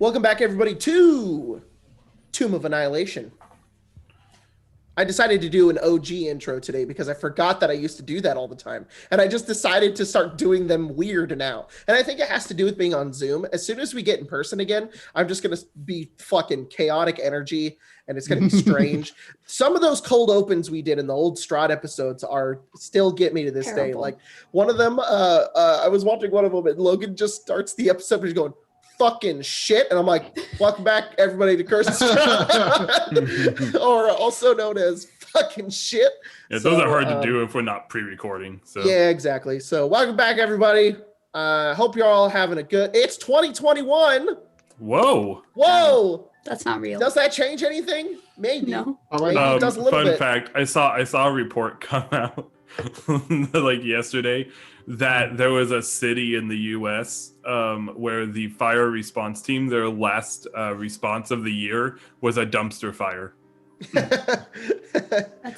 Welcome back, everybody, to Tomb of Annihilation. I decided to do an OG intro today because I forgot that I used to do that all the time. And I just decided to start doing them weird now. And I think it has to do with being on Zoom. As soon as we get in person again, I'm just going to be fucking chaotic energy and it's going to be strange. Some of those cold opens we did in the old Strahd episodes are still get me to this day. Like one of them, I was watching one of them and Logan just starts the episode and he's going, fucking shit, and I'm like, welcome back everybody to Curse or also known as fucking shit. Yeah, those are hard to do if we're not pre-recording. So yeah, exactly. So welcome back everybody. Hope you're all having a good. It's 2021. Whoa. That's not real. Does that change anything? Maybe. No. Maybe it does a little bit. Fact, I saw a report come out like yesterday that there was a city in the US where the fire response team, their last response of the year was a dumpster fire.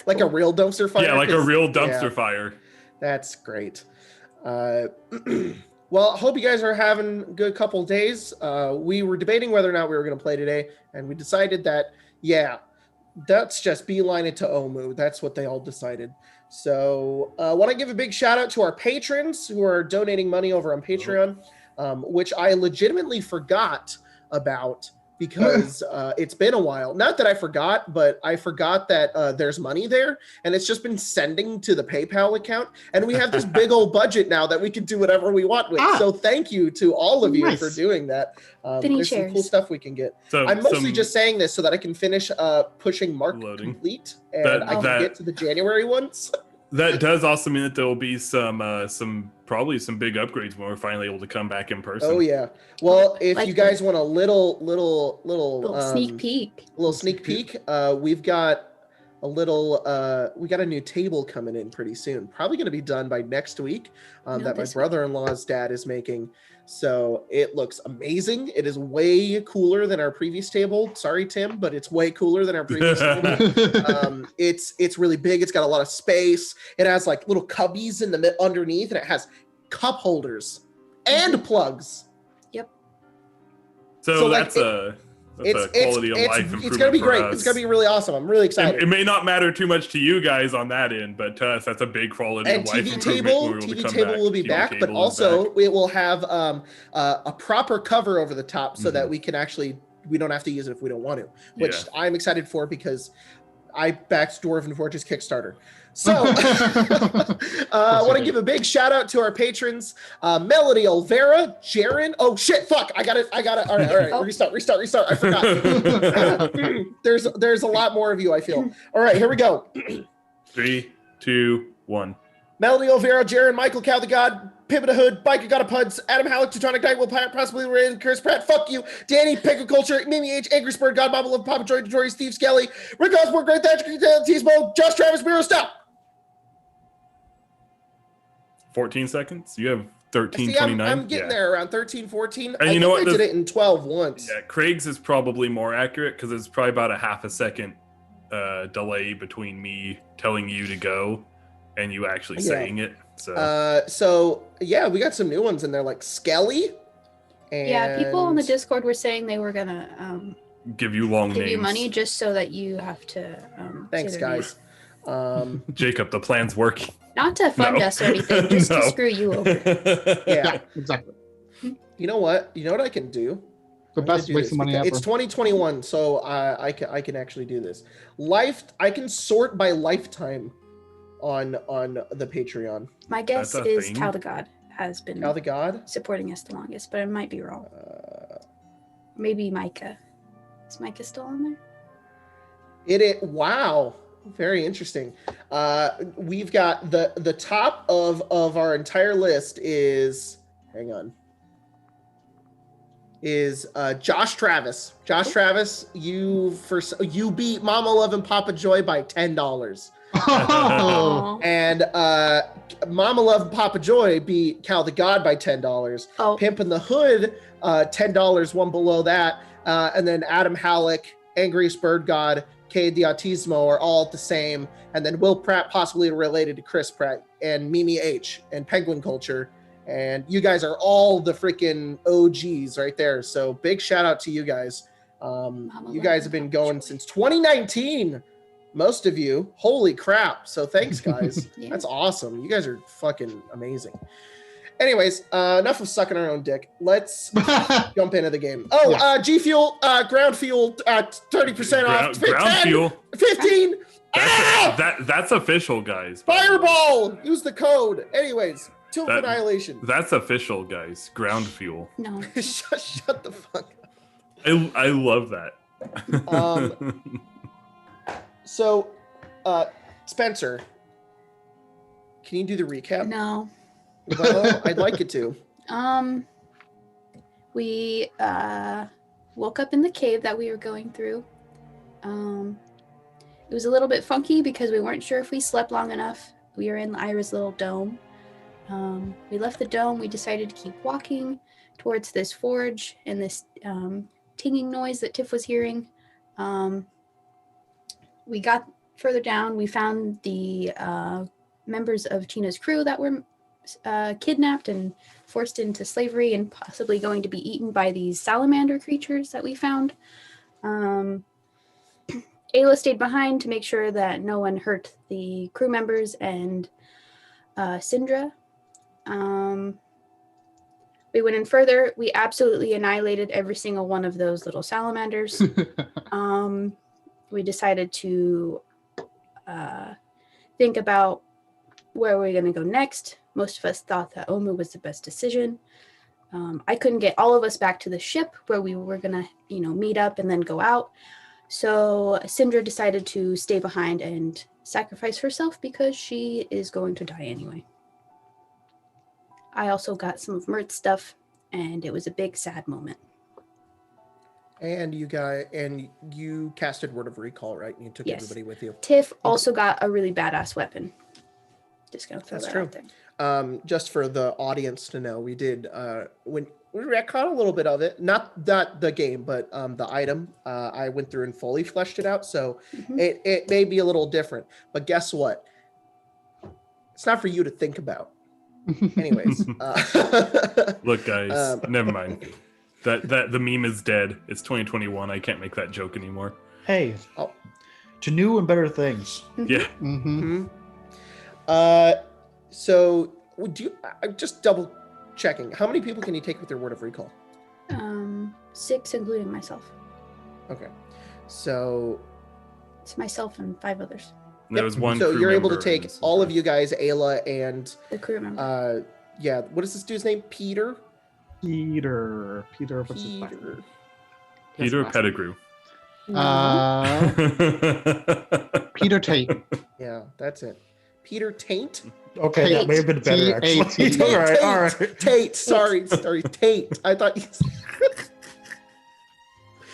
Like a real dumpster fire? Yeah, like a real dumpster fire. That's great. Well, hope you guys are having a good couple days. We were debating whether or not we were going to play today, and we decided that, let's just beeline it to Omu. That's what they all decided. So I want to give a big shout out to our patrons who are donating money over on Patreon, which I legitimately forgot about because it's been a while. Not that I forgot, but I forgot that there's money there and it's just been sending to the PayPal account. And we have this big old budget now that we can do whatever we want with. So thank you to all of you for doing that. There's some cool stuff we can get. So, I'm mostly just saying this so that I can finish pushing Mark complete and I can get to the January ones. That does also mean that there will be probably some big upgrades when we're finally able to come back in person. Oh yeah. Well, if you guys want a little sneak peek, we've got a we got a new table coming in pretty soon. Probably going to be done by next week. That my brother-in-law's dad is making. So it looks amazing. It is way cooler than our previous table. Sorry, Tim, but it's way cooler than our previous table. It's really big. It's got a lot of space. It has like little cubbies in the underneath, and it has cup holders and plugs. Yep. So that's a quality of life improvement. It's gonna be great. It's gonna be really awesome. I'm really excited. It may not matter too much to you guys on that end, but to us, that's a big quality of life improvement. TV table will be back, but also it will have a proper cover over the top so that we don't have to use it if we don't want to, which I'm excited for because I backed Dwarven Forge's Kickstarter. So I want to give a big shout out to our patrons, Melody, Olvera, Jaren. Oh shit, fuck. I got it. All right. Restart. I forgot. There's a lot more of you, I feel. All right, here we go. 3, 2, 1. Melody, Olvera, Jaren, Michael, Cal the God, Pivot Hood, Biker Got a Budz, Adam Halleck, Teutonic Knight, Will possibly raise Curse Pratt, fuck you, Danny, Pickle Culture, Mimi H, Angry Spur, God Bobble of Papa Joy, Detroit, Steve Skelly, Rick Osborne, Great Thatcher, T-Smoke, Josh Travis, Miro, stop. 14 seconds? You have 13:29. I'm getting there around 13, 14. And you know what? I did it in 12 once. Yeah, Craig's is probably more accurate because it's probably about a half a second delay between me telling you to go and you actually saying it. So we got some new ones in there like Skelly. And people on the Discord were saying they were gonna give you long names. Give you money just so that you have to. Thanks, guys. Jacob, the plan's working. Not to fund us or anything, just to screw you over. Yeah, exactly. You know what? You know what I can do? The best waste of money ever. It's 2021, so I can actually do this. I can sort by lifetime on the Patreon. My guess is Cal the God has been Cal the God supporting us the longest, but I might be wrong. Maybe Micah. Is Micah still on there? Wow. Very interesting. We've got the top of our entire list is Josh Travis. Josh Travis, you beat Mama Love and Papa Joy by $10. And Mama Love and Papa Joy beat Cal the God by $10. Pimp in the Hood, $10, one below that, and then Adam Halleck, Angriest Bird God, Cade the Autismo are all the same, and then Will Pratt possibly related to Chris Pratt, and Mimi H, and Penguin Culture, And you guys are all the freaking OGs right there. So big shout out to you guys. You guys have been going since 2019. Most of you. Holy crap. So thanks, guys. Yeah. That's awesome. You guys are fucking amazing. Anyways, enough of sucking our own dick. Let's jump into the game. Oh, Yeah. G Fuel, ground fuel, 30% off. Ground fuel. 15. That's official, guys. Fireball. Use the code. Anyways, Till That- Annihilation. That's official, guys. Ground fuel. No. shut the fuck up. I love that. So, Spencer, can you do the recap? No. Well, I'd like it to. We woke up in the cave that we were going through. It was a little bit funky because we weren't sure if we slept long enough. We were in Ira's little dome. We left the dome. We decided to keep walking towards this forge and this tinging noise that Tiff was hearing. We got further down. We found the members of Tina's crew that were kidnapped and forced into slavery and possibly going to be eaten by these salamander creatures that we found. Ayla stayed behind to make sure that no one hurt the crew members and Syndra. We went in further. We absolutely annihilated every single one of those little salamanders. We decided to think about where we're going to go next. Most of us thought that Omu was the best decision. I couldn't get all of us back to the ship where we were going to, meet up and then go out. So Syndra decided to stay behind and sacrifice herself because she is going to die anyway. I also got some of Mert's stuff, and it was a big sad moment. And you casted Word of Recall, right? You took Yes. everybody with you. Tiff also got a really badass weapon. Just gonna throw That's that true. out there. Just for the audience to know, we did when we retconned a little bit of it, not the game, but the item. I went through and fully fleshed it out, so Mhm. it may be a little different. But guess what? It's not for you to think about. Anyways, Look, guys, never mind. That the meme is dead. It's 2021. I can't make that joke anymore. Hey, Oh. to new and better things. Yeah. Mm-hmm. So would you? I'm just double checking. How many people can you take with your Word of Recall? 6, including myself. Okay, so It's myself and 5 others. There was one. So crew you're able to member take and all of you guys, Ayla and The crew member. yeah. What is this dude's name? Peter. Peter, what's his last Peter. name? Peter His last name. Pettigrew. Peter Tate. Yeah, that's it. Peter Taint. Okay, Tate. that may have been better, actually. T-A-T. all right, Tate. all right. Tate. Sorry, Tate. I thought.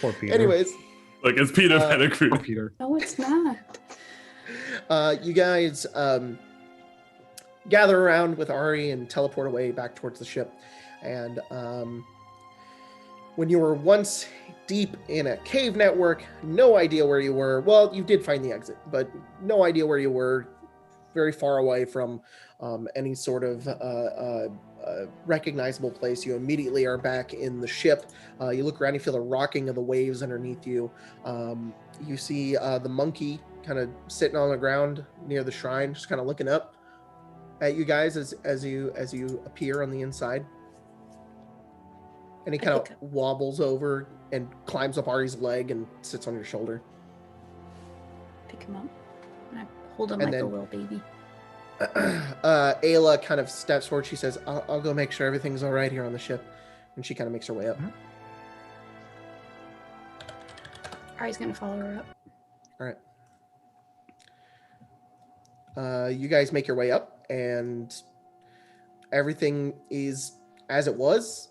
Poor Peter. Anyways, Look, it's Peter Pettigrew. Poor Peter. No, it's not. you guys gather around with Ari and teleport away back towards the ship. And when you were once deep in a cave network, no idea where you were. Well, you did find the exit, but no idea where you were. Very far away from any sort of recognizable place. You immediately are back in the ship. You look around, you feel the rocking of the waves underneath you. You see the monkey kind of sitting on the ground near the shrine, just kind of looking up at you guys as you appear on the inside. And he kind of wobbles over and climbs up Ari's leg and sits on your shoulder. Pick him up. And I hold him And like a then- little baby. Ayla kind of steps forward. She says, I'll go make sure everything's all right here on the ship. And she kind of makes her way up. Ari's gonna follow her up. All right. You guys make your way up, and everything is as it was,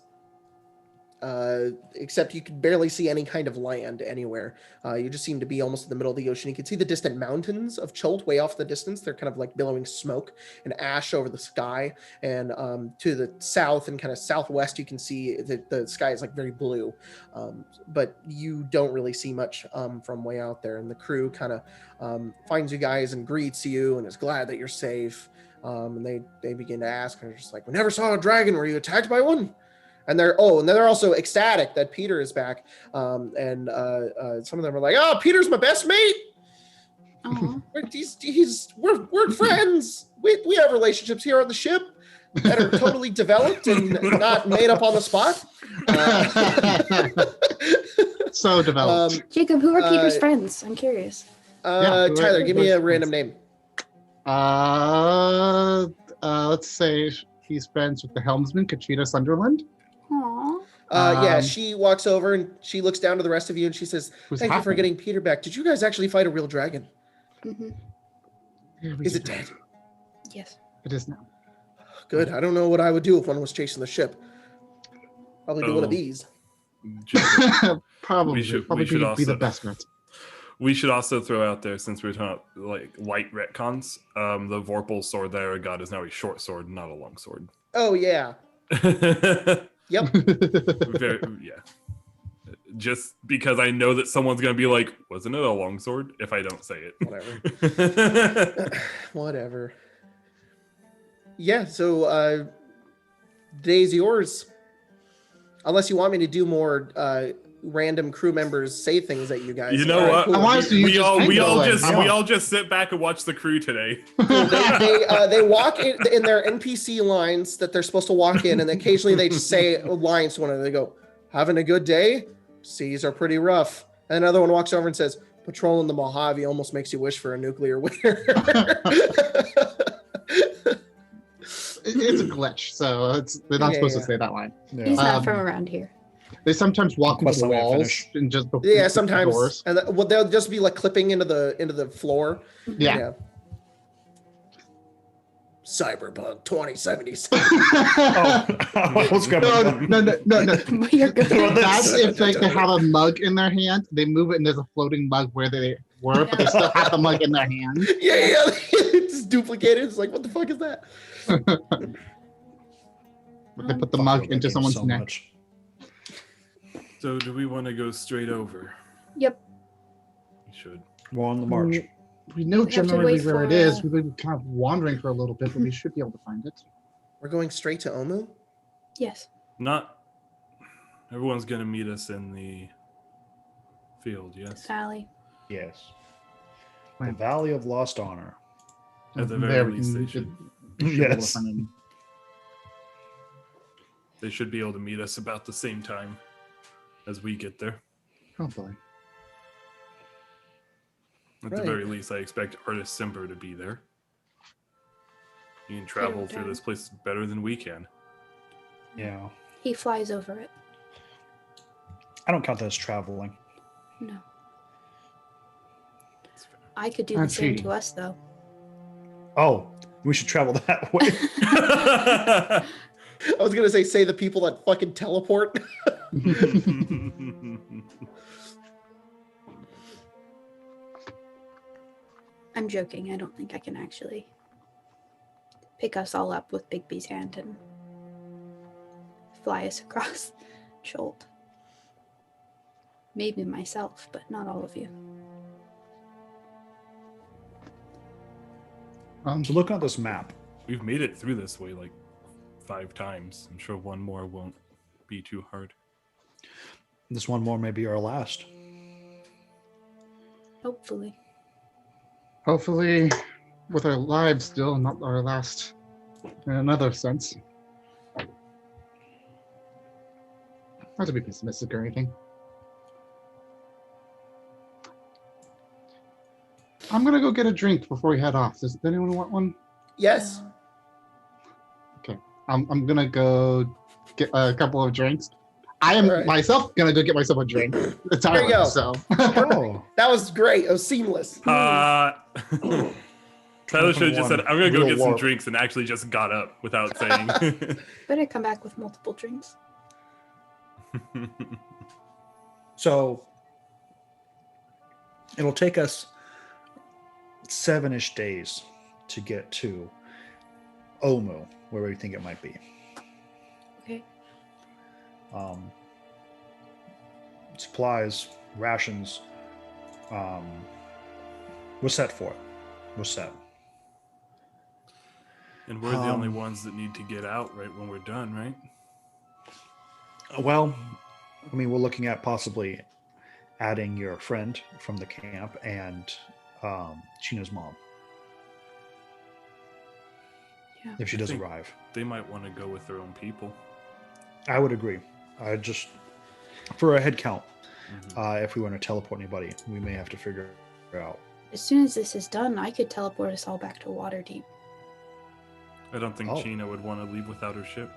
except you can barely see any kind of land anywhere. You just seem to be almost in the middle of the ocean. You can see the distant mountains of Cholt way off in the distance. They're kind of like billowing smoke and ash over the sky. And to the south and kind of southwest, you can see that the sky is like very blue. But you don't really see much from way out there. And the crew kind of finds you guys and greets you and is glad that you're safe. And they begin to ask, and they're just like, "We never saw a dragon. Were you attacked by one?" And they're also ecstatic that Peter is back. And some of them are like, "Oh, Peter's my best mate. Aw. We're friends. We have relationships here on the ship that are totally developed and not made up on the spot." So developed. Jacob, who are Peter's friends? I'm curious. Tyler, give me a random name. Let's say he's friends with the helmsman, Katrina Sunderland. Aw. She walks over and she looks down to the rest of you and she says, Who's "Thank you for Hafley. getting Peter back. Did you guys actually fight a real dragon? Hmm. Yeah, we Is did it that. dead? Yes. It is now. Good. I don't know what I would do if one was chasing the ship. Probably do one of Oh. these." Probably. We should Probably be also- the best bet. We should also throw out there, since we're talking about like light retcons, the Vorpal sword that I got is now a short sword, not a long sword. Oh yeah. Yep. Yeah. Just because I know that someone's gonna be like, "Wasn't it a long sword?" if I don't say Whatever. it. Whatever. Yeah. So day's yours. Unless you want me to do more random crew members say things at you guys. You know All right, what? cool. I want to see you we all just just sit back and watch the crew today. They walk in their NPC lines that they're supposed to walk in, and occasionally they just say lines to one another. They go, "Having a good day? Seas are pretty rough." And another one walks over and says, "Patrolling the Mojave almost makes you wish for a nuclear winter." It's a glitch, so they're not supposed to Yeah. say that line. He's not from around here. They sometimes walk into Request the the way I walls finish. and just Yeah, sometimes, doors. and they'll just be like clipping into the floor. Yeah. Cyberpunk 2077. I was gonna- No. You're good. That's if they have a mug in their hand, they move it and there's a floating mug where they were, but they still have the mug in their hand. Yeah. It's duplicated. It's like, what the fuck is that? They put the Fuck mug that into game someone's so neck. much. So, do we want to go straight over? Yep. We should. We're on the march. We know We have to generally wait where for, it is. We've been kind of wandering for a little bit, but we should be able to find it. We're going straight to Omu? Yes. Not everyone's gonna meet us in the field. Yes, Sally. Yes. The Valley of Lost Honor. at the There very we least, can- they should. we should be able to Yes. find it. They should be able to meet us about the same time as we get there. Hopefully. At Right. the very least, I expect Artist Simper to be there. He can travel through down. this place better than we can. Yeah. He flies over it. I don't count that as traveling. No. I could do I'm the same cheating. to us, though. Oh, we should travel that way. I was gonna say the people that fucking teleport. I'm joking. I don't think I can actually pick us all up with Bigby's hand and fly us across Scholt. Maybe myself, but not all of you. So looking at this map, We've made it through this way like 5 times. I'm sure one more won't be too hard. this one more may be our last. Hopefully. Hopefully, with our lives still, not our last, in another sense. Not to be pessimistic or anything. I'm gonna go get a drink before we head off. Does anyone want one? Yes. I'm gonna go get a couple of drinks. I am All right. myself gonna go get myself a drink. It's There you go. so. Oh, That was great. It was seamless. Tyler should have just said, "I'm gonna go Real get some warp. drinks," and actually just got up without saying. Better come back with multiple drinks. so it'll take us 7-ish days to get to Omu, where we think it might be. Okay. Supplies, rations. We're set for it. We're set. And we're the only ones that need to get out right when we're done, right? Well, I mean, we're looking at possibly adding your friend from the camp and China's mom. Yeah. If she I does think arrive. They might want to go with their own people. I would agree. I just, for a head count, Mhm. if we want to teleport anybody, we may have to figure out. As soon as this is done, I could teleport us all back to Waterdeep. I don't think Oh. China would want to leave without her ship.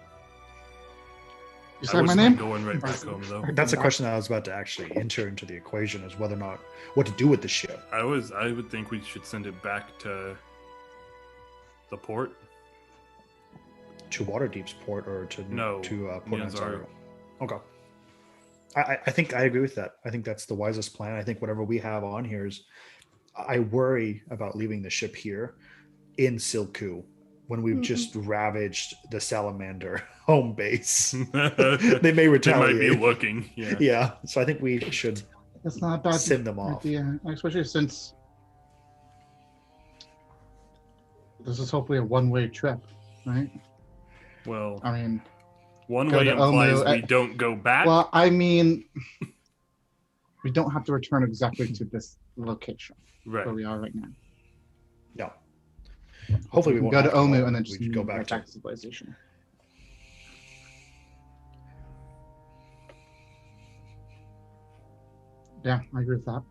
You I said my wasn't name? going right back home though. That's a question that I was about to actually enter into the equation, is whether or not what to do with the ship. I would think we should send it back to the port. To Waterdeep's port or to No, Port Nianzaro. Nianzaro. Okay. I think I agree with that. I think that's the wisest plan. I think whatever we have on here is, I worry about leaving the ship here in Silku when we've just ravaged the Salamander home base. They may They retaliate. might be looking. Yeah. Yeah, so I think we should That's not a bad send them off. idea, especially since this is hopefully a one-way trip, right? Well, I mean, one go way to implies Omu, we don't go back. well, I mean, we don't have to return exactly to this location Right. where we are right now. No. Hopefully we can won't go to have to Omu go. and then We just can go move back right to back to civilization. Yeah, I agree with that.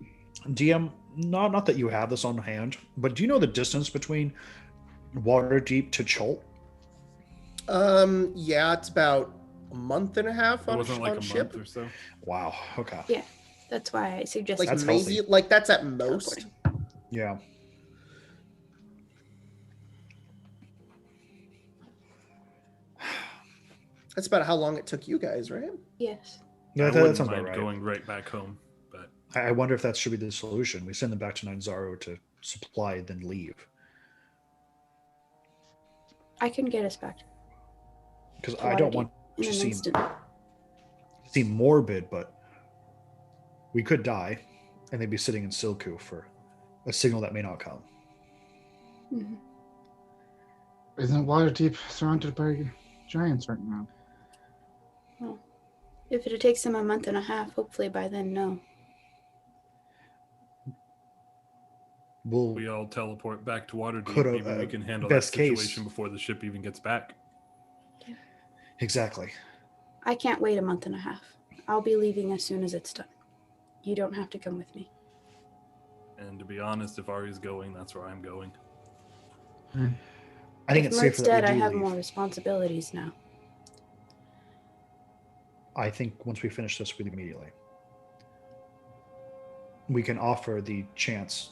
DM. Not that you have this on hand, but do you know the distance between Waterdeep to Cholt? Yeah, it's about a month and a half It on, wasn't like on a ship. month or so. Wow. Okay. Yeah, that's why I suggested Like That's maybe healthy. like that's at most. teleporting. Yeah. That's about how long it took you guys, right? Yes. Yeah, I that wouldn't sounds mind about right. going right back home, but I wonder if that should be the solution. We send them back to Nianzaro to supply, then leave. I can get us back Because to I don't Waterdeep want in to an seem instant. morbid, but we could die, and they'd be sitting in Silku for a signal that may not come. Mhm. Isn't Waterdeep surrounded by giants right now? Well, if it takes them a month and a half, hopefully by then, no. We'll we all teleport back to Waterdeep. Could have, Maybe we can handle best that case. situation before the ship even gets back. exactly. I can't wait a month and a half. I'll be leaving as soon as it's done. You don't have to come with me. And to be honest, if Ari's going, that's where I'm going. I think If it's Mert's safer dead, that I we do have leave. more responsibilities now. I think once we finish this, we leave immediately. We can offer the chance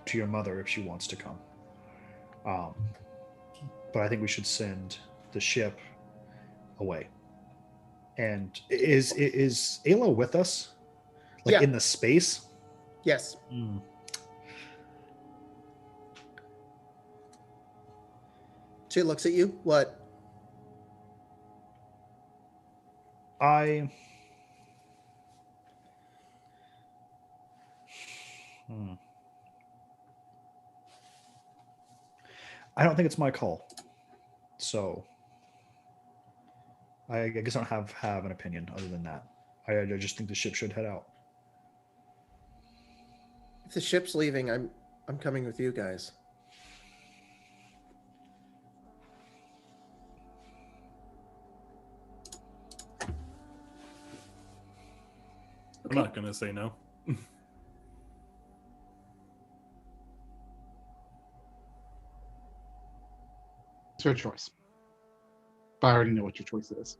to your mother if she wants to come. But I think we should send the ship away. And is Ayla with us? Like Yeah. in the space? Yes. She looks at you. What? I don't think it's my call. So I guess I don't have an opinion other than that. I just think the ship should head out. If the ship's leaving, I'm coming with you guys. I'm not going to say no. It's your choice. But I already know what your choice is.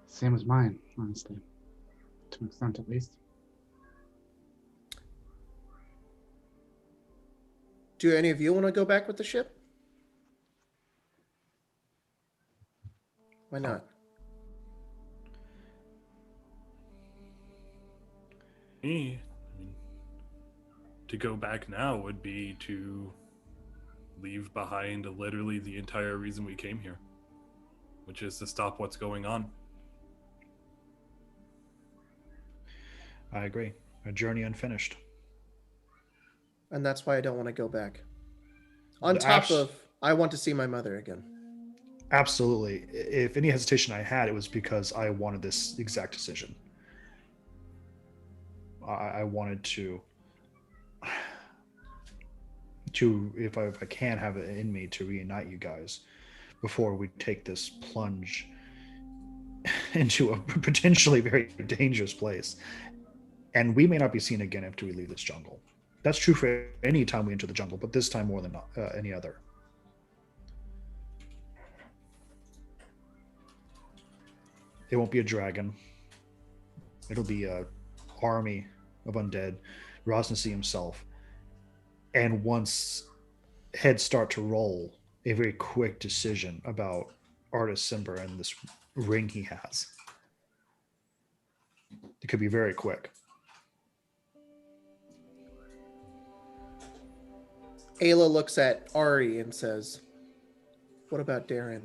Same as mine, honestly. To an extent, at least. Do any of you want to go back with the ship? Why not? Me, I mean, to go back now would be to leave behind literally the entire reason we came here, which is to stop what's going on. I agree. A journey unfinished. And that's why I don't want to go back. On The top abs- of, I want to see my mother again. Absolutely. If any hesitation I had, it was because I wanted this exact decision. I wanted to if I can have it in me to reunite you guys before we take this plunge into a potentially very dangerous place. And we may not be seen again after we leave this jungle. That's true for any time we enter the jungle, but this time more than any other. It won't be a dragon. It'll be a army of undead, Rosnasi himself. And once heads start to roll, a very quick decision about Artis Simber and this ring he has. It could be very quick. Ayla looks at Ari and says, "What about Darren?"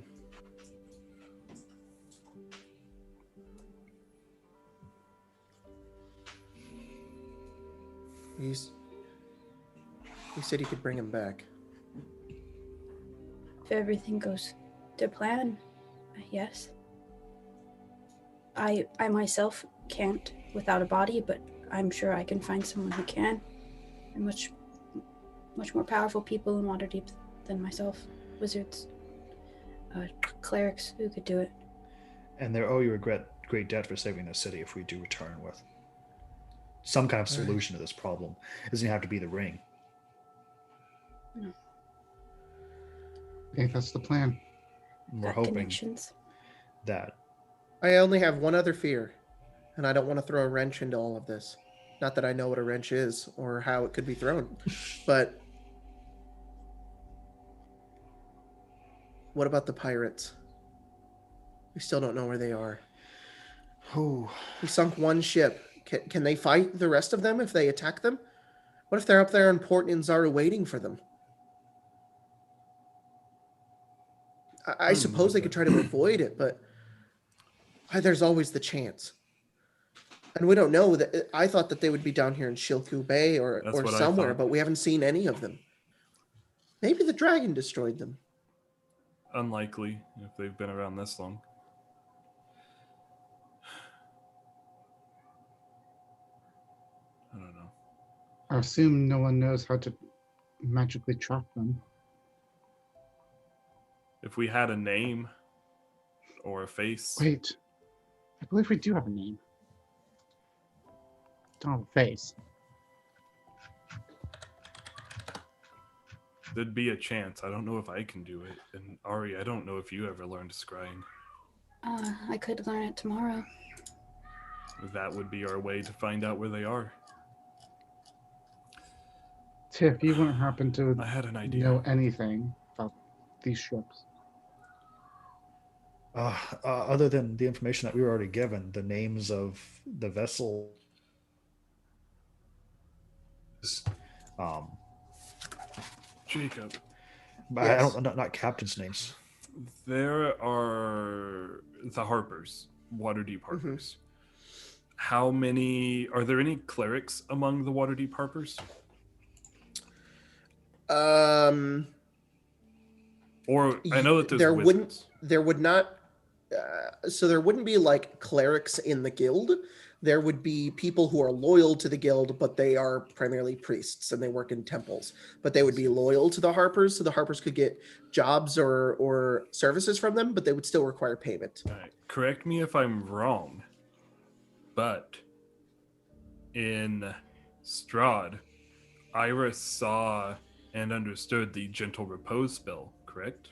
He said he could bring him back. If everything goes to plan, yes. I myself can't without a body, but I'm sure I can find someone who can. And much more powerful people in Waterdeep than myself. Wizards, clerics who could do it. And they owe you a great debt for saving the city if we do return with some kind of solution to this problem. It doesn't have to be the ring. No. I think that's the plan. And we're Got hoping connections. that I only have one other fear, and I don't want to throw a wrench into all of this. Not that I know what a wrench is or how it could be thrown, but what about the pirates? We still don't know where they are. oh, We sunk one ship. Can they fight the rest of them if they attack them? What if they're up there in Port Inzara waiting for them? I suppose they could try to avoid it, but there's always the chance. And we don't know that. I thought that they would be down here in Shilku Bay or what I somewhere, thought. but we haven't seen any of them. Maybe the dragon destroyed them. Unlikely if they've been around this long. I don't know. I assume no one knows how to magically track them. If we had a name or a face, Wait, I believe we do have a name. Don't have a face. there'd be a chance. I don't know if I can do it. And Ari, I don't know if you ever learned scrying. I could learn it tomorrow. That would be our way to find out where they are. Tiff, you wouldn't happen to I had an idea. know anything about these ships. Other than the information that we were already given, the names of the vessels, Jacob. but I don't, not captains' names. There are the Harpers, Waterdeep Harpers. How many are there? Any clerics among the Waterdeep Harpers? Or I know that there's there wizards. there would not. So there wouldn't be like clerics in the guild. There would be people who are loyal to the guild, but they are primarily priests and they work in temples. But they would be loyal to the Harpers, so the Harpers could get jobs or services from them, but they would still require payment. All right. Correct me if I'm wrong, but in Strahd, Iris saw and understood the Gentle Repose spell, correct?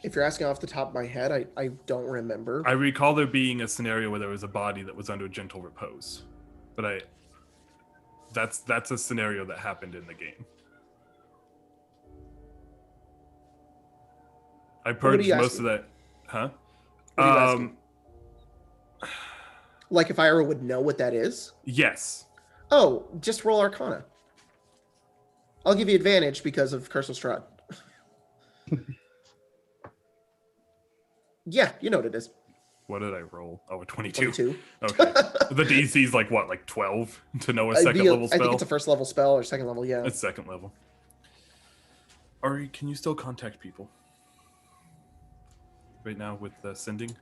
If you're asking off the top of my head, I don't remember. I recall there being a scenario where there was a body that was under Gentle Repose, but that's a scenario that happened in the game. I are purged you most asking? of that, huh? What are you asking? Like if Ira would know what that is? Yes. Oh, just roll Arcana. I'll give you advantage because of Curse of Strahd. Yeah, you know what it is. What did I roll? Oh, a 22. 22. Okay. The DC is like what, like 12 to know a It'd second be level I spell? think it's a first level spell or second level, yeah. It's second level. Ari, can you still contact people? Right now with sending?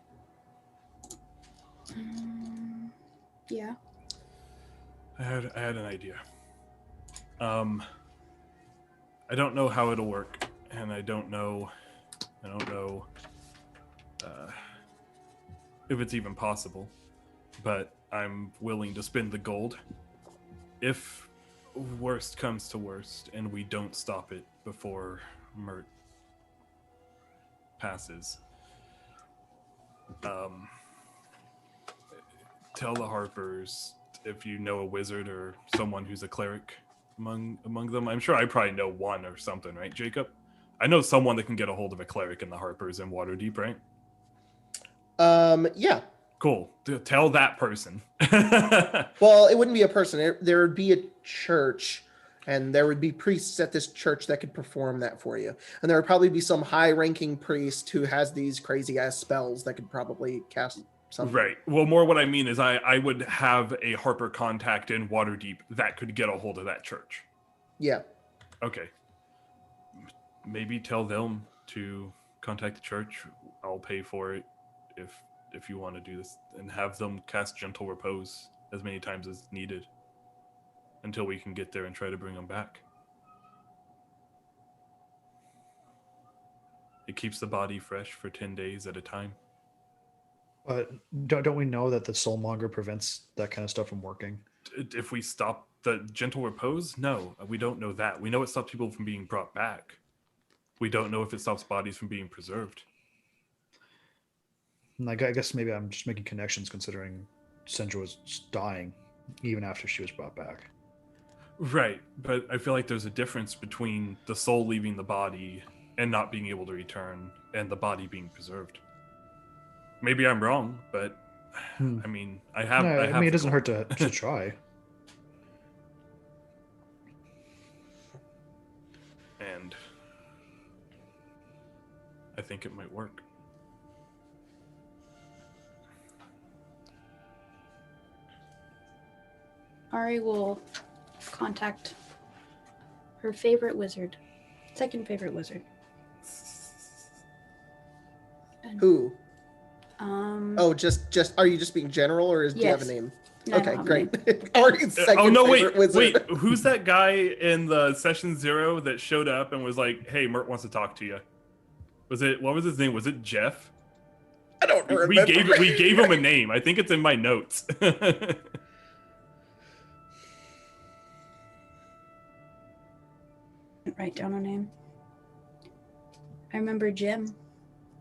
Yeah. I had an idea. I don't know how it'll work, and I don't know if it's even possible, but I'm willing to spend the gold if worst comes to worst and we don't stop it before Mert passes. Tell the Harpers if you know a wizard or someone who's a cleric among them. I'm sure I probably know one or something, right, Jacob? I know someone that can get a hold of a cleric in the Harpers in Waterdeep, right? Yeah. Cool. Tell that person. Well, it wouldn't be a person. There would be a church, and there would be priests at this church that could perform that for you. And there would probably be some high-ranking priest who has these crazy-ass spells that could probably cast something. Right. Well, more what I mean is I would have a Harper contact in Waterdeep that could get a hold of that church. Yeah. Okay. Maybe tell them to contact the church. I'll pay for it if you want to do this, and have them cast Gentle Repose as many times as needed until we can get there and try to bring them back. It keeps the body fresh for 10 days at a time. But don't we know that the Soulmonger prevents that kind of stuff from working? If we stop the Gentle Repose? No, we don't know that. We know it stops people from being brought back. We don't know if it stops bodies from being preserved. I guess maybe I'm just making connections considering Sindra was dying even after she was brought back. Right, but I feel like there's a difference between the soul leaving the body and not being able to return and the body being preserved. Maybe I'm wrong, but I mean, I mean, it doesn't hurt to try. And I think it might work. Ari will contact her favorite wizard, second favorite wizard. And, Who? Oh, just are you just being general, or do you have a Yes. name? no, Okay, no, great. Ari's second Oh no! favorite Wait, wizard. Who's that guy in the session 0 that showed up and was like, "Hey, Mert wants to talk to you"? What was his name? Was it Jeff? I don't remember. We gave him a name. I think it's in my notes. Write down a name. I remember Jim.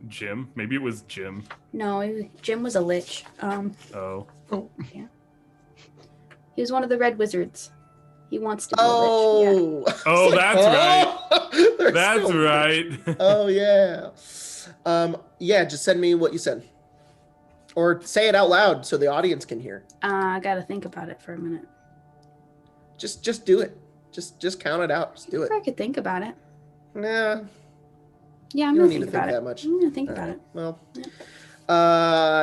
Jim? Maybe it was Jim. No, Jim was a lich. Oh. He was one of the red wizards. He wants to be a lich. Yeah. Oh, that's right. They're That's still right. Oh yeah. Yeah, just send me what you said. Or say it out loud so the audience can hear. I gotta think about it for a minute. Just do it. Just count it out. Just do it. I could think about it. Nah, Yeah, I'm you gonna don't need think to think about it. that much. I'm gonna think about it. Well,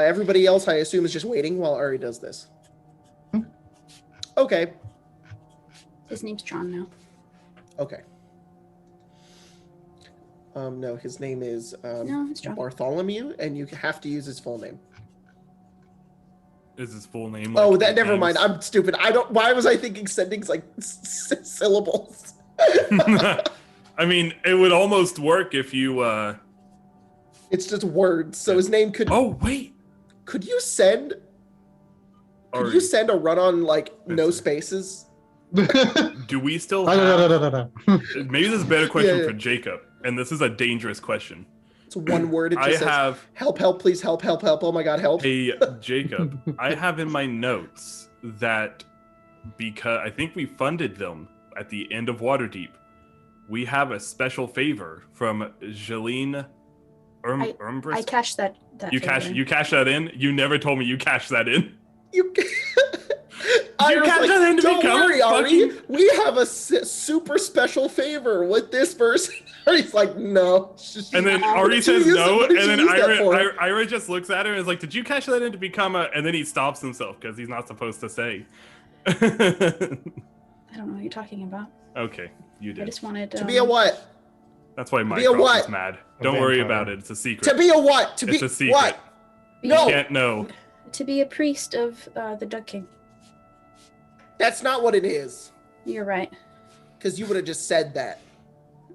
everybody else, I assume, is just waiting while Ari does this. Okay. His name's John now. Okay. No, his name is No, it's John. Bartholomew, and you have to use his full name. Is his full name? Oh, like that eight never mind. names? I'm stupid. Why was I thinking sending's like syllables? I mean, it would almost work if you. It's just words. So his name could. Oh wait. Could you send? Could Ari, you send a run on like no That's- spaces? do we still No. have? Maybe this is a better question Yeah. for Jacob, and this is a dangerous question. It's one word. It just I says, have help, please, help. Oh my God, help. a Jacob. I have in my notes that because I think we funded them at the end of Waterdeep, we have a special favor from Jeline Umbris. I cashed that. You favor. cash that in? You never told me you cashed that in. You I was catch like, that into don't become a worry, Ari. fucking- We have a super special favor with this person. Ari's like, no. And then What Ari did you says use no, what did and you then use that for? Ira just looks at her and is like, "Did you catch that in to become a?" And then he stops himself because he's not supposed to say. I don't know what you're talking about. Okay, you I did. just wanted To be a what? That's why be a Mycroft what? is mad. A Don't worry vampire. about it. It's a secret. To be a what? To be It's a secret. what? Be- No. You can't know. To be a priest of the Duck King. That's not what it is. You're right. Because you would have just said that.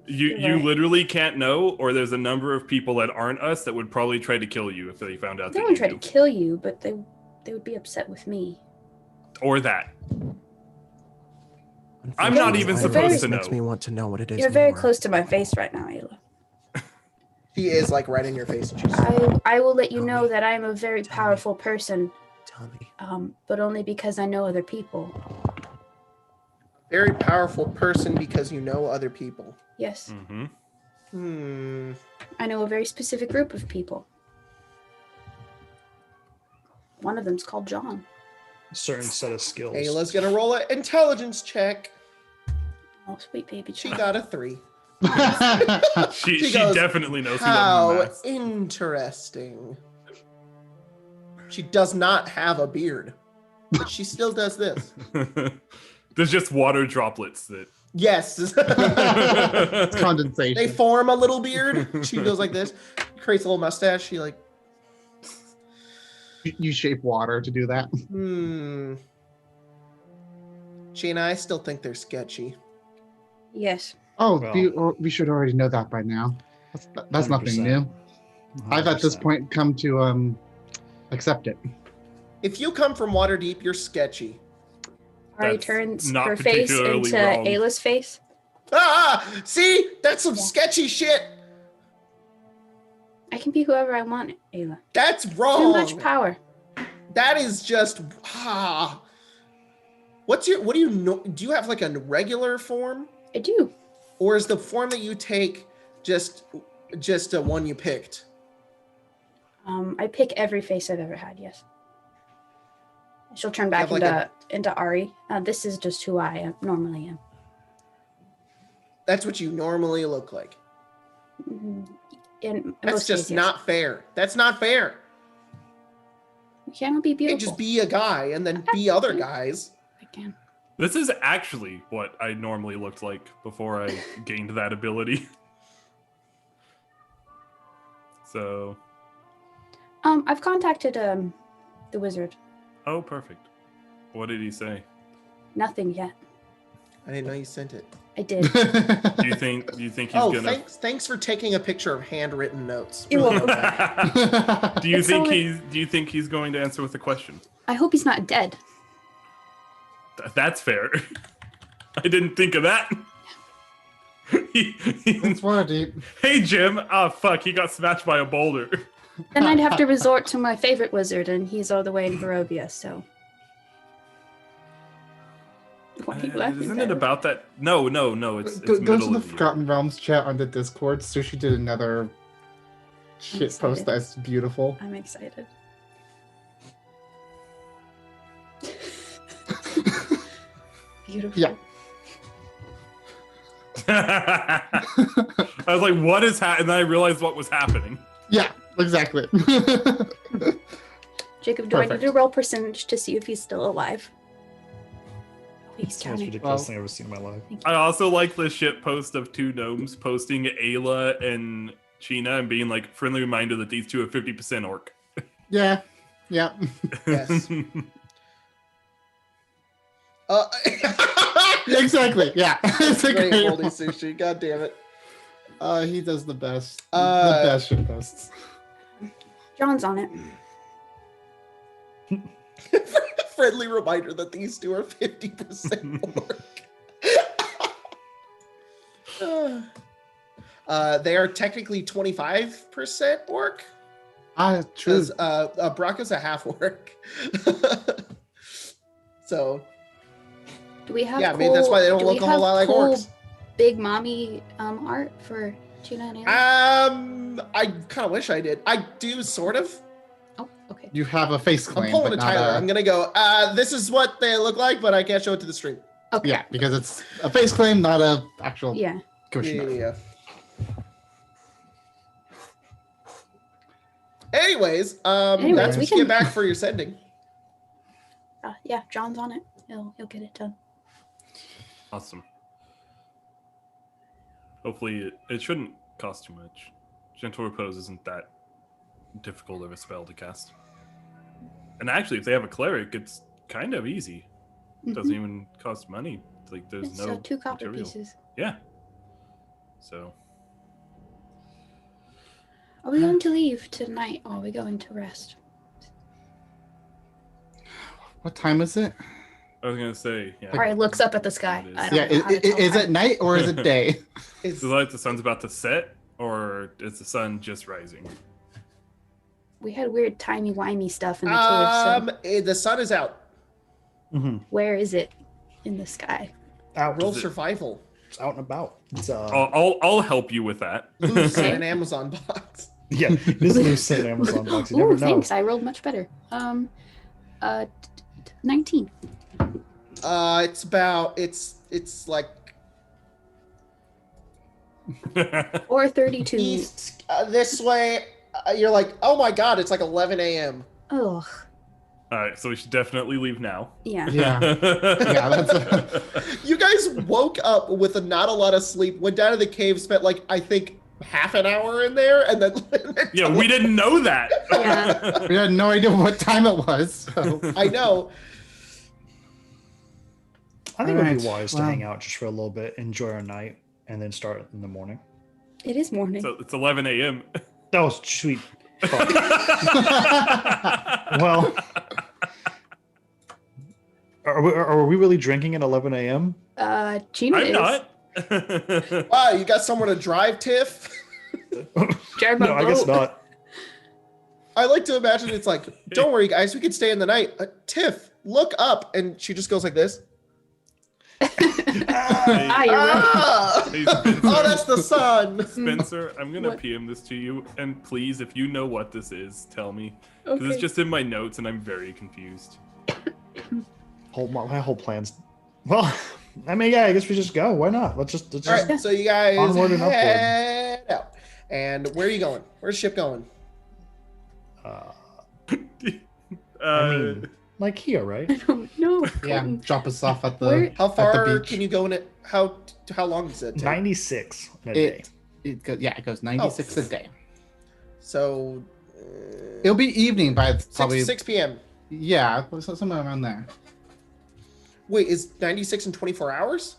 You You're right. literally can't know, or there's a number of people that aren't us that would probably try to kill you if they found out They that won't you try to knew. kill you, but they would be upset with me. Or that. I'm not even supposed to Makes know. me want to know what it is. You're very more. close to my face right now, Ayla. He is like right in your face. And she's I will let you Tell know me. that I'm a very Tell me. powerful person, Tell me. but only because I know other people. very powerful person because you know other people. Yes, Mm-hmm. I know a very specific group of people. One of them's called John. A certain set of skills. Ayla's gonna roll an intelligence check. Oh, sweet baby She John. got a 3. She She goes, definitely knows who How that is. interesting. She does not have a beard, but she still does this. There's just water droplets that. Yes. It's condensation. They form a little beard. She goes like this, creates a little mustache. She like, You shape water to do that. She and I still think they're sketchy. Yes. Oh, Well. we should already know that by now. That's nothing 100%. new. I've at this 100%. point come to accept it. If you come from Waterdeep, you're sketchy. Ari That's turns not her face particularly into wrong. Ayla's face. See? That's some Yeah. sketchy shit. I can be whoever I want, Ayla. That's Too wrong. much power. That is just what do you know? Do you have like a regular form, I do. or is the form that you take just a one you picked? I pick every face I've ever had. Yes. She'll turn back have, like, into Ari. This is just who I normally am. That's what you normally look like. In That's most just cases, yes. not fair. That's not fair. You cannot be You beautiful. can't just be a guy and then be other guys. I can. This is actually what I normally looked like before I gained that ability. So, I've contacted the wizard. oh, perfect. What did he say? Nothing yet. I didn't know you sent it. I did. Do you think he's Oh, gonna? thanks for taking a picture of handwritten notes. You're welcome. Do you It's think only- he's going to answer with a question? I hope he's not dead. That's fair. I didn't think of that. It's Waterdeep. Hey Jim, oh fuck, he got smashed by a boulder. Then I'd have to resort to my favorite wizard, and he's all the way in Barovia, so. Why are you laughing, Isn't it Ben? about that? No, it's Go middle to the of the year. Forgotten Realms chat on the Discord. Sushi did another shit excited. post that's beautiful. I'm excited. Beautiful. Yeah. I was like, what is happening? And then I realized what was happening. Yeah, exactly. Jacob, do I need Perfect. to roll percentage to see if he's still alive? Oh, he's It's the most counting. ridiculous Well- thing I've ever seen in my life. I also like the shit post of two gnomes posting Ayla and Sheena and being like, friendly reminder that these two are 50% orc. yeah, yeah. Yes. Exactly. Yeah. It's a Great great moldy one. sushi. God damn it. He does the best. Uh, the best shit posts. John's on it. Friendly reminder that these two are 50% orc. They are technically 25% orc. True. Because Bracca's a half orc. So Do we have yeah, cool, maybe that's why they don't do we look a whole have lot like cool orcs. Big mommy art for Gina and Aaron? I kind of wish I did. I do sort of. Oh, okay. You have a face I'm claim, pulling but a not Tyler. a... I'm gonna go. This is what they look like, but I can't show it to the stream. Okay. Yeah, because it's a face claim, not a actual Yeah. commissioner. Yeah. Anyways, Anyways, we let's can- get back for your sending. Yeah, John's on it. He'll get it done. Awesome. Hopefully, it shouldn't cost too much. Gentle Repose isn't that difficult of a spell to cast. And actually, if they have a cleric, it's kind of easy. It doesn't even cost money. Like, there's It's no 2 copper material. pieces. Yeah. So, Are we going to leave tonight or are we going to rest? What time is it? I was gonna say, yeah. Alright, looks up at the sky. It is. I don't Yeah, know how to tell is time. it night or is it day? It's, Is it like the sun's about to set, or is the sun just rising? We had weird timey-wimey stuff in the cave, so the sun is out. Mm-hmm. where is it in the sky? Out. Roll it- survival. It's out and about. It's I'll help you with that. Loose in Okay. an Amazon box. yeah, this is an Amazon box. You never Ooh, know. thanks. I rolled much better. 19. It's about. It's like Or 32. east this way. You're like, oh my god, it's like 11 a.m. Ugh. All right, so we should definitely leave now. Yeah. Yeah. Yeah, that's You guys woke up with not a lot of sleep. Went down to the cave, spent like I think half an hour in there, and then Yeah, we didn't know that. Yeah. we had no idea what time it was. So. I know. I think it would be Alright, wise to well. hang out just for a little bit, enjoy our night, and then start in the morning. It is morning. So it's 11 a.m. That was sweet. Fuck. Well, are we really drinking at 11 a.m.? Gina I'm is. not. Wow, you got somewhere to drive, Tiff? Drive my No, I guess boat. not. I like to imagine it's like, don't worry, guys, we can stay in the night. Tiff, look up, and she just goes like this. Ah, you're right. Ah! Hey, Spencer. Oh, that's the sun. Spencer, I'm gonna What? PM this to you, and please, if you know what this is, tell me, because Okay. it's just in my notes, and I'm very confused. My whole plan's. Well, I mean, yeah, I guess we just go. Why not? Let's just. All right, so you guys Onward and upward. head out. And where are you going? Where's the ship going? I mean, like here, right? I don't know. Yeah, Colton. drop us off at the Where- How far beach. can you go in it? How long does it take? 96 in a day. it goes 96 a day. So It'll be evening by probably 6 p.m. yeah, somewhere around there. Wait, is 96 in 24 hours?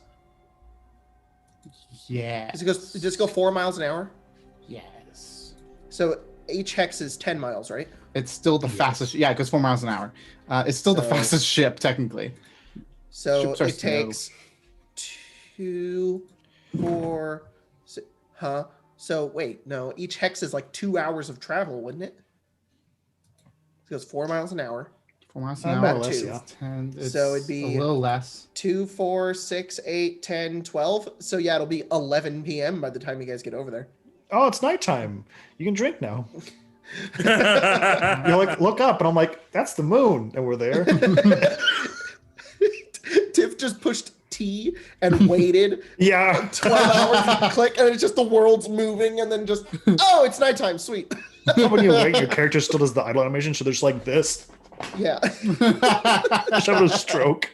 Yeah. Does it just go 4 miles an hour? Yes. So each hex is 10 miles, right? It's still the fastest. Yeah, it goes 4 miles an hour. It's still the So- fastest ship technically. So Ship starts it to go. takes 2, 4, 6, huh? So wait, no, each hex is like 2 hours of travel, wouldn't it? It goes 4 miles an hour. 4 miles an More or hour. less, two. yeah. 10, it's So it'd be- a little less. 2, 4, 6, 8, 10, 12. So yeah, it'll be 11 p.m. by the time you guys get over there. Oh, it's nighttime. You can drink now. You're like, look up, and I'm like, that's the moon, and we're there. Tiff just pushed T and waited Yeah. 12 hours, click, and it's just the world's moving, and then just, oh, it's nighttime, sweet. When you wait, your character still does the idle animation, so there's like this. Yeah. Just having a stroke.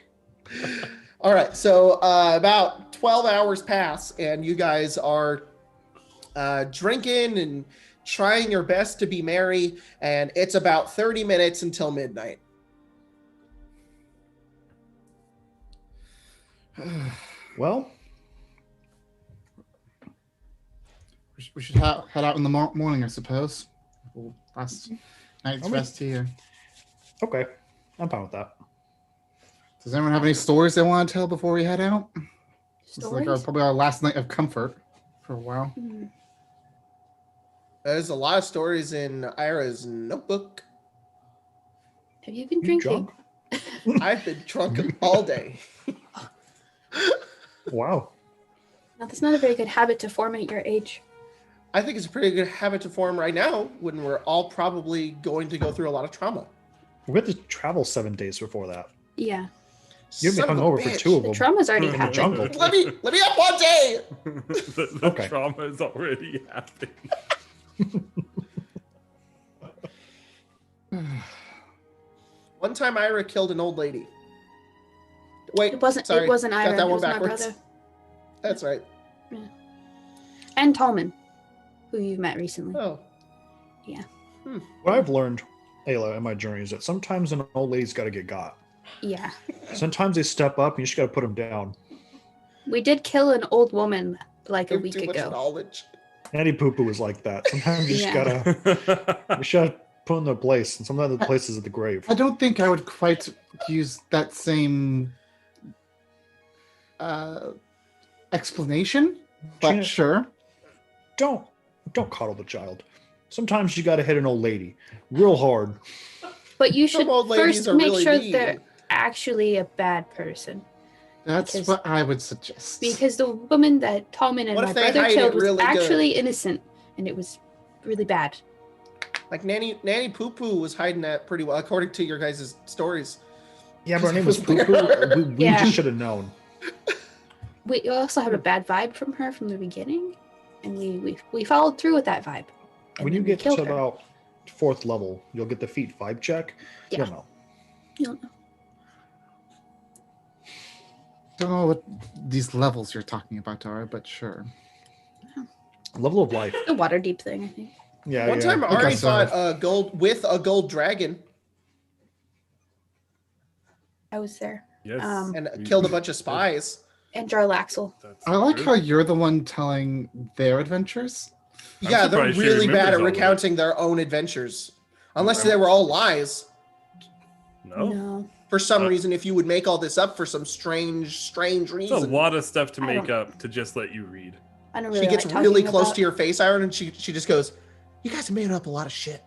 All right, so about 12 hours pass, and you guys are drinking and trying your best to be merry, and it's about 30 minutes until midnight. Well, We should head out in the morning, I suppose. Last night's Okay. rest here. okay. I'm fine with that. Does anyone have any stories they want to tell before we head out? It's like Stories? probably our last night of comfort for a while. There's a lot of stories in Ira's notebook. Have you been You drinking? drunk? I've been drunk all day. Wow. No, that's not a very good habit to form at your age. I think it's a pretty good habit to form right now when we're all probably going to go through a lot of trauma. We have to travel 7 days before that. Yeah. You've been Son of a hungover for bitch. 2 of The them. trauma's already in the happened. jungle. Let me have one day. The Okay. trauma is already happening. One time Ira killed an old lady. Wait, It wasn't sorry. Ira, Got that it one was my backwards. brother. That's right. And Tallman, who you met recently. Oh. What I've learned, Ayla, in my journey is that sometimes an old lady's got to get got. Yeah. Sometimes they step up and you just got to put them down. We did kill an old woman like a Too week much ago. knowledge. Annie Poo Poo was like that. Sometimes you just Yeah. gotta put in their place, and sometimes the place is at the grave. I don't think I would quite use that same explanation, but Trina- sure. Don't coddle the child. Sometimes you gotta hit an old lady real hard. But you Some should old ladies first are make really sure mean. they're actually a bad person. That's Because- what I would suggest. Because the woman that Tallman and What my if they brother hide killed it was really good? actually innocent, and it was really bad. Like Nanny Poo Poo was hiding that pretty well, according to your guys' stories. Yeah, but her name was Poo Because Poo. it was We Yeah. just should have known. We also have a bad vibe from her from the beginning, and we followed through with that vibe. And When you then we get to killed her. about 4th level, you'll get the feat vibe check. Yeah. You'll know. You don't know. don't know what these levels you're talking about are, but sure. Level of life. The water deep thing, I think. Yeah. One yeah. time I Ari guess so. fought a gold dragon I was there. Yes. and killed a bunch of spies. And Jarlaxle. That's I like true. how you're the one telling their adventures. I'm Yeah, they're surprised she really bad at remembers all of it. recounting their own adventures. Unless they were all lies. No. No. For some Uh, reason, if you would make all this up for some strange It's a reason. lot of stuff to I make don't- up to just let you read. I don't really She gets like really talking close about- to your face, Iron, and she just goes, "You guys made up a lot of shit.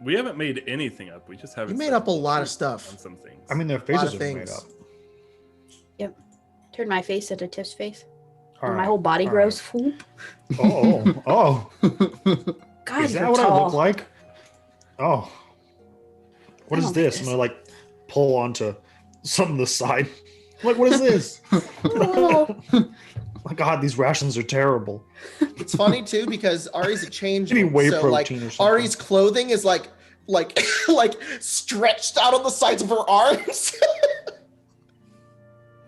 We haven't made anything up. We just haven't. You made said up a lot of truth stuff." on some things. I mean, their lot faces of are made things. up. Turn my face into Tiff's face. All And my right, whole body all grows. right. Oh. God, Is that you're what tall. I look like? Oh. What I is don't like this? I'm this. gonna like pull onto something on the side. I'm like, what is this? Oh, My God, these rations are terrible. It's funny too because Ari's a change. Maybe whey so like protein or something. Ari's clothing is like stretched out on the sides of her arms.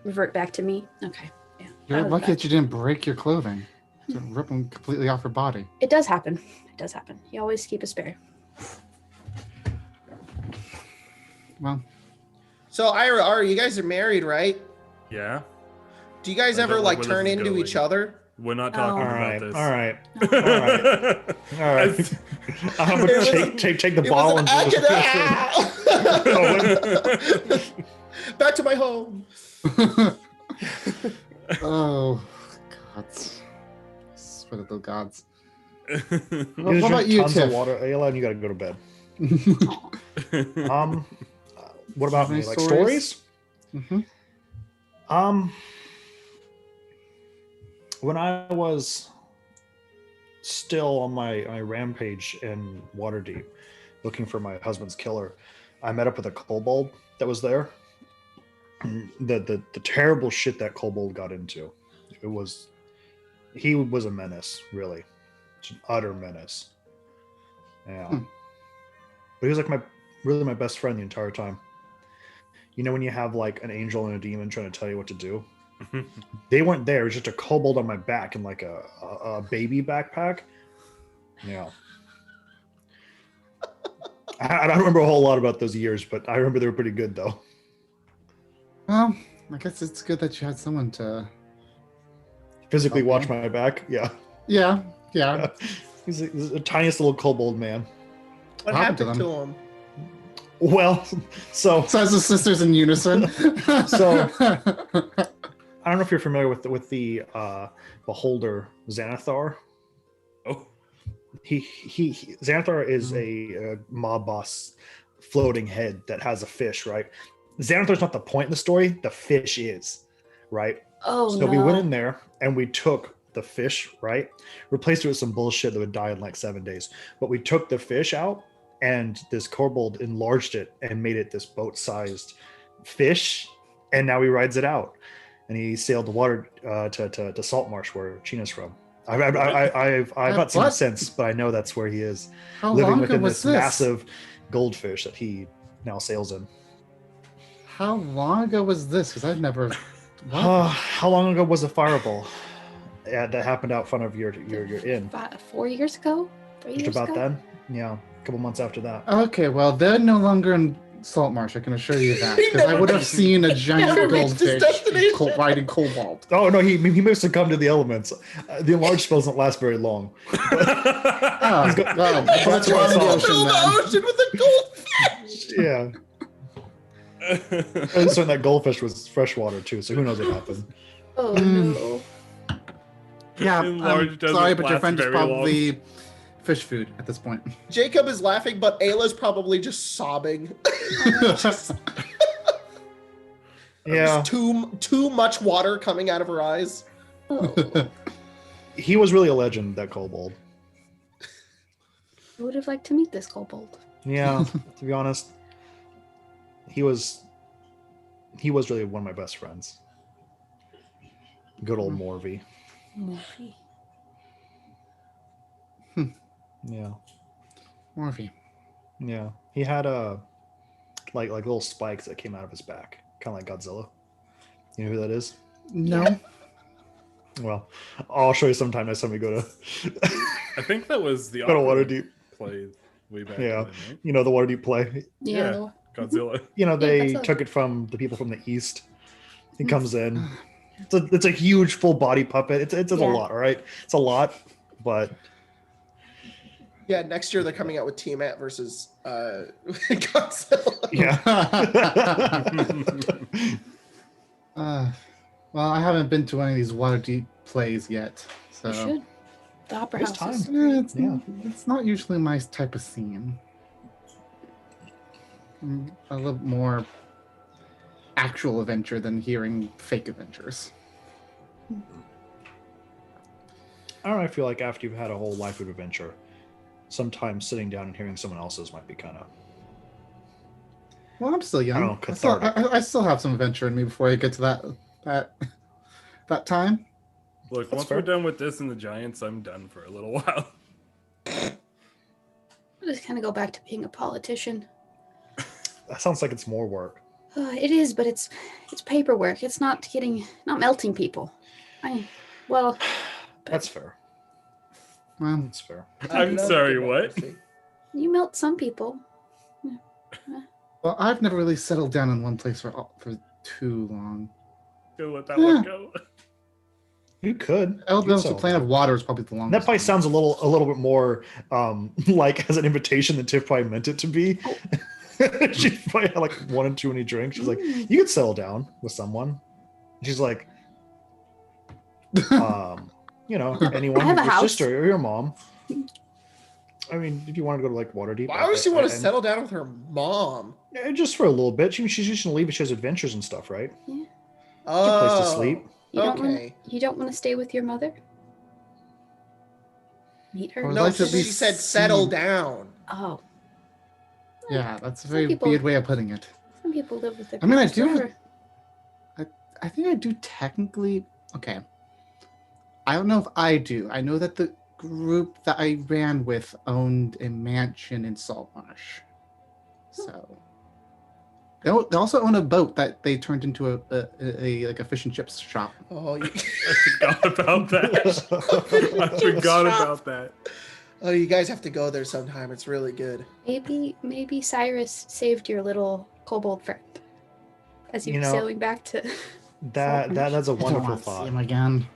revert back to me. Okay. Yeah. You're that was lucky bad. that you didn't break your clothing. To rip them completely off your body. It does happen. It does happen. You always keep a spare. Well, So Ari, you guys are married, right? Yeah. Do you guys I ever don't know like where turn this is into going. each other? We're not Oh. talking All about right, this. all right, all right. I'm gonna It was take the It bottle was and an just- accident. Back to my home. oh, gods. Sweat of the gods. You What just about drink you, tons Tiff? of water, Ayla, and you gotta go to bed. Aw. What about Any me? Like stories? stories? Mhm. When I was still on my rampage in Waterdeep, looking for my husband's killer, I met up with a kobold that was there. And the terrible shit that kobold got into. He was a menace, really. Just an utter menace. Yeah. Hmm. But he was like really my best friend the entire time. You know when you have like an angel and a demon trying to tell you what to do? They weren't there. It was just a kobold on my back in like a baby backpack. Yeah. I don't remember a whole lot about those years, but I remember they were pretty good though. Well, I guess it's good that you had someone to. Physically Okay. watch my back. Yeah. Yeah. He's the tiniest little kobold man. What happened to happened to him? Well, so Says the sisters in unison. So- I don't know if you're familiar with the beholder Xanathar. Oh. He Xanathar is a mob boss floating head that has a fish, right? Xanathar's not the point in the story, the fish is, right? Oh So no. we went in there and we took the fish, right? Replaced it with some bullshit that would die in like 7 days. But we took the fish out, and this kobold enlarged it and made it this boat-sized fish, and now he rides it out. And he sailed the water to Salt Marsh, where China's from. I've not seen him What? since, but I know that's where he is, How living long ago within was this this? massive goldfish that he now sails in. How long ago was this? Because I've never. What? How long ago was the fireball that happened out front of your inn? 4 years ago? 3 years Just about ago? then? Yeah, a couple months after that. Okay, well, they're no longer in Salt Marsh, I can assure you that. He Because I never would have reached- seen a giant never reached his goldfish destination. riding cobalt. Oh no, he must have come to the elements. The enlarged spells don't last very long. Oh, He's got- well, that's why I in the saw him. ocean Fill the then. ocean with a goldfish. Yeah, and so that goldfish was freshwater too. So who knows what happened? Oh Mm. no. Yeah, Enlarged I'm doesn't sorry, but your last friend is very long. probably fish food at this point. Jacob is laughing, but Ayla's probably just sobbing. Yeah, Too much water coming out of her eyes. Oh. he was really a legend, that kobold. I would have liked to meet this kobold. Yeah, to be honest, he was really one of my best friends. Good old Morvey. Morphe. Yeah, Morphe. yeah. He had like little spikes that came out of his back, kind of like Godzilla. You know who that is? No. Yeah. Well, I'll show you sometime next time we go to I think that was the go to Waterdeep. play way back Yeah. then, right? You know, the Waterdeep play. Yeah. Godzilla. You know, they Godzilla. took it from the people from the east. He comes in. It's a huge full body puppet. It's a Yeah. lot, all right? It's a lot, but Yeah, next year they're coming out with Tiamat versus Godzilla. yeah. Well, I haven't been to any of these Waterdeep plays yet, so You should. The opera There's house. is- time. yeah, it's not usually my type of scene. A little more actual adventure than hearing fake adventures. I don't know, I feel like after you've had a whole life of adventure, sometimes sitting down and hearing someone else's might be kind of Well, I'm still young. I don't know, I still have some adventure in me before I get to that time. Look, That's once fair. we're done with this and the Giants, I'm done for a little while. I'll just kind of go back to being a politician. that sounds like it's more work. It is, but it's paperwork. It's not melting people. That's fair. Well, That's fair. I'm sorry, what? You melt some people. well, I've never really settled down in one place for too long. Gonna let that one go. You could. Oh, You could the settle Planet of Water is probably the longest. That probably one. sounds a little bit more like as an invitation than Tiff probably meant it to be. She probably had like one and too many drinks. She's like, you could settle down with someone. She's like, anyone, I have a your house. sister or your mom. I mean, if you want to go to like Waterdeep, Why would she want to and- settle down with her mom? just for a little bit? She's just gonna leave, but she has adventures and stuff, right? Yeah. Oh, Place to sleep. Okay. You don't want to stay with your mother? Meet her? Or No, like to she be said settle seen. down. Oh. Yeah, that's a Some very people- weird way of putting it. Some people live with their I mean, I parents do- forever. I think I do technically. Okay. I don't know if I do. I know that the group that I ran with owned a mansion in Saltmarsh. So they also own a boat that they turned into a like a fish and chips shop. Oh, I forgot about that. I forgot about that. oh, you guys have to go there sometime. It's really good. Maybe Cyrus saved your little kobold friend as you You were know, sailing back to. That's a I don't wonderful want to see thought. him again.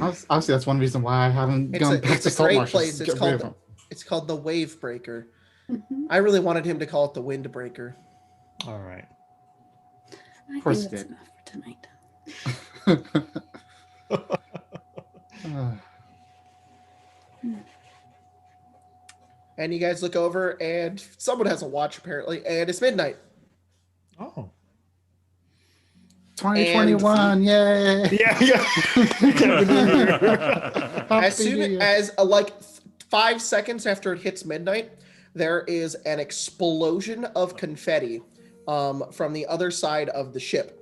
Obviously, that's one reason why I haven't It's gone a- back it's to a great Saltmarsh. is place. to It's get rid of called him. It's called the Wave Breaker. Mhm. I really wanted him to call it the Windbreaker. All right. I course think that's you enough for tonight. And you guys look over, and someone has a watch apparently, and it's midnight. Oh. 2021, yay! Yeah. As soon as 5 seconds after it hits midnight, there is an explosion of confetti from the other side of the ship.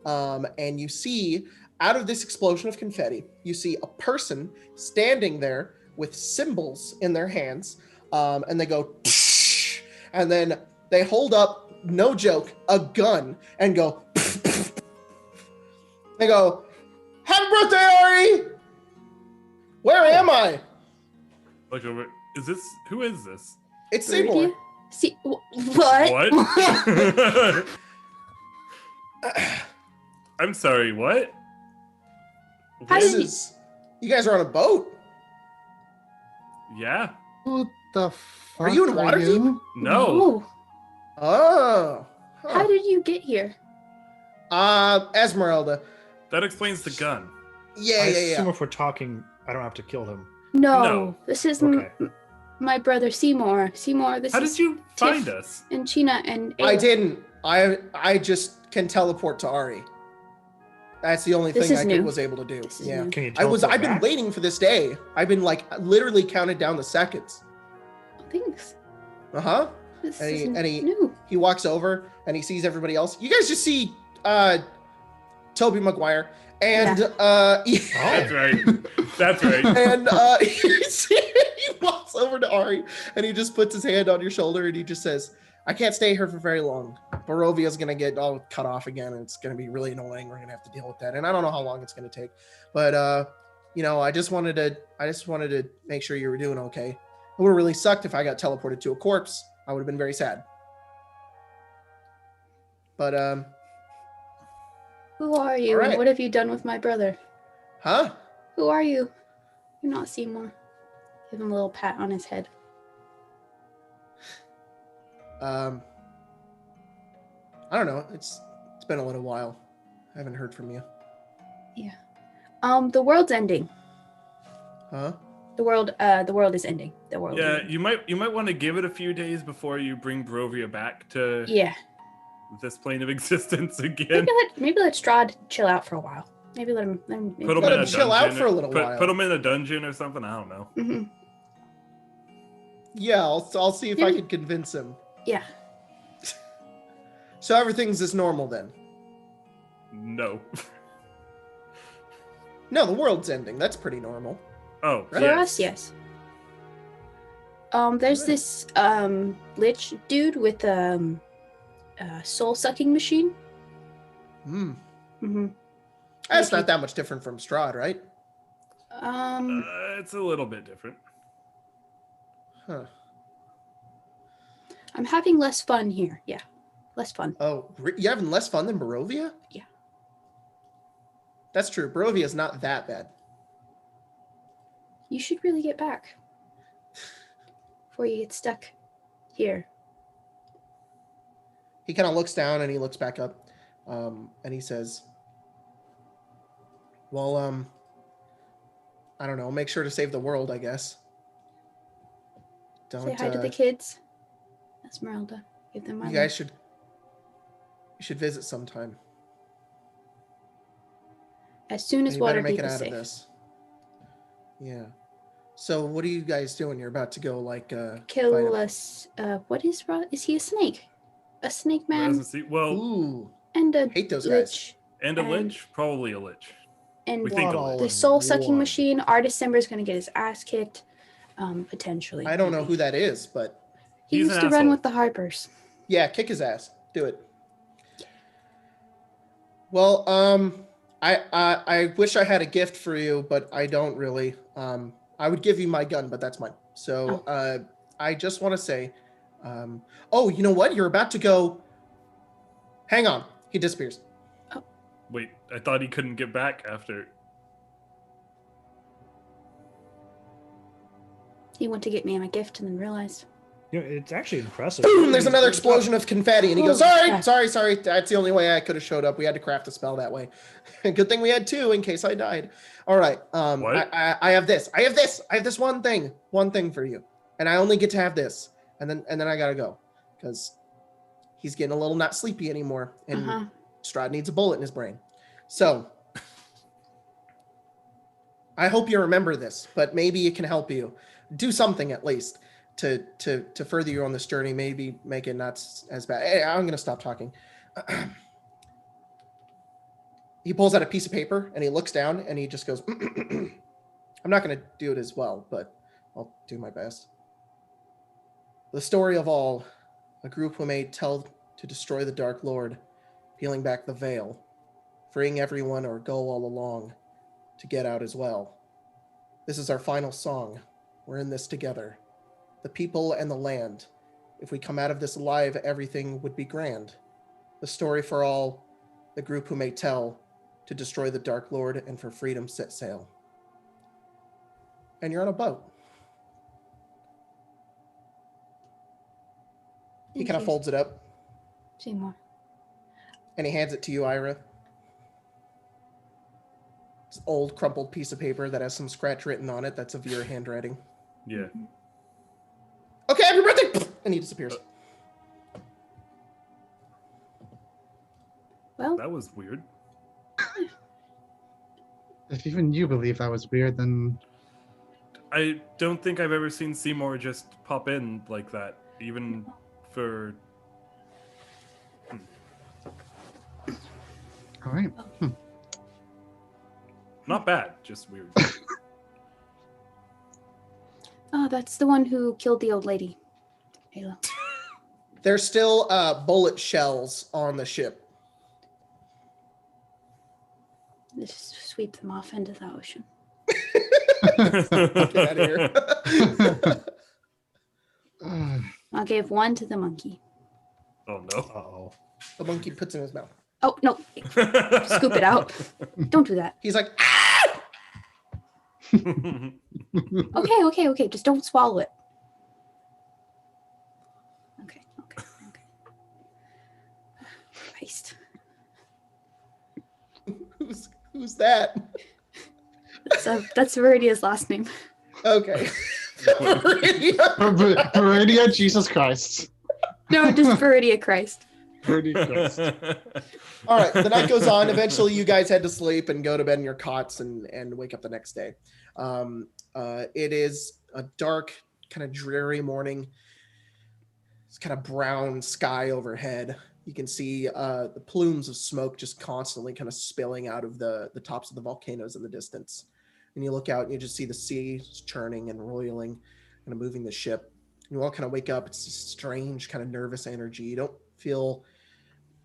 And you see, out of this explosion of confetti, you see a person standing there with cymbals in their hands, and they go, psh, and then they hold up, no joke, a gun and go, pff, pff. They go, happy birthday, Ari! Where am I? Look over. Is this? Who is this? It's Seymour. See what? What? I'm sorry. What? How This did you- is, you guys are on a boat. Yeah. Who the fuck Are you in Waterdeep? No. Oh. How did you get here? Esmeralda. That explains the gun. Yeah, I yeah, assume yeah. if we're talking, I don't have to kill him. No, this is Okay. my brother Seymour. Seymour, this How is did you find us? and Sheena and I Ayla. didn't. I just can teleport to Ari. That's the only This thing is I new. was able to do. This is Yeah. new. Can you I've been back? waiting for this day. I've been literally counted down the seconds. Thanks. Uh-huh. This And he- is and he- new. He walks over and he sees everybody else. You guys just see Toby Maguire and That's right. That's right. and he walks over to Ari and he just puts his hand on your shoulder and he just says, I can't stay here for very long. Barovia's gonna get all cut off again and it's gonna be really annoying. We're gonna have to deal with that. And I don't know how long it's gonna take. But I just wanted to make sure you were doing okay. It would have really sucked if I got teleported to a corpse. I would have been very sad. But Who are you? All And right. what have you done with my brother? huh? Who are you? You're not Seymour. Give him a little pat on his head. I don't know. It's been a little while. I haven't heard from you. Yeah. The world's ending. Huh? The world is ending. The world. Yeah, is you might want to give it a few days before you bring Barovia back to Yeah. this plane of existence again. Maybe let Strahd chill out for a while. Maybe let him. Put him Let in him a chill out dungeon for a or- little while. Put him in a dungeon or something. I don't know. Hmm. Yeah, I'll see if I Maybe- can convince him. Yeah. So everything's as normal then. No. No, the world's ending. That's pretty normal. Oh, Right. For us, yes. There's Right. this lich dude with a soul sucking machine. Hmm. Mm-hmm. That's not that much different from Strahd, right? It's a little bit different. Huh. I'm having less fun here. Yeah, less fun. Oh, you're having less fun than Barovia? Yeah. That's true. Barovia's not that bad. You should really get back before you get stuck here. He kind of looks down and he looks back up, and he says, well, I don't know. Make sure to save the world, I guess. Don't. Say hi to the kids. Esmeralda. Give them my You guys should visit sometime. as soon as You better make Waterdeep it is out of safe. this. Yeah. So what are you guys doing? You're about to go Kill fight us. What is he a snake? A snake man Well, Ooh, and a hate those guys. lich and a and- lich, probably a lich. and We think a All lich. the in soul sucking one. machine. Artist December is going to get his ass kicked. Potentially. I don't know maybe. who that is, but He He's used an to run asshole. with the Harpers. yeah, kick his ass. Do it. Well, I wish I had a gift for you, but I don't really. I would give you my gun, but that's mine. So, I just want to say, oh, you know what? You're about to go. Hang on. He disappears. Wait, I thought he couldn't get back after. He went to get me a gift and then realized. You know, it's actually impressive. Boom! There's another explosion of confetti, and he goes, Holy "Sorry, crap. sorry. That's the only way I could have showed up. We had to craft a spell that way. Good thing we had two in case I died. All right. What? I have this. I have this one thing for you, and I only get to have this, and then I gotta go, because he's getting a little not sleepy anymore, and Uh-huh. Strahd needs a bullet in his brain. So I hope you remember this, but maybe it can help you do something at least to further you on this journey. Maybe make it not as bad. Hey, I'm gonna stop talking. He pulls out a piece of paper and he looks down and he just goes, I'm not gonna do it as well, but I'll do my best. The story of all, a group who may tell to destroy the Dark Lord, peeling back the veil, freeing everyone or go all along to get out as well. This is our final song. We're in this together. The people and the land. If we come out of this alive, everything would be grand. The story for all, the group who may tell to destroy the Dark Lord and for freedom set sail. And you're on a boat. He kind of folds it up. Seymour. And he hands it to you, Ira. It's an old, crumpled piece of paper that has some scratch written on it. That's of your handwriting. Yeah. Okay, happy birthday! And he disappears. Well, That was weird. If even you believe that was weird, then I don't think I've ever seen Seymour just pop in like that, even for. all right. Not bad, just weird. oh, that's the one who killed the old lady. Ayla. There's still bullet shells on the ship. Just sweep them off into the ocean. Get out of here. I'll give one to the monkey. Oh no. Uh-oh. The monkey puts it in his mouth. Oh, no. Scoop it out. Don't do that. He's like, ah! Okay. Just don't swallow it. Okay. Christ. Who's that? That's Viridia's last name. Okay. Viridia, Jesus Christ. No, just Viridia Christ. Viridia Christ. All right, the night goes on. Eventually, you guys head to sleep and go to bed in your cots and wake up the next day. It is a dark, kind of dreary morning. It's kind of brown sky overhead. You can see the plumes of smoke just constantly kind of spilling out of the tops of the volcanoes in the distance. And you look out and you just see the sea churning and roiling, kind of moving the ship. You all kind of wake up. It's a strange, kind of nervous energy. You don't feel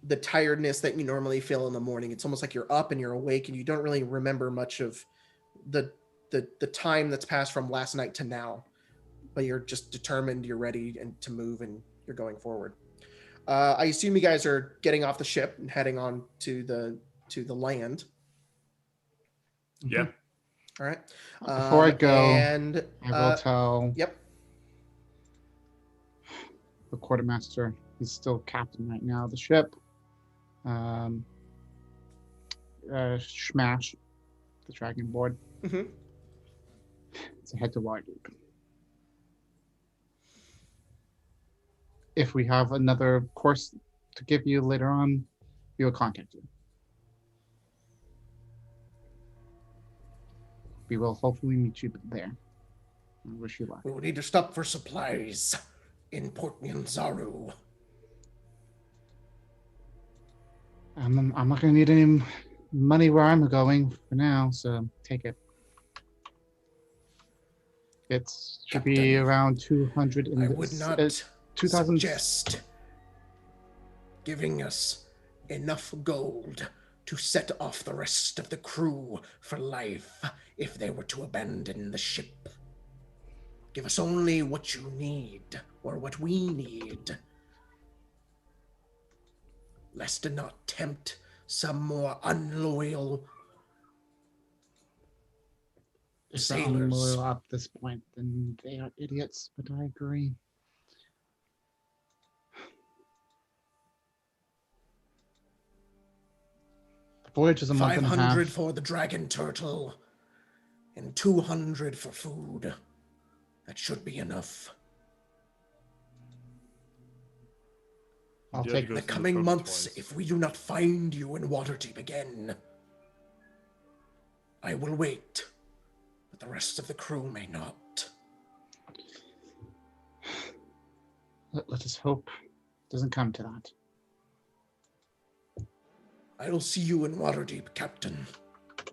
the tiredness that you normally feel in the morning. It's almost like you're up and you're awake and you don't really remember much of the time that's passed from last night to now. But you're just determined, you're ready and to move and you're going forward. I assume you guys are getting off the ship and heading on to the land. Yeah. All right. Before I go, and I will tell yep. the quartermaster. He's still captain right now of the ship. Smash the dragon board. Mm-hmm. To head to Waterdeep. If we have another course to give you later on, we will contact you. We will hopefully meet you there. I wish you luck. We will need to stop for supplies in Port Nyanzaru. I'm not going to need any money where I'm going for now, so take it. It should be Captain, around 200. I would not 2,000. suggest giving us enough gold to set off the rest of the crew for life if they were to abandon the ship. Give us only what you need, or what we need, lest it not tempt some more unloyal If they're sailors. unloyal at this point, then they are idiots, but I agree. The voyage is a month and a half. 500 for the dragon turtle, and 200 for food. That should be enough. I'll You had to take go The through coming probe months, twice. if we do not find you in Waterdeep again, I will wait, but the rest of the crew may not. Let us hope it doesn't come to that. I will see you in Waterdeep, Captain. Good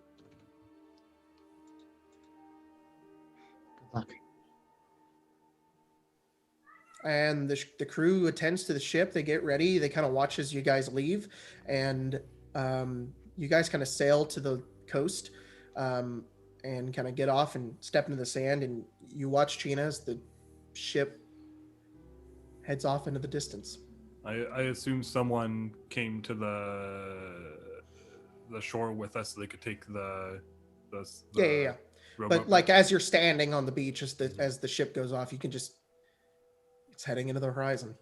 luck. And the crew attends to the ship. They get ready. They kind of watch as you guys leave, and you guys kind of sail to the coast, and kind of get off and step into the sand. And you watch China as the ship heads off into the distance. I assume someone came to the shore with us so they could take the Yeah. rowboat But like back. as you're standing on the beach, as the ship goes off, you can just it's heading into the horizon.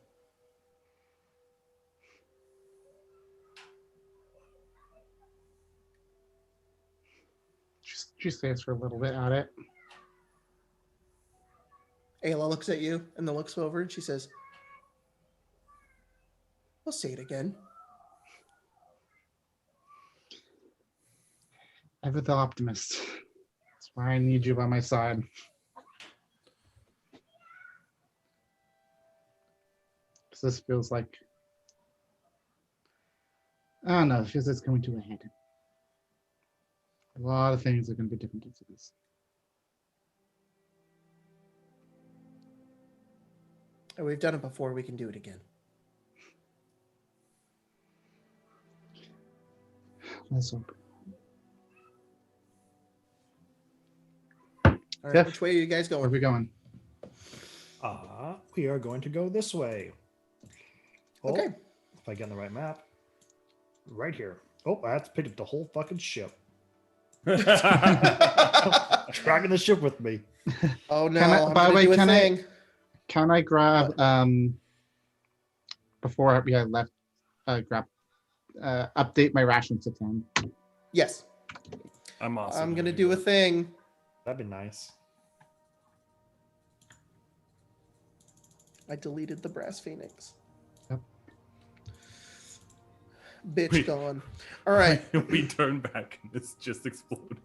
She stays for a little bit at it. Ayla looks at you and then looks over and she says, "We'll say it again." Ever the optimist. That's why I need you by my side. Because this feels like, I don't know, it feels like it's coming to a head. A lot of things are going to be different after this. And we've done it before. We can do it again. Let's hope. All right, Jeff, which way are you guys Where are going? we going? We are going to go this way. Oh, Okay. if I get on the right map. Right here. Oh, I have to pick up the whole fucking ship. Dragging the ship with me. Oh no! Can I- I'm by the gonna way, do a can I- thing. Can I grab, before we had left, update my rations to 10? Yes, I'm also I'm gonna do a that. thing. That'd be nice. I deleted the brass phoenix. Yep. Bitch Wait. gone. All right. We turn back and it's just exploded.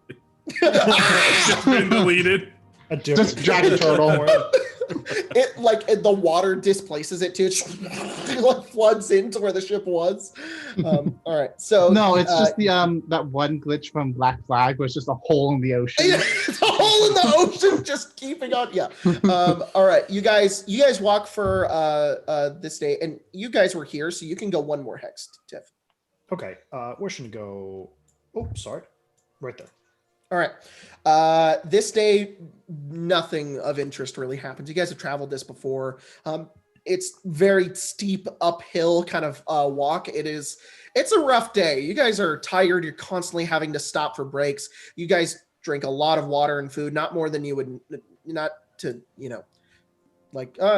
It's just been deleted. A different Just dragon turtle. The water displaces it too. It like floods into where the ship was. All right. So No, it's just the that one glitch from Black Flag was just a hole in the ocean. it's a hole in the ocean just keeping on. Yeah. All right. You guys walk for this day, and you guys were here, so you can go one more hex, Tiff. Okay, where should we go? Oh, sorry. Right there. All right. This day, nothing of interest really happens. You guys have traveled this before. It's very steep uphill kind of walk. It's a rough day. You guys are tired. You're constantly having to stop for breaks. You guys drink a lot of water and food, not more than you would, not to,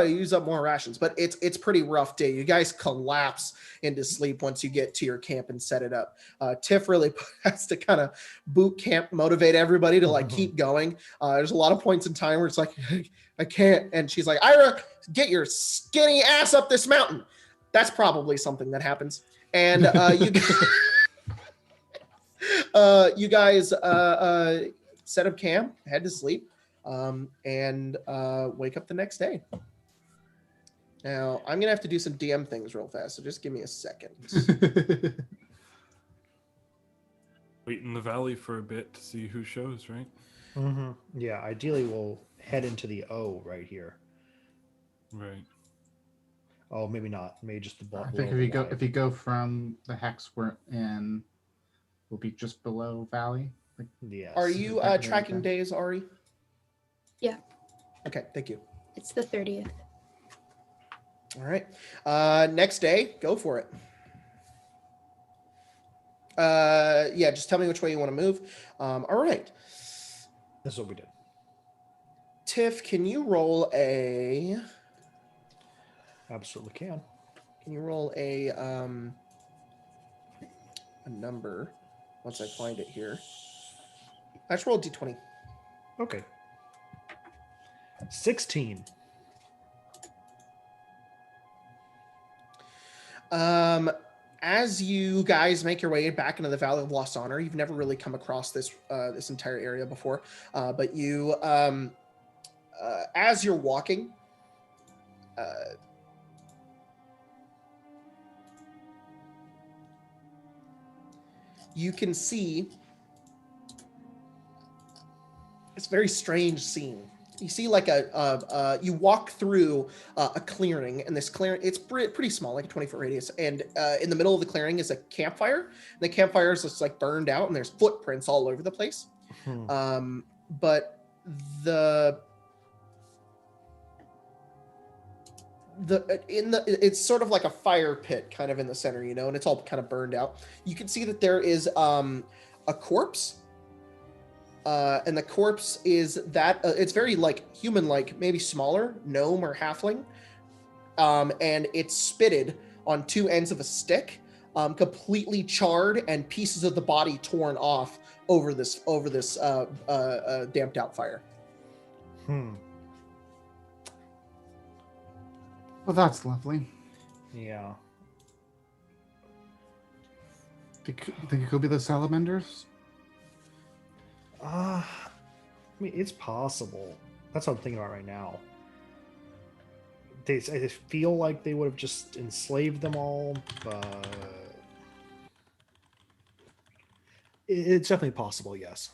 use up more rations, but it's pretty rough day. You guys collapse into sleep once you get to your camp and set it up. Tiff really has to kind of boot camp, motivate everybody to keep going. There's a lot of points in time where it's like, I can't. And she's like, Ira, get your skinny ass up this mountain. That's probably something that happens. And you guys set up camp, head to sleep. And wake up the next day. Now, I'm going to have to do some DM things real fast, so just give me a second. Wait in the valley for a bit to see who shows, right? Mm-hmm. Yeah, ideally we'll head into the O right here. Right. Oh, maybe not. Maybe just the I bottom. think if you go from the hex we're in, we'll be just below valley. Yes. Are you There you tracking go. days, Ari? Yeah. Okay, thank you. It's the 30th. All right. Next day, go for it. Just tell me which way you want to move. All right. That's what we did. Tiff, can you roll a Absolutely can. number once I find it here? Let's roll a d20. Okay. 16. As you guys make your way back into the Valley of Lost Honor, you've never really come across this this entire area before, but you, as you're walking, you can see it's a very strange scene. You see like you walk through a clearing, and this clearing, it's pretty small, like a 20-foot radius, and in the middle of the clearing is a campfire. And the campfire is just like burned out, and there's footprints all over the place. But it's sort of like a fire pit kind of in the center, you know, and it's all kind of burned out. You can see that there is a corpse. And the corpse is that it's very like human-like, maybe smaller, gnome or halfling, and it's spitted on two ends of a stick, completely charred, and pieces of the body torn off over this damped out fire. Well, that's lovely. Yeah. Think it could be the salamanders? I mean, it's possible. That's what I'm thinking about right now. I feel like they would have just enslaved them all, but it's definitely possible. Yes.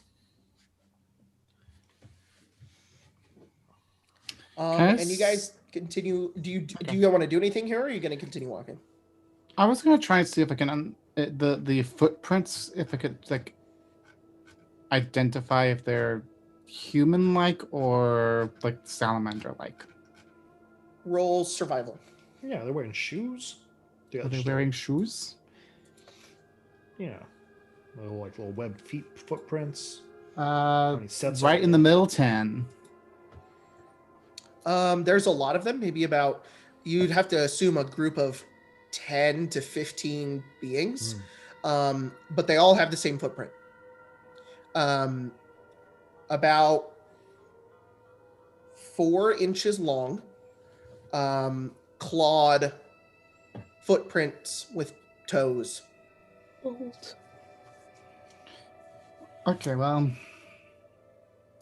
And you guys continue. Do you want to do anything here, or are you going to continue walking? I was gonna try and see if I can the footprints, if I could like identify if they're human-like or like salamander-like. Roll survival. Yeah, they're wearing shoes. Are they wearing shoes? Yeah, little webbed feet footprints. Right in the middle, 10. There's a lot of them. Maybe about, you'd have to assume a group of 10 to 15 beings, but they all have the same footprint. About 4 inches long, clawed footprints with toes. Bold. Okay, well,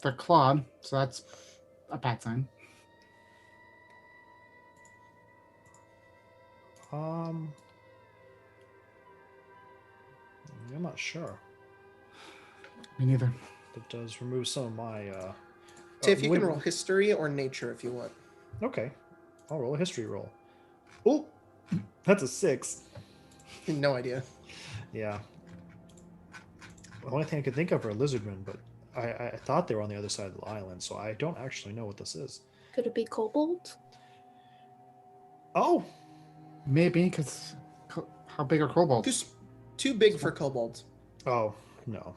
they're clawed, so that's a bad sign. I'm not sure. Me neither. That does remove some of my. Tiff, you can roll history or nature if you want. Okay, I'll roll a history roll. Oh, that's a 6. No idea. Yeah. The only thing I could think of are lizardmen, but I thought they were on the other side of the island, so I don't actually know what this is. Could it be kobold? Oh, Maybe, because how big are kobolds? Too big for kobolds. oh no.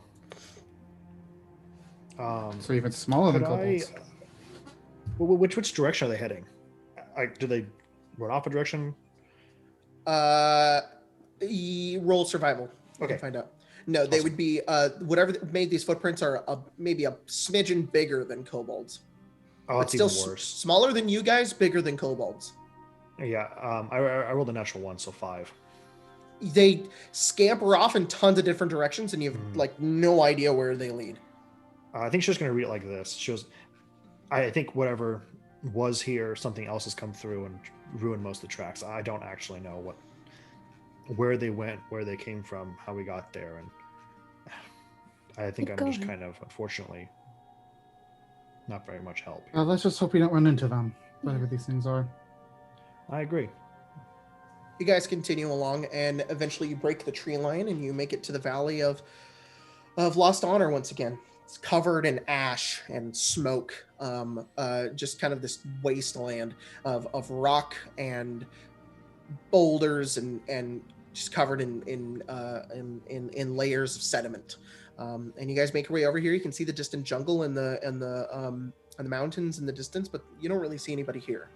So even smaller than Could kobolds. which direction are they heading? Do they run off a direction? Roll survival. You Okay. can find out. No, they Awesome. would be whatever made these footprints are maybe a smidgen bigger than kobolds. Oh, But it's still even worse. smaller than you guys, bigger than kobolds. Yeah, I rolled a natural 1, so 5. They scamper off in tons of different directions, and you have like no idea where they lead. I think she's going to read it like this. She goes, I think whatever was here, something else has come through and ruined most of the tracks. I don't actually know where they went, where they came from, how we got there, and I think Keep I'm just going. kind of, unfortunately, not very much help. Let's just hope we don't run into them, whatever these things are. I agree. You guys continue along, and eventually you break the tree line, and you make it to the Valley of Lost Honor once again. It's covered in ash and smoke, just kind of this wasteland of rock and boulders and just covered in layers of sediment. And you guys make your way over here. You can see the distant jungle and the mountains in the distance, but you don't really see anybody here.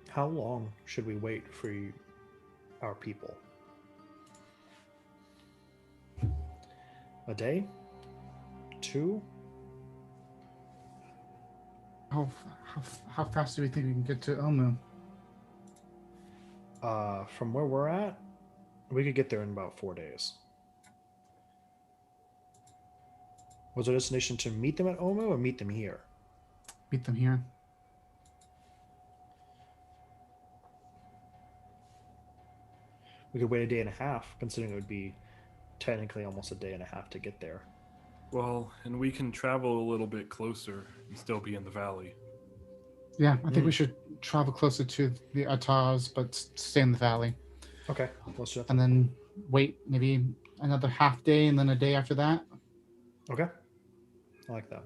How long should we wait for our people? A day? 2? How fast do we think we can get to Omu? From where we're at, we could get there in about 4 days. Was our destination to meet them at Omo or meet them here? Meet them here. We could wait a day and a half, considering it would be technically almost a day and a half to get there. Well, and we can travel a little bit closer and still be in the valley. Yeah, I think we should travel closer to the Atars, but stay in the valley. Okay, let's do that. And then wait maybe another half day and then a day after that. Okay, I like that.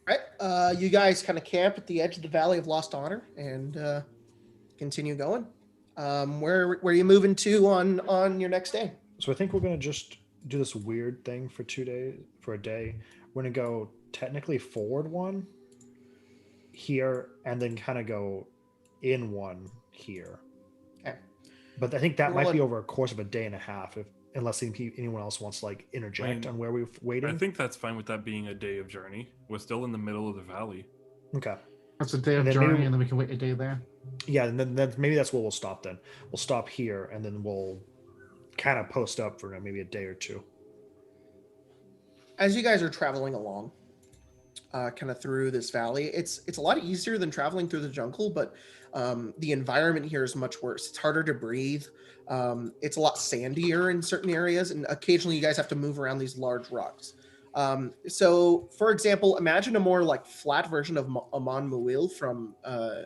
All right. You guys kind of camp at the edge of the Valley of Lost Honor and continue going. Where are you moving to on your next day? So I think we're gonna just do this weird thing for 2 days, for a day. We're gonna go technically forward one here, and then kind of go in one here. Okay. But I think that might be over a course of a day and a half, unless anyone else wants to like interject on where we're waiting. I think that's fine with that being a day of journey. We're still in the middle of the valley. Okay. That's a day of journey, and then we can wait a day there. Yeah, and then maybe that's where we'll stop. Then we'll stop here, and then we'll kind of post up for maybe a day or two. As you guys are traveling along, kind of through this valley, it's a lot easier than traveling through the jungle, but the environment here is much worse. It's harder to breathe. It's a lot sandier in certain areas, and occasionally you guys have to move around these large rocks. So, for example, imagine a more like flat version of Amon Muil from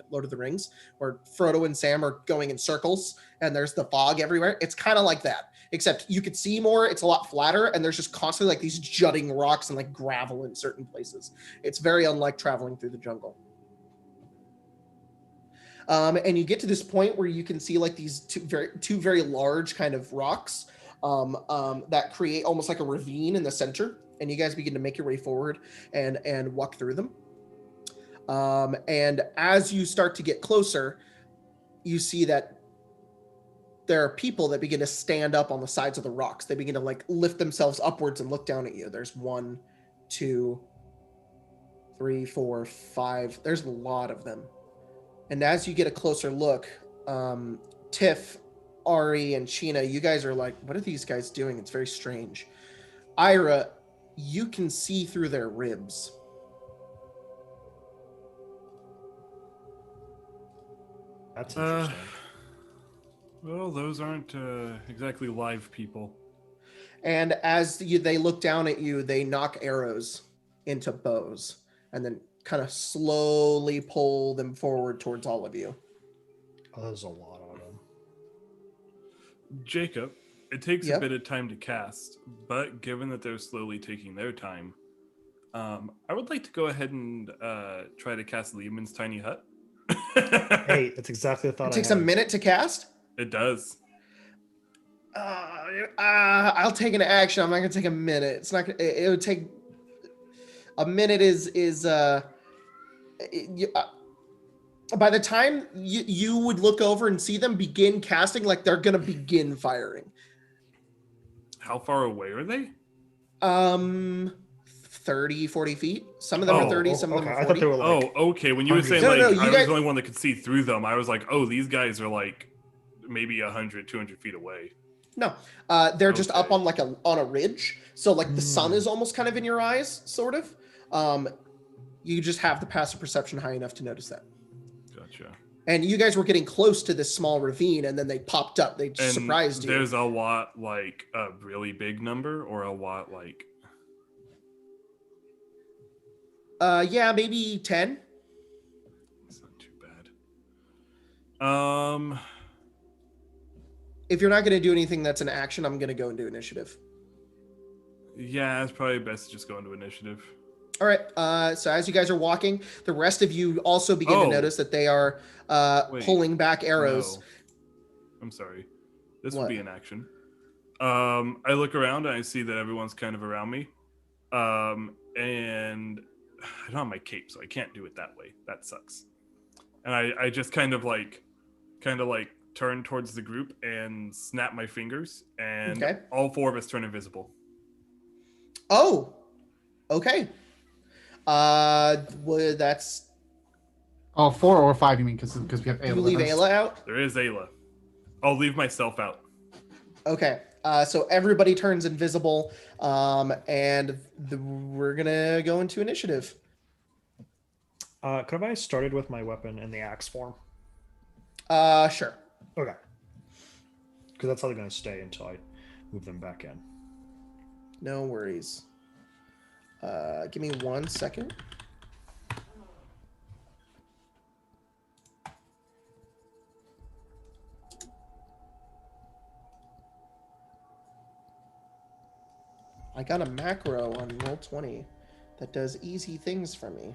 Lord of the Rings, where Frodo and Sam are going in circles and there's the fog everywhere. It's kind of like that, except you could see more. It's a lot flatter, and there's just constantly like these jutting rocks and like gravel in certain places. It's very unlike traveling through the jungle. And you get to this point where you can see like these two very large kind of rocks that create almost like a ravine in the center. And you guys begin to make your way forward and walk through them. And as you start to get closer, you see that there are people that begin to stand up on the sides of the rocks. They begin to like lift themselves upwards and look down at you. There's 1, 2, 3, 4, 5. There's a lot of them. And as you get a closer look, Tiff, Ari, and Sheena, you guys are like, what are these guys doing? It's very strange. Ira, you can see through their ribs. That's interesting. Well, those aren't exactly live people. And as they look down at you, they knock arrows into bows and then kind of slowly pull them forward towards all of you. Oh, there's a lot of them. Jacob, it takes a bit of time to cast, but given that they're slowly taking their time, I would like to go ahead and try to cast Lehman's Tiny Hut. Hey, that's exactly the thought. It takes a minute to cast? It does. I'll take an action. I'm not gonna take a minute. It's not gonna. It would take a minute. By the time you would look over and see them begin casting, like they're gonna begin firing. How far away are they? 30, 40 feet. Some of them are 30, some of them are 40. I thought they were like, okay. When you were saying No, like no, I was guys... the only one that could see through them, I was like, oh, these guys are like maybe 100, 200 feet away. No, they're just up on like on a ridge. So like the sun is almost kind of in your eyes, sort of. You just have the passive perception high enough to notice that. Gotcha. And you guys were getting close to this small ravine, and then they popped up. They surprised you. There's a lot like a really big number, or a lot like. Yeah, maybe 10. That's not too bad. If you're not going to do anything that's an action, I'm going to go and do initiative. Yeah, it's probably best to just go into initiative. All right. So as you guys are walking, the rest of you also begin to notice that they are pulling back arrows. No. I'm sorry. This would be an action. I look around and I see that everyone's kind of around me. And I don't have my cape, so I can't do it that way. That sucks. And I just kind of like turn towards the group and snap my fingers, and all 4 of us turn invisible. Oh, okay. Well, that's Oh, 4 or 5, you mean? Because we have Ayla. You with leave us. Ayla out? There is Ayla. I'll leave myself out. Okay. So everybody turns invisible, and we're gonna go into initiative. Could have I started with my weapon in the axe form? Sure. Okay. Because that's how they're going to stay until I move them back in. No worries. Give me 1 second. I got a macro on Roll20 that does easy things for me.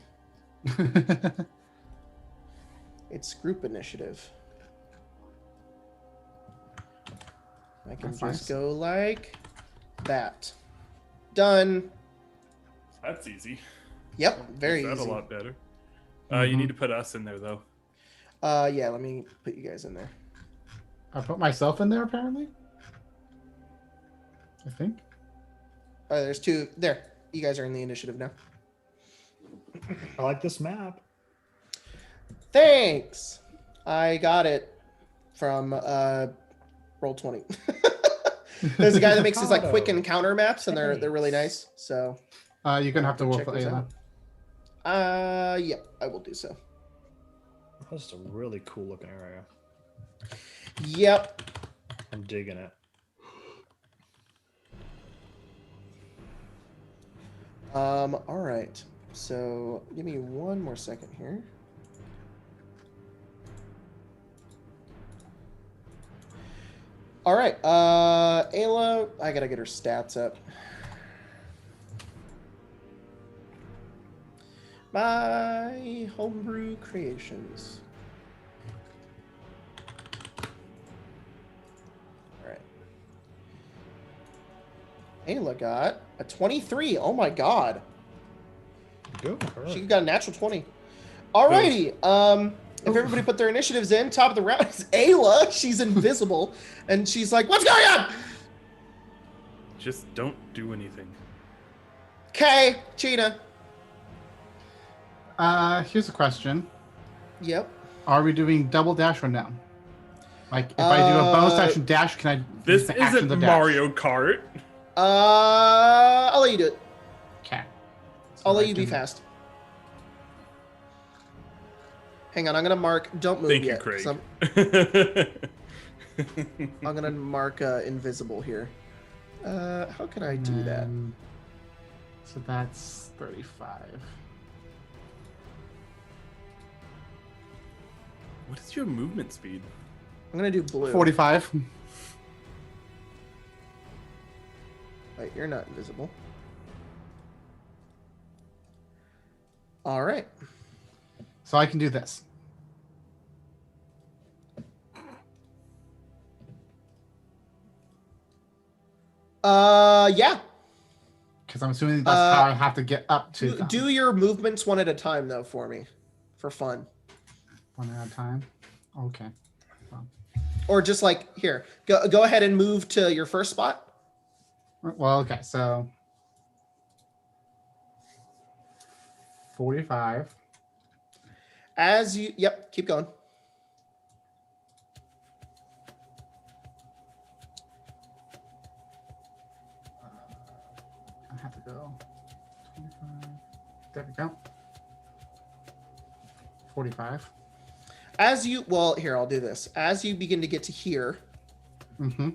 It's group initiative. I can That's just nice. go like that. Done. That's easy. Yep, very That's easy. a lot better. You Mhm. need to put us in there though. Yeah, let me put you guys in there. I put myself in there, apparently. I think. There's 2 there. You guys are in the initiative now. I like this map. Thanks. I got it from Roll20. There's a guy that makes these like quick encounter maps, and they're really nice. So You're gonna have to roll check for those Ayla. out. Yeah, I will do so. That's a really cool looking area. Yep. I'm digging it. All right. So give me 1 more second here. All right. Ayla, I gotta get her stats up. My homebrew creations. All right. Ayla got a 23. Oh my god. Go. She got a natural 20. Alrighty. If everybody put their initiatives in, top of the round is Ayla. She's invisible. And she's like, what's going on? Just don't do anything. Okay, Cheetah. Here's a question. Yep. Are we doing double dash or no? Like, if I do a bonus action dash, can I This use the action isn't to dash? Mario Kart. I'll let you do it. Okay. So I'll let I you be can- fast. Hang on, I'm gonna mark. Don't move Thank you, yet. 'cause Craig. I'm gonna mark invisible here. How can I do that? So that's 35. What is your movement speed? I'm gonna do blue. 45. Wait, you're not invisible. All right. So I can do this. Yeah. Because I'm assuming that's how I have to get up to them. Do your movements one at a time though for me, for fun, One at a time. Okay. or just like here. Go ahead and move to your first spot. Well, okay. So 45. As you, yep, keep going. I have to go 25. There we go. 45. As you, well, here, I'll do this. As you begin to get to here, Mm-hmm.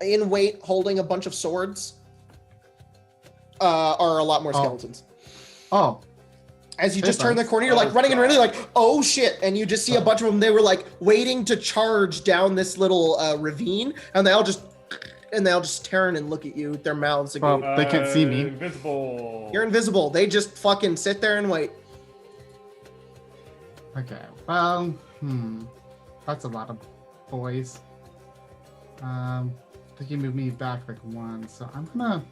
in weight, holding a bunch of swords, are a lot more Oh. skeletons. Oh, As you Hey, just turn the Budz. corner, you're like Oh, running and God. running, like, oh shit. And you just see a bunch of them. They were like waiting to charge down this little ravine, and they all just turn and look at you with their mouths agape. They can't see me. Invisible. You're invisible. They just fucking sit there and wait. okay. Well, that's a lot of boys. They can move me back like 1, so I'm gonna.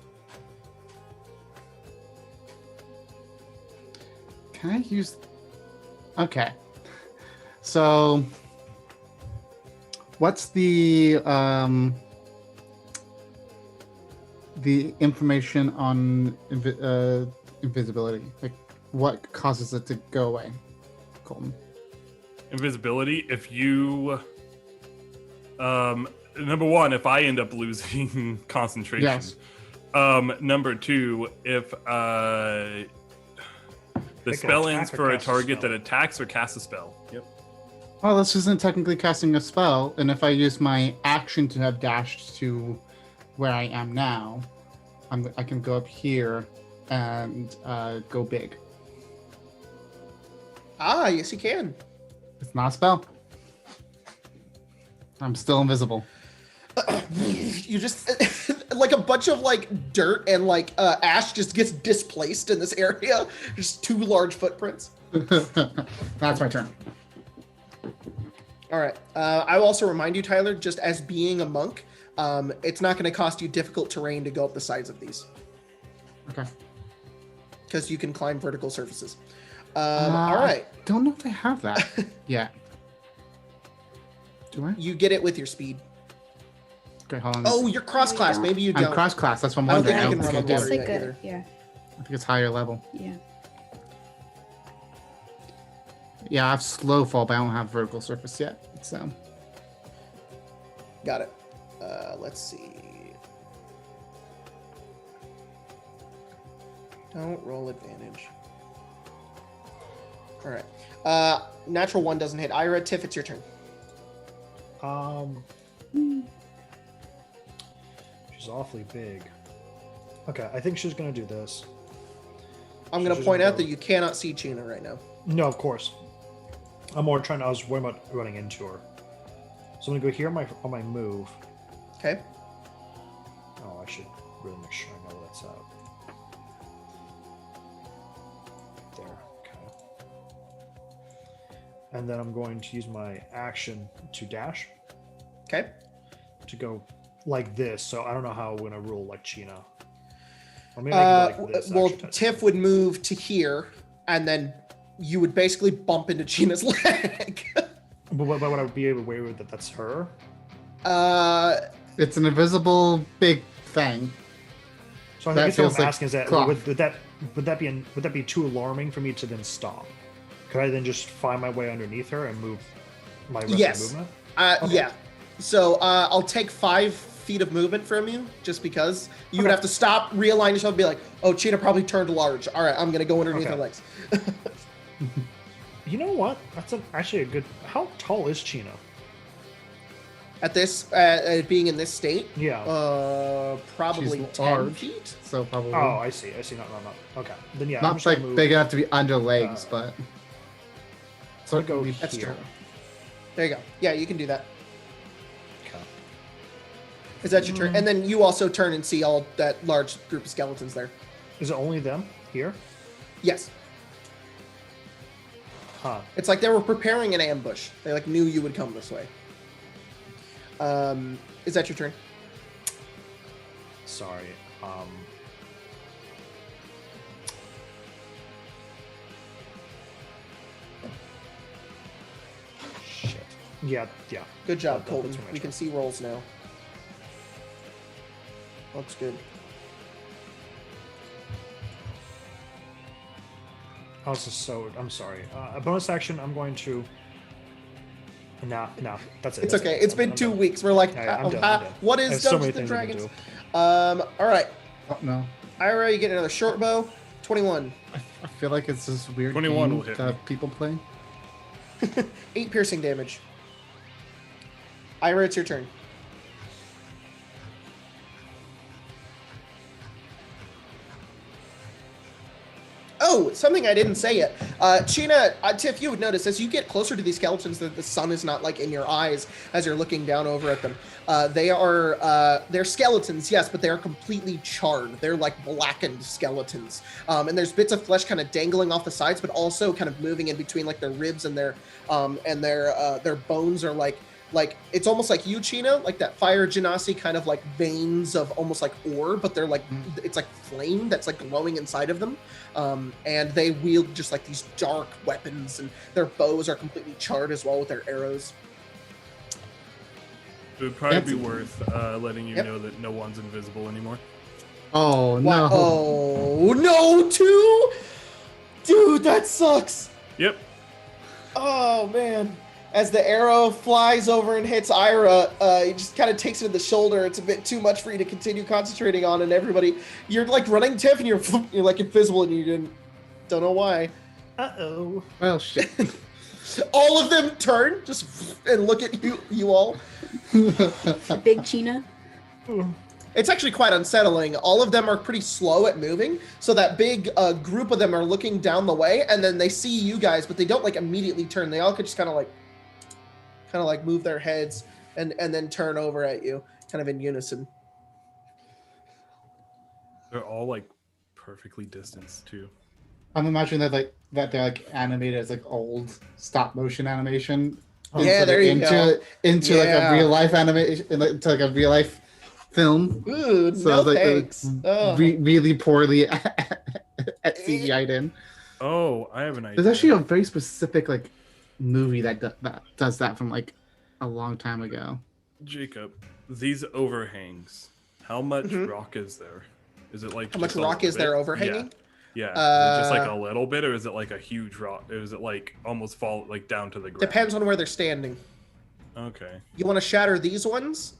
Can I use? Okay. So, what's the information on invisibility? Like, what causes it to go away, Colton? Invisibility. If you, number one, if I end up losing concentration. Yes. Number two, if the Pick spell an ends attack or for a cast a target spell. that attacks or casts a spell. Yep. Well, this isn't technically casting a spell, and if I use my action to have dashed to where I am now, I can go up here and go big. Ah, yes, you can. It's not a spell. I'm still invisible. You just like a bunch of like dirt and like ash just gets displaced in this area. Just two large footprints. That's my turn. All right. I will also remind you, Tyler, just as being a monk, it's not going to cost you difficult terrain to go up the sides of these Okay. because you can climb vertical surfaces. All right. I don't know if I have that yet. Do I? You get it with your speed. Okay, hold on. Oh, you're cross class. Maybe you I'm don't. cross class. That's what I'm I don't wondering. think I you don't can think run I on do. water. It's that like either. yeah, I think it's higher level. yeah. Yeah, I have slow fall, but I don't have vertical surface yet. So Got it. Let's see. Don't roll advantage. All right. Natural one doesn't hit. Ira, Tiff, it's your turn. She's awfully big. Okay, I think she's gonna do this. I'm going to She's point gonna out go- that you cannot see China right now. No, of course. I was worried about running into her. So I'm gonna go here on my move. Okay. Oh, I should really make sure I know where that's at. There, okay. And then I'm going to use my action to dash Okay. to go like this. So I don't know how I'm gonna rule like China. Or maybe I can go like this. Well, actually. Tiff would move to here, and then you would basically bump into China's leg. But would I be able to aware with that? That's her. it's an invisible big thing. So I That guess what feels I'm like asking is that cloth. would that be too alarming for me to then stop? Could I then just find my way underneath her and move my rest Yes. of the movement? Okay. Yeah. So I'll take 5 feet of movement from you, just because you would Okay. have to stop, realign yourself, and be like, "Oh, China probably turned large. All right, I'm gonna go underneath Okay. her legs." You know what? That's actually a good. How tall is China? At this, being in this state, Yeah. probably She's 10 large. feet. So probably Oh, I see. No. Okay. Then yeah. I'm not just gonna like move. big enough to be under legs, but So I go certainly That's here. true. There you go. Yeah, you can do that. Okay. Is that your turn? And then you also turn and see all that large group of skeletons there. Is it only them here? Yes. Huh. It's like they were preparing an ambush. They like knew you would come this way. Is that your turn? Sorry. Shit. Yeah. Good job, That's Colton. my We turn. can see rolls now. Looks good. I'm sorry. A bonus action. I'm going to. No. That's it. It's That's okay. it. It's been I'm 2 done. weeks. We're like, Yeah, I'm done, I'm done. what I is have so many Dungeons and things I Dragons? can All right. oh, no. Ira, you get another short bow. 21. I feel like it's this weird 21 game will hit that me. people play. 8 piercing damage. Ira, it's your turn. Oh, something I didn't say yet. Sheena, Tiff, you would notice as you get closer to these skeletons that the sun is not like in your eyes as you're looking down over at them. They're skeletons, yes, but they are completely charred. They're like blackened skeletons. And there's bits of flesh kind of dangling off the sides, but also kind of moving in between like their ribs and their bones are like it's almost like you, China, like that fire genasi kind of like veins of almost like ore, but they're like it's like flame that's like glowing inside of them. And they wield just like these dark weapons, and their bows are completely charred as well with their arrows. It would probably That's- be worth letting you Yep. know that no one's invisible anymore. Oh What? no! Oh no, two. Dude, that sucks. Yep. Oh man. As the arrow flies over and hits Ira, it just kind of takes it in the shoulder. It's a bit too much for you to continue concentrating on, and everybody, you're like running Tiff, and you're like invisible, and you don't know why. Uh-oh. Well, shit. All of them turn just and look at you all. The big China. It's actually quite unsettling. All of them are pretty slow at moving, so that big group of them are looking down the way, and then they see you guys, but they don't like immediately turn. They all could just kind of like move their heads and then turn over at you, kind of in unison. They're all like perfectly distanced too. I'm imagining that they're like animated as like old stop motion animation. Yeah, there you go. Into like a real life animation, into like a real life film. Ooh, So no like thanks. really poorly at CGI'd in. Oh, I have an idea. There's actually a very specific like movie that does that from like a long time ago. Jacob, these overhangs. How much rock is there? Is it like How much just a rock is little there bit? overhanging? Yeah. Is it just like a little bit, or is it like a huge rock? Or is it like almost fall like down to the ground? Depends on where they're standing. Okay. You want to shatter these ones?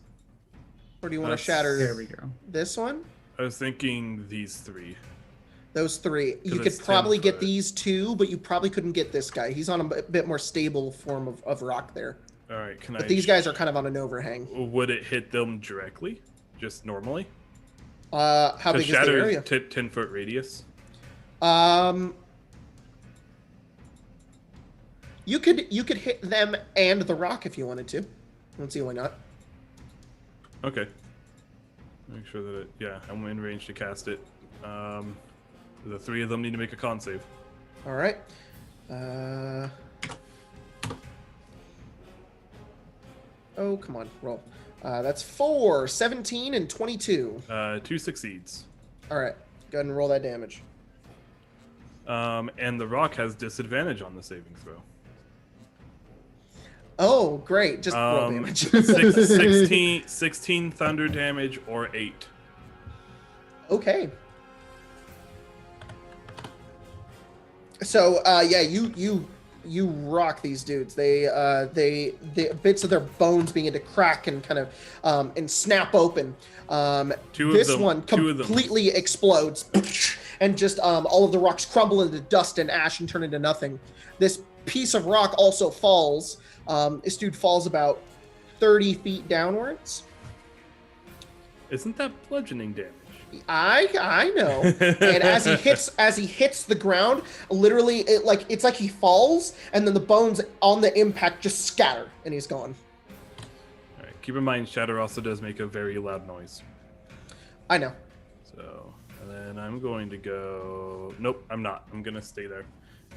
Or do you want to shatter There we go. this one? I was thinking these three. Those three. You it's could 10 probably get foot. these two, but you probably couldn't get this guy. He's on a bit more stable form of rock there. All right. Can But I? these guys are kind of on an overhang. Would it hit them directly, just normally? How big is the shatter area? 10-foot radius. You could hit them and the rock if you wanted to. I don't see why not. Okay. Make sure that I'm in range to cast it. The three of them need to make a con save. All right. Oh, come on, roll. That's 4, 17, and 22. 2 succeeds. All right, go ahead and roll that damage. And the rock has disadvantage on the saving throw. Oh, great. Just roll damage. 16 thunder damage or 8. Okay. So, you rock these dudes. They bits of their bones begin to crack and kind of and snap open. This one completely explodes, and just all of the rocks crumble into dust and ash and turn into nothing. This piece of rock also falls. This dude falls about 30 feet downwards. Isn't that bludgeoning damage? I know. And as he hits the ground, literally it's like he falls, and then the bones on the impact just scatter, and he's gone. All right. Keep in mind, shatter also does make a very loud noise. I know. So, and then I'm going to go. Nope, I'm not. I'm gonna stay there.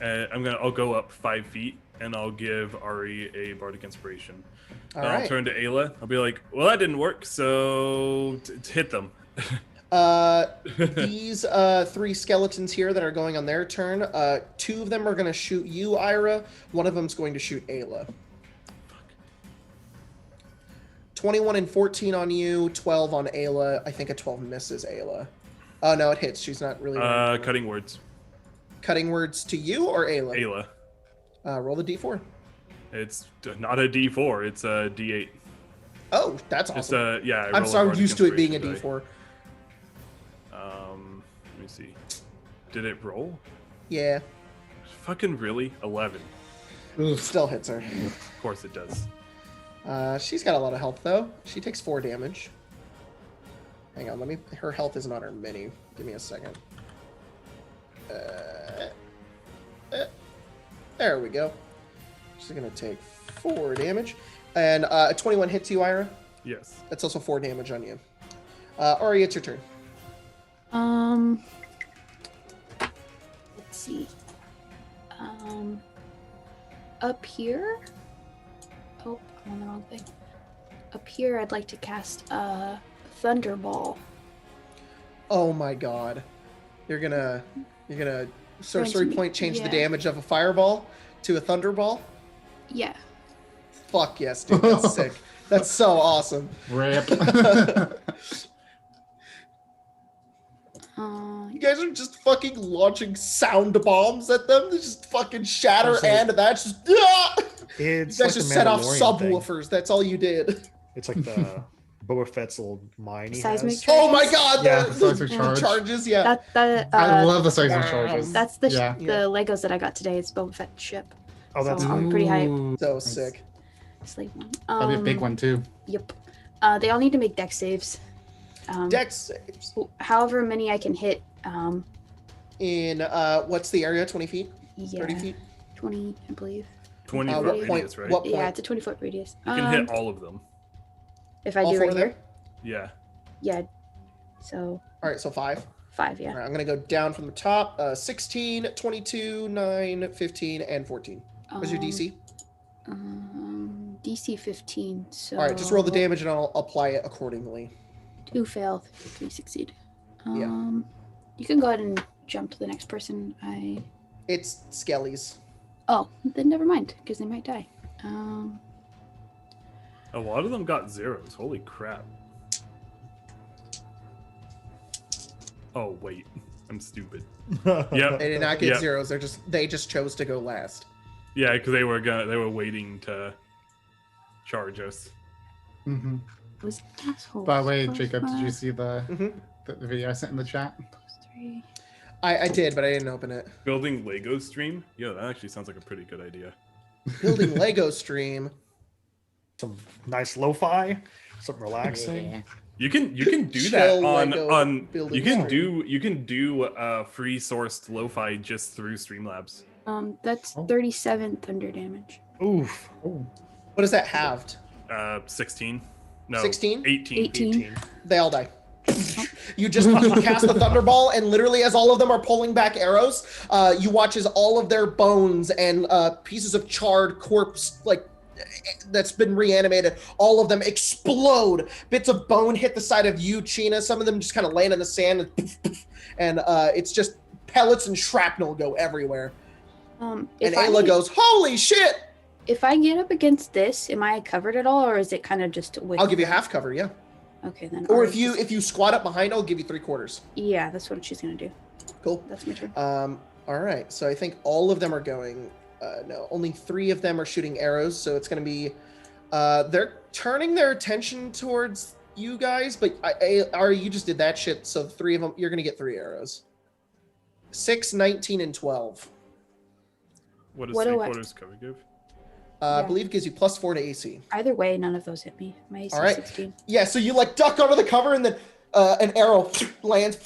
I'll go up 5 feet, and I'll give Ari a bardic inspiration. All I'll right. turn to Ayla. I'll be like, "Well, that didn't work. So hit them." These 3 skeletons here that are going on their turn, 2 of them are going to shoot you, Ira. 1 of them's going to shoot Ayla. 21 and 14 on you, 12 on Ayla. I think a 12 misses Ayla. Oh, no, it hits. She's not really... Cutting words. Cutting words to you or Ayla? Ayla. Roll the d4. It's not a D4. It's a D8. Oh, that's awesome. It's a I I'm roll a so bardic used to it being a inspiration d4. die. Let me see. Did it roll? Yeah, Fucking really? 11. still hits her. Of course it does. She's got a lot of health though. She takes 4 damage. Hang on, her health isn't on her mini. Give me a second. There we go. She's gonna take 4 damage. And a 21 hits you, Ira. Yes. That's also 4 damage on you. Ari, it's your turn. Let's see. Up here. Oh, I'm on the wrong thing. Up here, I'd like to cast a Thunderball. Oh my god. You're gonna sorcery Going to- point change the yeah. damage of a fireball to a thunderball? Yeah. Fuck yes, dude. That's sick. That's so awesome. Rip. You guys are just fucking launching sound bombs at them. They just fucking shatter, Absolutely. and that's just. Ah! You It's guys like just the set off Mandalorian thing. subwoofers. That's all you did. It's like the Boba Fett's little mine he Seismic has. charge. Oh my god! Yeah. The Seismic the charge. charges, yeah. I love the seismic um, charges. That's the Yeah. the Legos that I got today. It's Boba Fett ship. Oh, that's So I'm pretty hyped. Ooh, So nice. sick. Slave one. That'd be a big one too. Yep. They all need to make deck saves. Dex saves. However many I can hit. In what's the area? 20 feet? Yeah, 30 feet? 20, I believe. 20 What foot point? radius, right? What Yeah, point? it's a 20-foot radius. You can hit all of them. If I All do four right of them? here. Yeah. Yeah. So All right, so 5. 5, yeah. All right, I'm going to go down from the top. 16, 22, 9, 15, and 14. What's your DC? DC 15. So All right, just roll the damage and I'll apply it accordingly. 2 fail, 3 succeed. Yeah. You can go ahead and jump to the next person. It's Skellies. Oh, then never mind, because they might die. A lot of them got zeros. Holy crap. Oh, wait. I'm stupid. Yep. They did not get Yep. zeros. They just chose to go last. Yeah, because they were waiting to charge us. Mm-hmm. Was asshole. By the way, Plus Jacob, did you 5, see the Mhm. the video I sent in the chat? plus 3. I did, but I didn't open it. Building Lego stream? Yeah, that actually sounds like a pretty good idea. Building Lego stream. Some nice lo-fi, something relaxing. Yeah. You can do Chill that Lego on building you can stream. do free sourced lo-fi just through Streamlabs. That's Oh. 37 thunder damage. Oof. Oh. What is that halved? 16. No, 16? 18. 18. They all die. You just cast the Thunderball, and literally, as all of them are pulling back arrows, you watch as all of their bones and pieces of charred corpse, like that's been reanimated, all of them explode. Bits of bone hit the side of you, China. Some of them just kind of land in the sand, and it's just pellets and shrapnel go everywhere. And If Ayla goes, "Holy shit!" If I get up against this, am I covered at all, or is it kind of just with? I'll give you half cover, yeah. Okay, then. Or I'll if you just- squat up behind, I'll give you 3/4. Yeah, that's what she's gonna do. Cool. That's my turn. All right, so I think all of them are going. No, only 3 of them are shooting arrows, so it's going to be. They're turning their attention towards you guys, but you just did that shit. So 3 of them, you're going to get 3 arrows. 6, 19, and 12. What does What do I- 3/4 cover give? I Yeah. believe it gives you +4 to AC. Either way, none of those hit me. My AC All right. 16. Yeah, so you like duck under the cover, and then an arrow lands,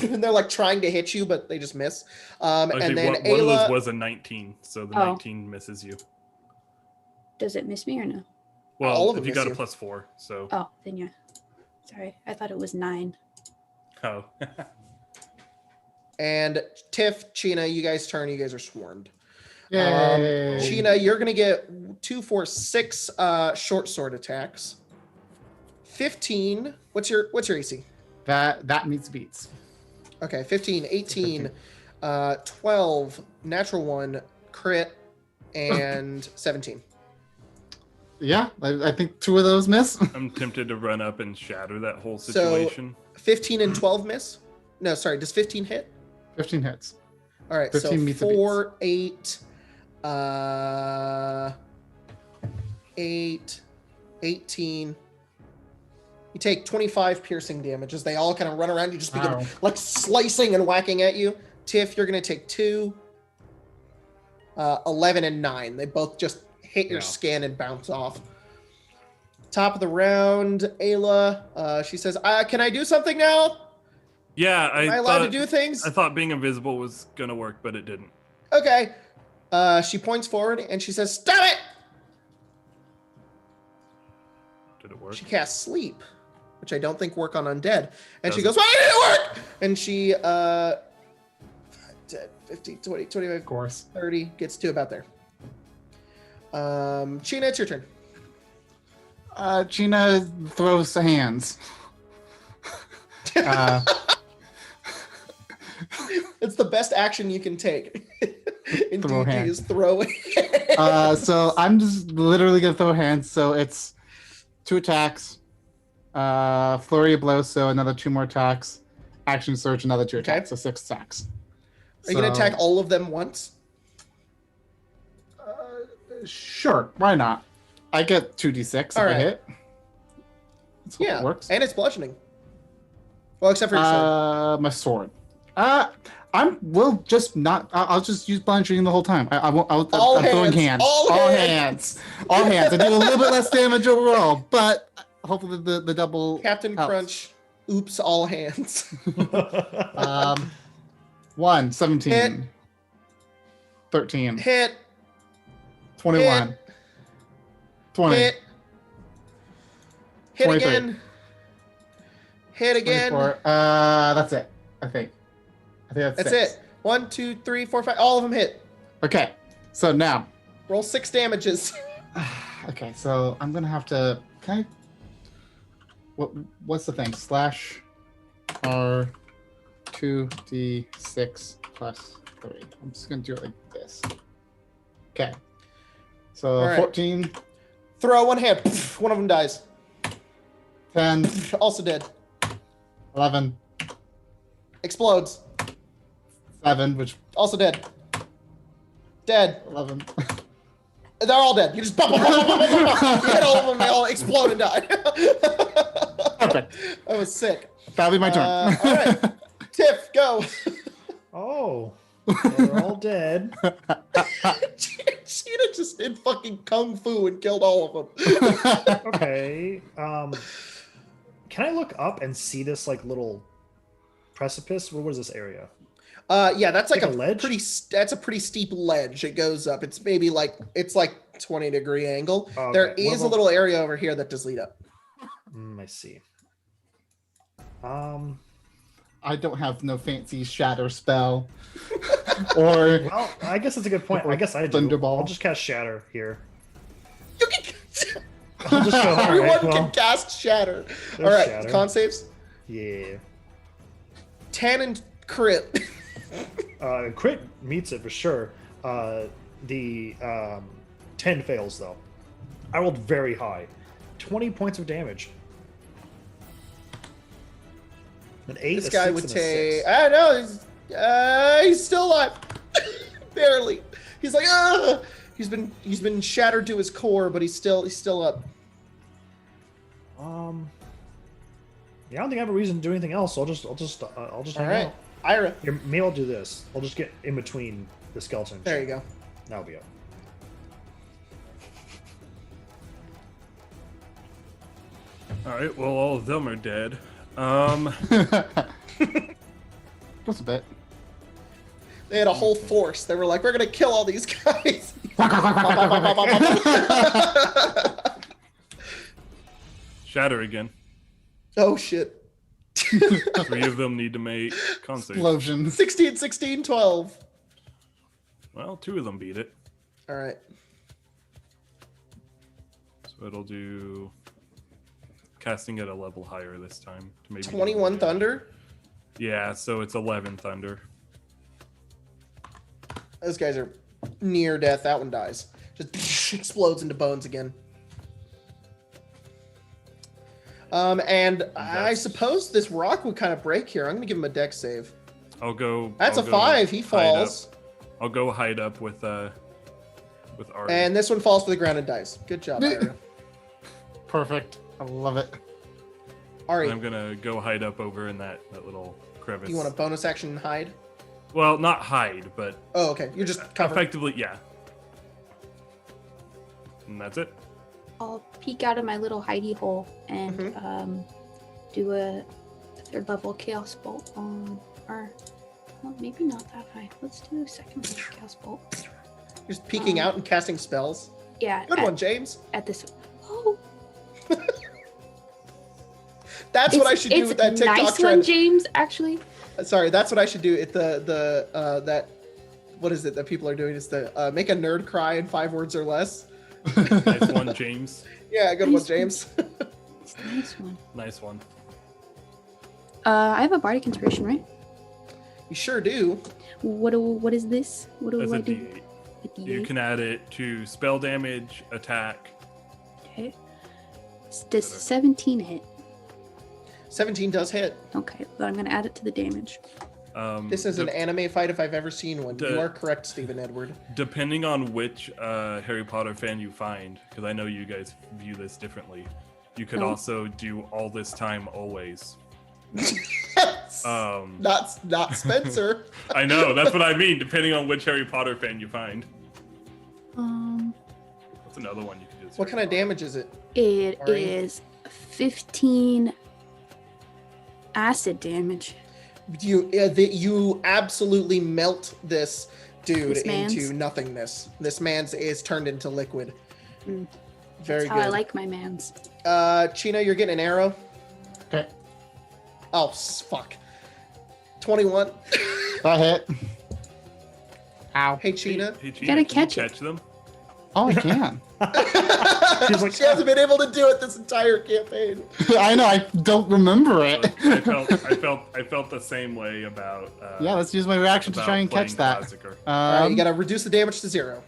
and they're like trying to hit you, but they just miss. Actually, And then one of Ayla. those was a 19, so the Oh. 19 misses you. Does it miss me or no? Well, all of if them you miss got you. a +4, so Oh, then yeah. Sorry, I thought it was 9. oh. And Tiff, China, you guys turn. You guys are swarmed. Yay. China, you're gonna get 2, 4, 6 short sword attacks. 15. What's your AC? That meets beats. Okay, 15, 18, 12, natural 1, crit, and 17. Yeah, I think 2 of those miss. I'm tempted to run up and shatter that whole So- situation. 15 and 12 miss? No, sorry, does 15 hit? 15 hits. All right, 15 so meets the 4, 8, 8, 18. You take 25 piercing damage as they all kind of run around. You just begin Wow. like slicing and whacking at you. Tiff, you're going to take 2, 11, and 9. They both just hit your Yeah. skin and bounce off. Top of the round, Ayla. She says, "Can I do something now? Yeah, Am I allowed to do things?" I thought being invisible was gonna work, but it didn't. Okay. She points forward and she says, "Stop it!" Did it work? She casts sleep, which I don't think work on undead. And she Doesn't. goes, "Why did it work?" And she 50, 20, 25, Of course. 30, gets to about there. Sheena, it's your turn. Gina throws the hands. It's the best action you can take in Throw D&D hands. is throw. So I'm just literally gonna throw hands. So it's 2 attacks, flurry of blows, so another 2 more attacks, action surge, another 2 Okay. attacks, so 6 attacks. Are you going to attack all of them once? Sure, why not? I get 2d6 All if I right. hit. That's how Yeah, it works. and it's bludgeoning. Well, except for your sword. My sword. We'll just not. I'll just use bludgeoning the whole time. I won't. I'm throwing hands. All hands. All hands. I do a little bit less damage overall, but hopefully the double. Captain helps. Crunch, oops, all hands. 1, 17. Hit. 13. Hit, 21. Hit. 20. hit. Hit 23. again. Hit again. 24. That's it. I think that's That's 6. it. 1, 2, 3, 4, 5. All of them hit. Okay. So now. Roll 6 damages. Okay, so I'm gonna have to. Can I? What's the thing? Slash R 2d6 plus 3. I'm just gonna do it like this. Okay. So All right. 14, Throw one hand. One of them dies. 10, Also dead. 11, Explodes. 7, which Also dead. Dead. 11. They're all dead. You just bum, bum, bum, bum, bum, bum, bum. You hit all of them, they all explode and die. Perfect. That was sick. That'll be my turn. All right. Tiff, go. Oh, they're all dead. Sheena just did fucking kung fu and killed all of them. Okay. Can I look up and see this like little precipice? What was this area? Yeah, that's like Like a a ledge? That's a pretty steep ledge. It goes up. It's maybe like 20-degree angle. Okay. There What is a about- little area over here that does lead up. I see. I don't have no fancy shatter spell. Or Well, I guess that's a good point. I guess I do. Thunderball. I'll just cast Shatter here. You can. I'll just go. All Everyone right, can well, cast shatter. there's All right, Shatter. con saves. Yeah. 10 and crit. Crit meets it for sure. The 10 fails though. I rolled very high. 20 points of damage. An 8. This a guy 6, would and a take. 6. I know he's still alive, barely. He's like, he's been shattered to his core, but he's still up. Yeah, I don't think I have a reason to do anything else. So I'll just All hang right, out. Ira. Here, maybe I'll do this. I'll just get in between the skeleton. and There shit. you go. That'll be it. All right. Well, all of them are dead. just a bit. They had a whole force. They were like, we're gonna kill all these guys. Shatter again. Oh shit. 3 of them need to make con saves. Explosions. 16, 16, 12. Well, 2 of them beat it. All right. So it'll do casting at a level higher this time. To maybe 21 thunder. Yeah, so it's 11 thunder. Those guys are near death. That one dies. Just explodes into bones again. And I That's- suppose this rock would kind of break here. I'm gonna give him a dex save. I'll go. That's I'll a go 5. He hide up. falls. I'll go hide up with Ari. And this one falls to the ground and dies. Good job, Ira. Perfect. I love it. Ari, And I'm gonna go hide up over in that little crevice. you want a bonus action hide? Well, not hide, but Oh, okay. You're just covered. effectively, yeah. And that's it. I'll peek out of my little hidey hole and Mm-hmm. do a 3rd level chaos bolt on, or well, maybe not that high. Let's do a 2nd level chaos bolt. You're just peeking out and casting spells. Yeah. Good one, James. At this. Oh, That's what I should do it's with that TikTok nice trend. one, James. Actually, Sorry, that's what I should do. At that what is it that people are doing? Is the make a nerd cry in 5 words or less. Nice one, James. Yeah, good one, James. it's a nice one. Nice one. I have a bardic inspiration, right? You sure do. What is this? What do That's I a do? D8. A D8? You can add it to spell damage, attack. Okay. Does 17 hit? 17 does hit. Okay, but I'm gonna add it to the damage. This is an anime fight if I've ever seen one. the- You are correct, Stephen Edward. Depending on which Harry Potter fan you find, because I know you guys view this differently, you could Oh. also do all this time always. Not Spencer. I know, that's what I mean, depending on which Harry Potter fan you find. That's another one you could do. What kind of damage is it? It Sorry. is 15 acid damage. You absolutely melt this dude This man's? into nothingness. This man's is turned into liquid. Mm. Very That's how good. I like my mans. Chino, you're getting an arrow. Okay. Oh, fuck. 21. That hit. Ow. Hey, Chino. Hey, Gina, Gotta can you catch it. catch them? Oh, I can. She's like, She hasn't been able to do it this entire campaign. I know. I don't remember it. I felt the same way about. Yeah, let's use my reaction to about try and catch playing that. Classicer. All right, you gotta reduce the damage to 0.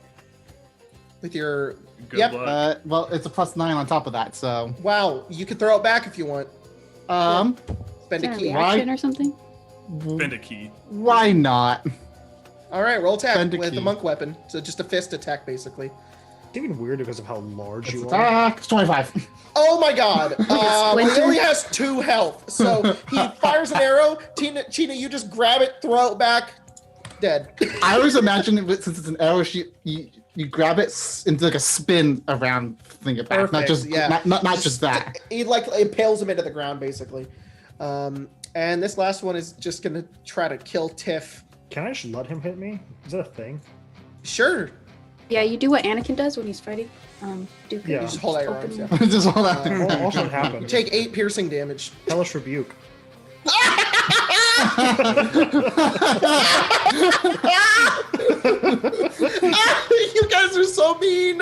With your... Good Yep. luck. Well, it's a +9 on top of that, so. Wow, you can throw it back if you want. Um, Spend Is a that a key. reaction or something? Spend a key. Why not? All right, roll attack Spend a with key. the monk weapon. So just a fist attack, basically. it's even weirder because of how large It's you are. attack. It's 25. Oh my god. He Splinter? only has 2 health. So he fires an arrow. Chino, you just grab it, throw it back. Dead. I always imagine it, since it's an arrow, you grab it into like a spin around, fling it back. Not Perfect, just yeah. not just that. He like impales him into the ground, basically. And this last one is just gonna try to kill Tiff. Can I just let him hit me? Is that a thing? Sure. Yeah, you do what Anakin does when he's fighting. Duke. Yeah. You just hold out your arms, yeah. Just hold that thing. Also, what happened? You take 8 piercing damage. Hellish rebuke. You guys are so mean.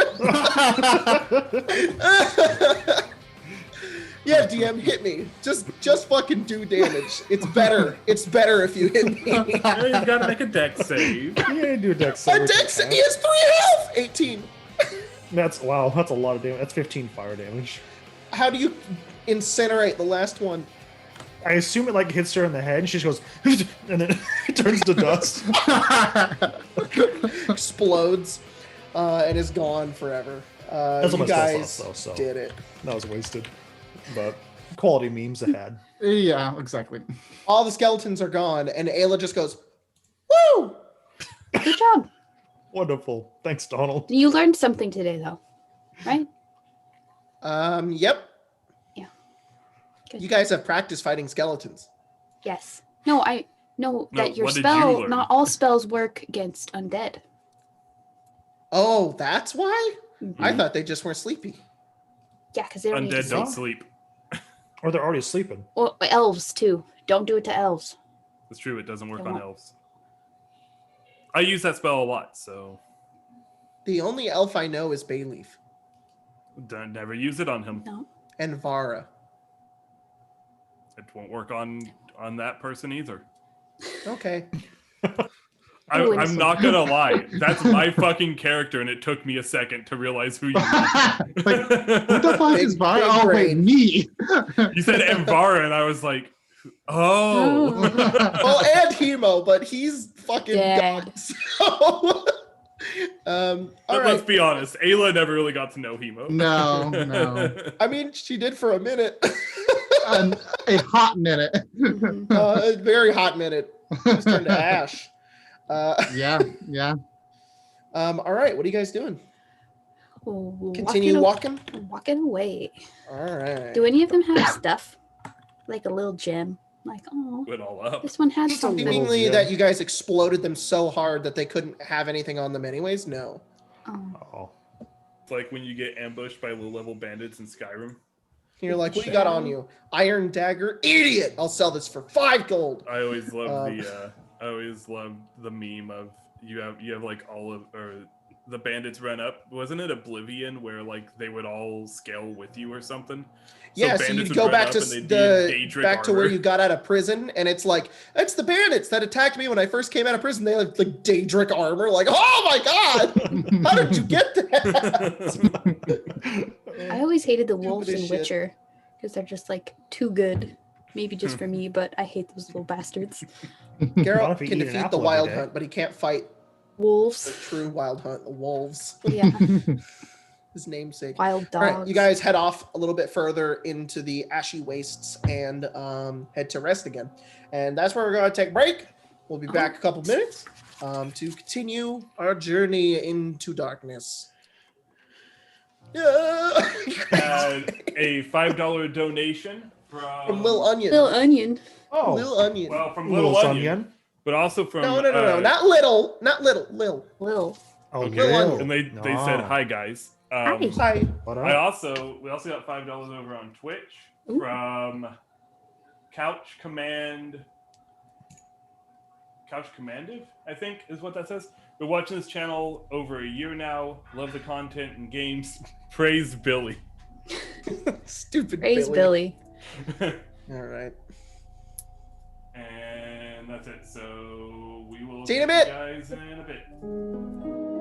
Yeah, DM, hit me. Just fucking do damage. It's better. It's better if you hit me. Yeah, you gotta make a deck save. Yeah, do a dex My save. dex, he has 3 health. 18. That's wow. That's a lot of damage. That's 15 fire damage. How do you incinerate the last one? I assume it like hits her in the head, and she just goes, and then it turns to dust. Explodes and is gone forever. That's You what my spell guys thoughts, though, so did it. that was wasted. But quality memes ahead. Yeah, exactly. All the skeletons are gone, and Ayla just goes, "Woo!" Good job. Wonderful. Thanks, Donald. You learned something today, though, right? Yep. Yeah. Good. You guys have practiced fighting skeletons. Yes. No, I know No, that your what did you spell. learn? Not all spells work against undead. Oh, that's why? Mm-hmm. I thought they just weren't sleepy. Yeah, because they don't need to Undead don't sleep. sleep. Or they're already sleeping. Or elves too. Don't do it to elves. That's true. It doesn't work They on won't. elves. I use that spell a lot, so The only elf I know is Bayleaf don't never use it on him. No. and Vara. It won't work on that person either. Okay. Ooh, I'm not gonna lie. That's my fucking character, and it took me a second to realize who you were. Like, what the fuck Big- is Bar? big Oh wait, brain. me. You said Mvara, and I was like, oh. Well, and Hemo, but he's fucking Dead. gone. So, all But let's right. be honest, Ayla never really got to know Hemo. No. I mean, she did for a minute. A hot minute. Mhm. A very hot minute. Just turned to ash. Yeah. All right. What are you guys doing? Oh, Continue walking? Walking away. All right. Do any of them have stuff? Like a little gem? Like, oh, Put it all up. this one has some. Little Seemingly gem. that you guys exploded them so hard that they couldn't have anything on them anyways? No. Oh. Oh. It's like when you get ambushed by low-level bandits in Skyrim. You're like, what do you got on you? Iron dagger? Idiot! I'll sell this for 5 gold. I always love Um, I always love the meme of you have like all of or the bandits run up. Wasn't it Oblivion where like they would all scale with you or something? Yeah, so bandits you'd would go run back up to and they'd be in Daedric back to where armor. you got out of prison, and it's like, it's the bandits that attacked me when I first came out of prison. They had like Daedric armor. Like, oh my god, how did you get that? I always hated the wolves in Stupidest shit. Witcher because they're just like too good. Maybe just for me, but I hate those little bastards. Geralt if you can eat an defeat the apple every wild day. hunt, but he can't fight the Wolves. true wild hunt, the wolves. Yeah. His namesake. Wild All dogs. right, you guys head off a little bit further into the ashy wastes and head to rest again. And that's where we're going to take a break. We'll be back a couple minutes to continue our journey into darkness. Yeah. A $5 donation From Lil Onion. Little onion. Oh, Lil Onion. Well, from little Little Onion, onion. but also from No, not little, Lil. Lil. Oh, Lil Onion. And they said hi guys. Hi. Hi. What We up? also got $5 over on Twitch Ooh. from Couch Commandive, I think is what that says. Been watching this channel over a year now. Love the content and games. Praise Billy. Stupid Praise Billy. All right. And that's it. So we will See you in a see bit. you guys in a bit.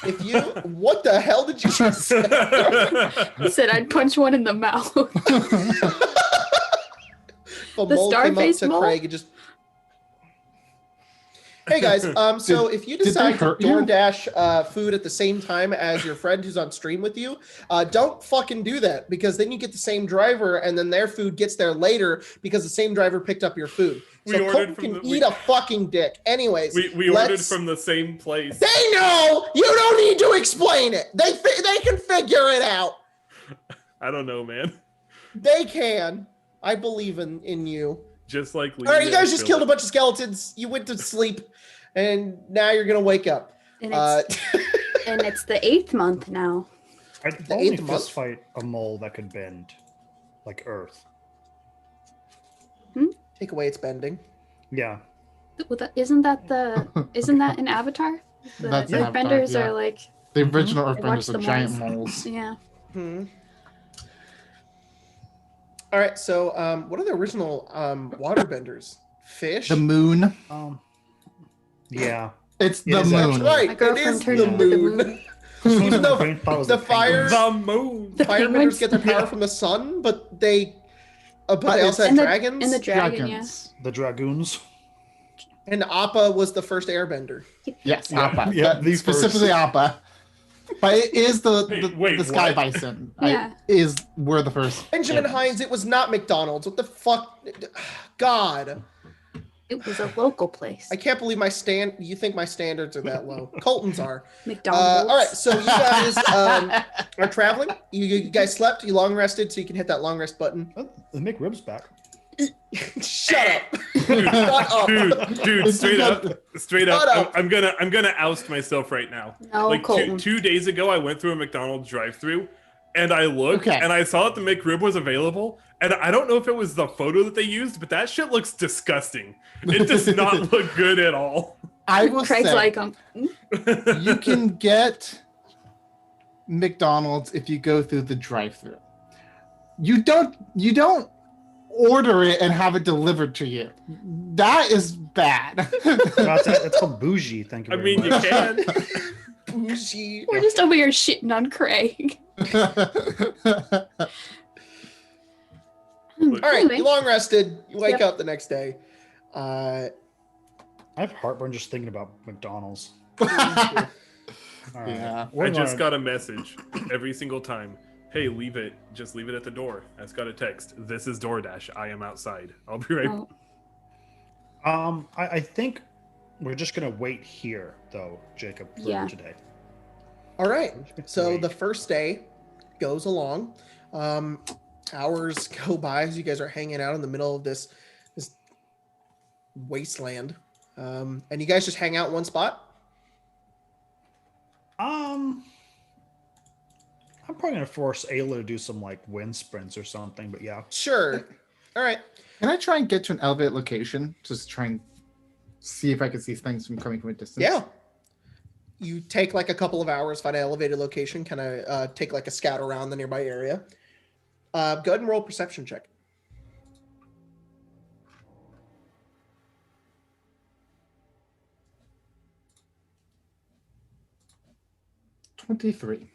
If you, what the hell did you just say? I said I'd punch one in the mouth. The The mole came up star-faced to mole? Craig and just. Hey guys, so if you did they decide to hurt you? DoorDash food at the same time as your friend who's on stream with you, don't fucking do that, because then you get the same driver and then their food gets there later because the same driver picked up your food. We So ordered Colton from can the- eat a fucking dick. Anyways, We ordered let's- from the same place. They know! You don't need to explain it. They can figure it out. I don't know, man. They can. I believe in you. Just like All right, you guys just killed a it. bunch of skeletons. You went to sleep, and now you're gonna wake up. And it's the 8th month now. I'd The only eighth month? fist fight a mole that could bend, like Earth. Take away its bending. Yeah. Isn't that an Avatar? The That's an Avatar, Earthbenders yeah. are like, The original Watch Earthbenders the are giant moles. moles. yeah. All right. So, what are the original waterbenders? Fish. The moon. Yeah. It's the It is moon. That's right. My It girlfriend is turned the into the moon. moon. Even though Brain thought it was the a penguin. fire- The moon. The Firebenders penguins? get their power Yeah. from the sun, but they But they also had And the- dragons. and the dragon, Dragons. The dragoons. And Appa was the first airbender. Yes, Yeah, Appa. yeah, But the specifically first. Appa. But it is Wait, the sky what? bison. Yeah. We're the first. Benjamin airbenders. Hines, it was not McDonald's. What the fuck? God. It was a local place. I can't believe you think my standards are that low. Colton's are. McDonald's. All right, so you guys are traveling. You guys slept. You long rested, so you can hit that long rest button. Oh, the McRib's back. Shut up. Dude, Shut up. dude, straight up, Shut up. I'm gonna oust myself right now. No, Like Colton. 2 days ago, I went through a McDonald's drive-through, and I looked, Okay. and I saw that the McRib was available, and I don't know if it was the photo that they used, but that shit looks disgusting. It does not look good at all. I will Craig's say, like, you can get McDonald's if you go through the drive-through. You don't order it and have it delivered to you. That is bad. That's called bougie. Thank you. I Very mean, you much. can. Bougie. we're just over here shitting on Craig. All right, Anyway. you long rested. You wake Yep. up the next day. I have heartburn just thinking about McDonald's. Uh, All right. Yeah. We're I just gonna- got a message every single time. Hey, leave it. Just leave it at the door. I just got a text. This is DoorDash. I am outside. I'll be right. Oh, I think we're just gonna wait here, though, Jacob, for Yeah. today. all right. We're just gonna So wait. the first day goes along. Hours go by as you guys are hanging out in the middle of this wasteland. And you guys just hang out in one spot. I'm probably gonna force Ayla to do some like wind sprints or something, but yeah. Sure. All right. Can I try and get to an elevated location? Just try and see if I can see things from coming from a distance. Yeah. You take like a couple of hours, find an elevated location, kind of take like a scout around the nearby area. Go ahead and roll a perception check. $23.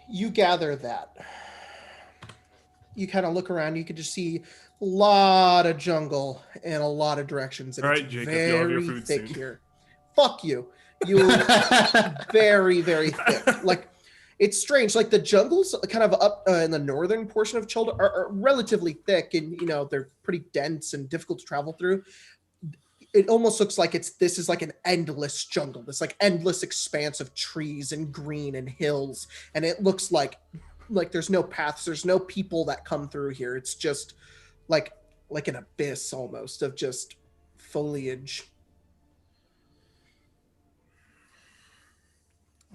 You gather that. You kind of look around, you can just see a lot of jungle in a lot of directions. And All it's right, Jacob, you'll have your very food thick soon. here. Fuck you. You very, very thick. Like, it's strange. Like, the jungles kind of up in the northern portion of Childa are relatively thick, and, you know, they're pretty dense and difficult to travel through. It almost looks like this is like an endless jungle, this like endless expanse of trees and green and hills. And it looks like there's no paths, there's no people that come through here. It's just like an abyss almost of just foliage.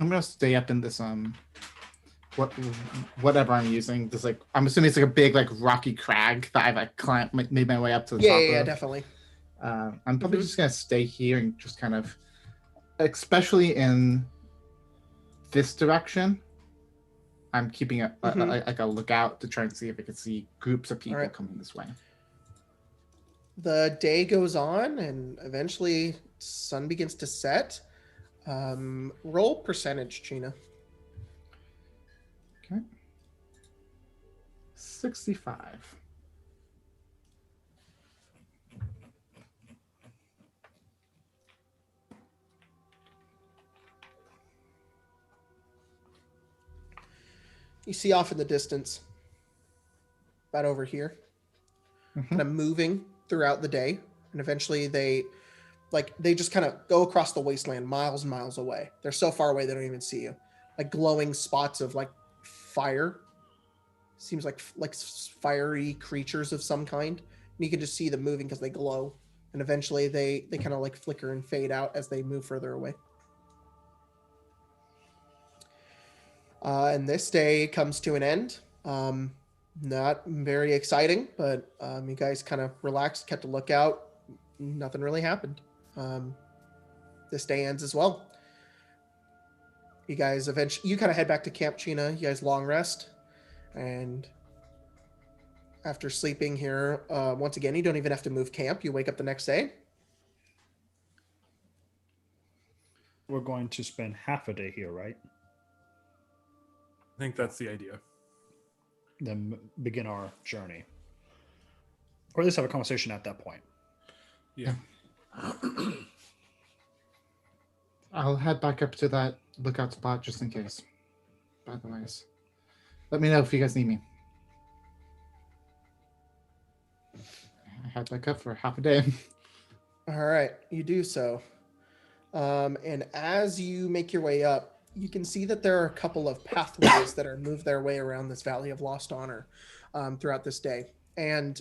I'm gonna stay up in this whatever I'm using. This like I'm assuming it's like a big like rocky crag that I've like made my way up to the top Yeah, of. definitely. I'm probably Mhm. just gonna stay here and just kind of, especially in this direction. I'm keeping like a lookout to try and see if I can see groups of people Alright. coming this way. The day goes on and eventually sun begins to set. Roll percentage, Gina. Okay. 65. You see off in the distance, about over here, kind of moving throughout the day, and eventually they just kind of go across the wasteland miles and miles away. They're so far away they don't even see you. Like glowing spots of like fire. Seems like fiery creatures of some kind. And you can just see them moving because they glow. And eventually they kind of like flicker and fade out as they move further away. And this day comes to an end. Not very exciting, but you guys kind of relaxed, kept a lookout. Nothing really happened. This day ends as well. You guys eventually, you kind of head back to Camp Chena. You guys long rest. And after sleeping here, once again, you don't even have to move camp. You wake up the next day. We're going to spend half a day here, right? I think that's the idea. Then begin our journey. Or at least have a conversation at that point. Yeah. I'll head back up to that lookout spot just in case. By the way, let me know if you guys need me. I head back up for half a day. All right, you do so. And as you make your way up, you can see that there are a couple of pathways that are moved their way around this Valley of Lost Honor throughout this day. And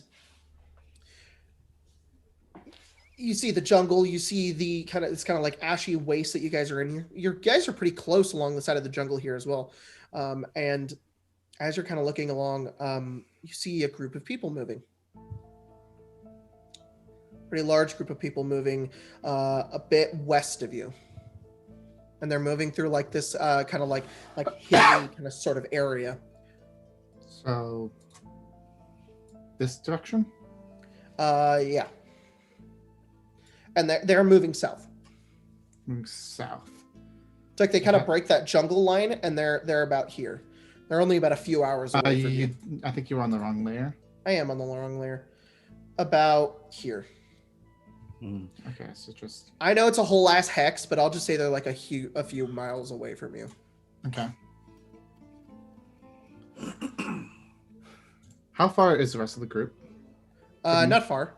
you see the jungle, you see the kind of like ashy waste that you guys are in here. You guys are pretty close along the side of the jungle here as well. And as you're kind of looking along, you see a group of people moving. Pretty large group of people moving a bit west of you. And they're moving through like this kind of like hilly kind of sort of area. So, this direction? Yeah. And they're moving south. Moving south. It's like they kind of break that jungle line, and they're about here. They're only about a few hours away from you. I think you're on the wrong layer. I am on the wrong layer. About here. Okay, so just... I know it's a whole ass hex, but I'll just say they're like a few miles away from you. Okay. How far is the rest of the group? Not far.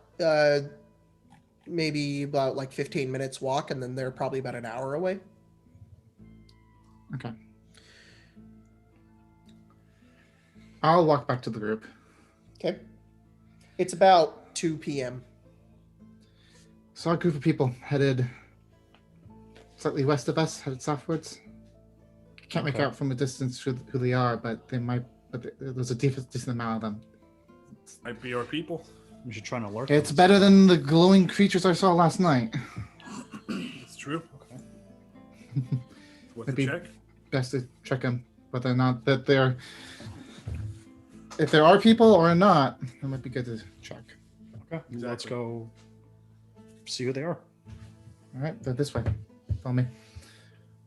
Maybe about like 15 minutes walk, and then they're probably about an hour away. Okay. I'll walk back to the group. Okay. It's about 2 p.m. Saw a group of people headed slightly west of us, headed southwards. Can't make out from a distance who they are, but they might. But there's a decent amount of them. Might be our people. We should try and alert It's them. better than the glowing creatures I saw last night. It's true. Okay. Worth Maybe- a check. Best to check them, whether or not that they're. If there are people or not, it might be good to check. Okay. Let's Exactly. go see who they are. All right, they're this way. Follow me.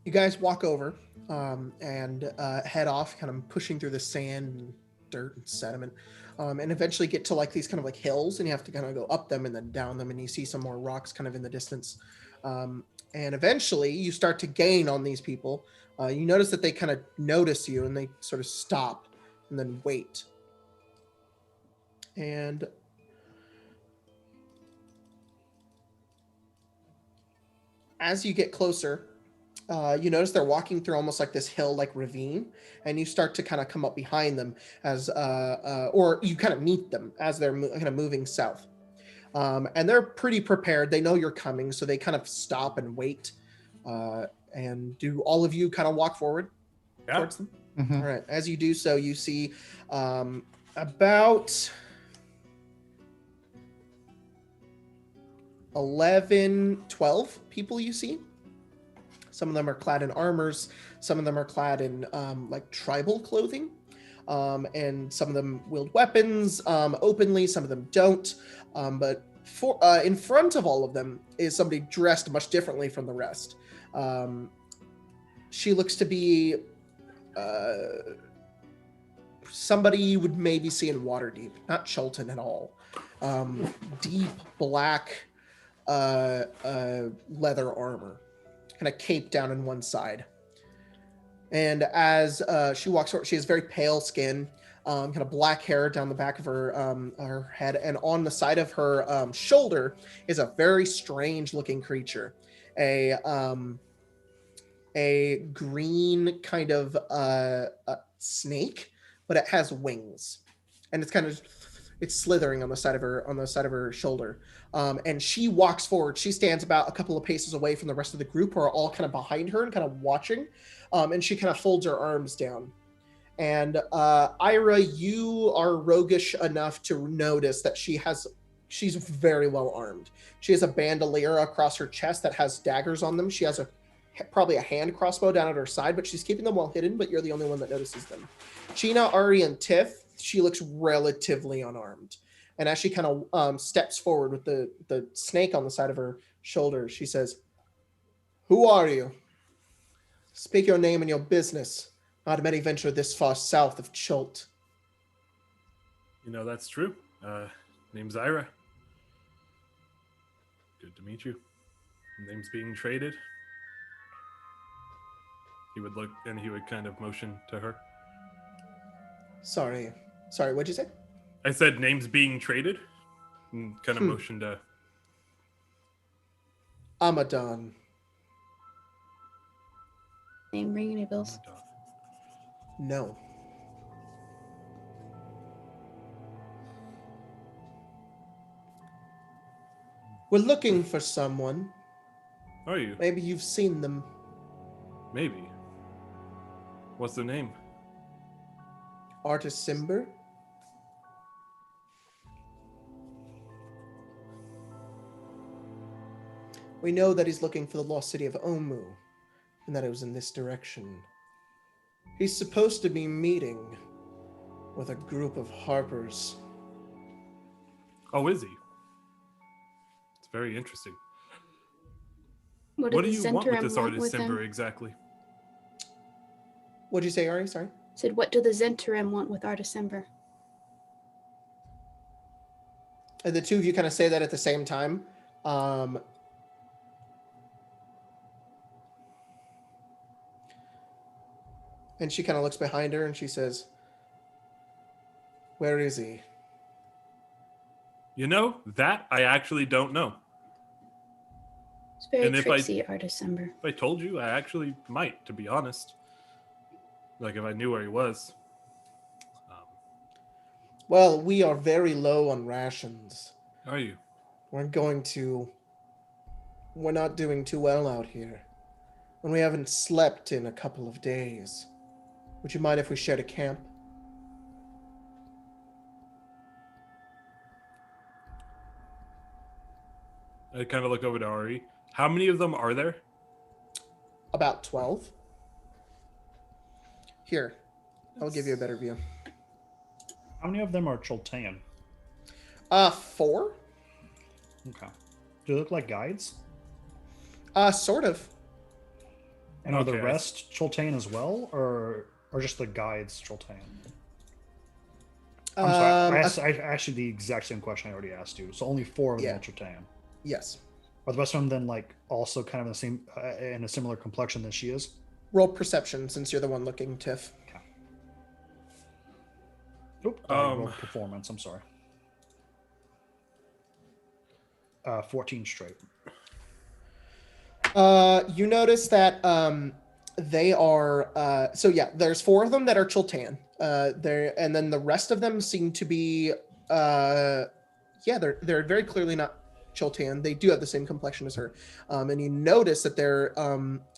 You guys walk over and head off, kind of pushing through the sand and dirt and sediment, and eventually get to like these kind of like hills, and you have to kind of go up them and then down them, and you see some more rocks kind of in the distance. And eventually you start to gain on these people. You notice that they kind of notice you, and they sort of stop and then wait. And as you get closer, you notice they're walking through almost like this hill, like ravine, and you start to kind of come up behind them as, or you kind of meet them as they're kind of moving south. And they're pretty prepared. They know you're coming, so they kind of stop and wait. And do all of you kind of walk forward towards them? Mhm. All right. As you do so, you see about 11, 12 people you see. Some of them are clad in armors. Some of them are clad in like tribal clothing. And some of them wield weapons openly. Some of them don't. But in front of all of them is somebody dressed much differently from the rest. She looks to be somebody you would maybe see in Waterdeep, not Colton at all. Deep black leather armor, kind of caped down in one side. And as she walks forward, she has very pale skin, kind of black hair down the back of her head, and on the side of her shoulder is a very strange looking creature, a green kind of snake, but it has wings, and it's kind of it's slithering on the side of her shoulder. And she walks forward. She stands about a couple of paces away from the rest of the group, who are all kind of behind her and kind of watching. And she kind of folds her arms down. And Ira, you are roguish enough to notice that she's very well armed. She has a bandolier across her chest that has daggers on them. She has probably a hand crossbow down at her side, but she's keeping them well hidden, but you're the only one that notices them. Gina, Ari, and Tiff, she looks relatively unarmed. And as she kind of steps forward with the snake on the side of her shoulder, she says, "Who are you? Speak your name and your business. Not many venture this far south of Chult." That's true. Name's Ira. Good to meet you. Name's being traded. He would look and he would kind of motion to her. Sorry, what'd you say? I said name's being traded. And kind of motion to... Amadon. Name ring any bells? No. We're looking for someone. Are you? Maybe you've seen them. Maybe. What's their name? Artis Simber. We know that he's looking for the lost city of Omu, and that it was in this direction. He's supposed to be meeting with a group of harpers. Oh, is he? It's very interesting. What do you want with this Artis Simber exactly? What'd you say, Ari? Sorry? Said, what do the Zentarim want with Artis Simber? And the two of you kind of say that at the same time. And she kind of looks behind her and she says, "Where is he?" That I actually don't know. It's very And if tricksy, Artis Simber. If I told you, I actually might, to be honest. Like if I knew where he was. Well, we are very low on rations. Are you? We're not doing too well out here. And we haven't slept in a couple of days. Would you mind if we shared a camp? I kind of look over to Ari. How many of them are there? About 12. Here, I'll give you a better view. How many of them are Chultan? 4. Okay. Do they look like guides? Sort of. And are the Okay. rest Chultan as well, or just the guides Chultan? I'm sorry. I asked you the exact same question I already asked you. So only 4 of them are Chultan. Yes. Are the rest of them then like also kind of the same in a similar complexion than she is? Roll perception since you're the one looking, Tiff. Okay. Oop. Roll performance. I'm sorry. 14 straight. You notice that they are there's 4 of them that are Chultan. And then the rest of them seem to be they're very clearly not Chultan. They do have the same complexion as her. And you notice that there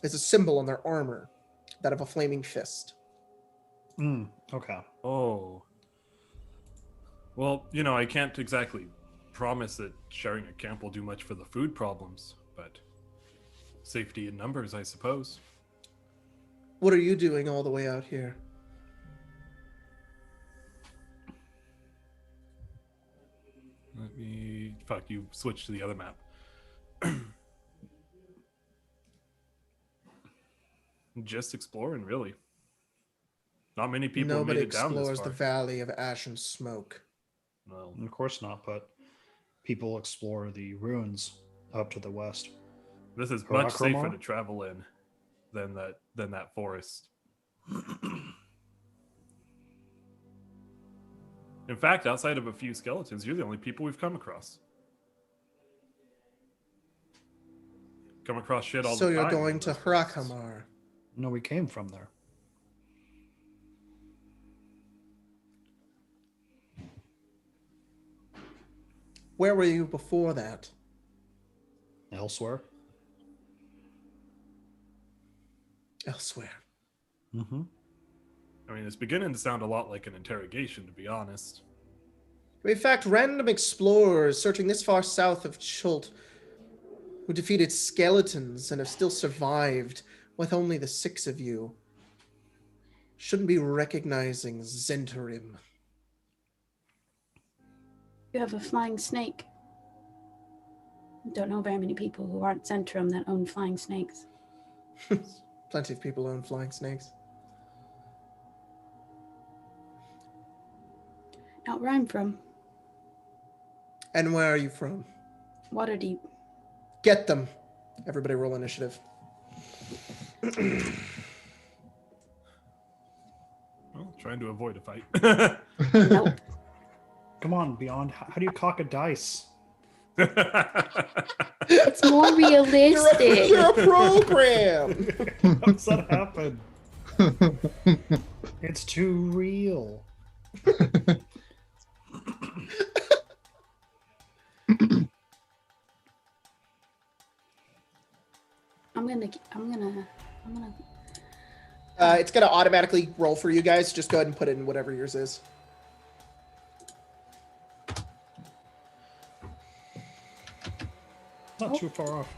is a symbol on their armor, that of a flaming fist. Okay. Oh. Well, I can't exactly promise that sharing a camp will do much for the food problems, but safety in numbers, I suppose. What are you doing all the way out here? Let me... Fuck, you switched to the other map. Just exploring, really. Not many people Nobody made it down this explores far. the Valley of Ash and Smoke. Well, Of course not, but people explore the ruins up to the west. this is much safer Harakromar? to travel in than that forest. In fact, outside of a few skeletons, you're the only people we've come across. Come across shit all So the time. you're going to Harakamar. No, we came from there. Where were you before that? Elsewhere. Elsewhere. Mm-hmm. I mean, it's beginning to sound a lot like an interrogation, to be honest. In fact, random explorers searching this far south of Chult who defeated skeletons and have still survived with only the 6 of you shouldn't be recognizing Zentarim. You have a flying snake. Don't know very many people who aren't Zentrum that own flying snakes. Plenty of people own flying snakes. Not where I'm from. And where are you from? Waterdeep. Get them. Everybody roll initiative. Well, trying to avoid a fight. Nope. Come on, Beyond. How do you cock a dice? It's more realistic. You're a program. How does that happen? It's too real. I'm gonna. It's gonna automatically roll for you guys. Just go ahead and put in whatever yours is. Not too far off.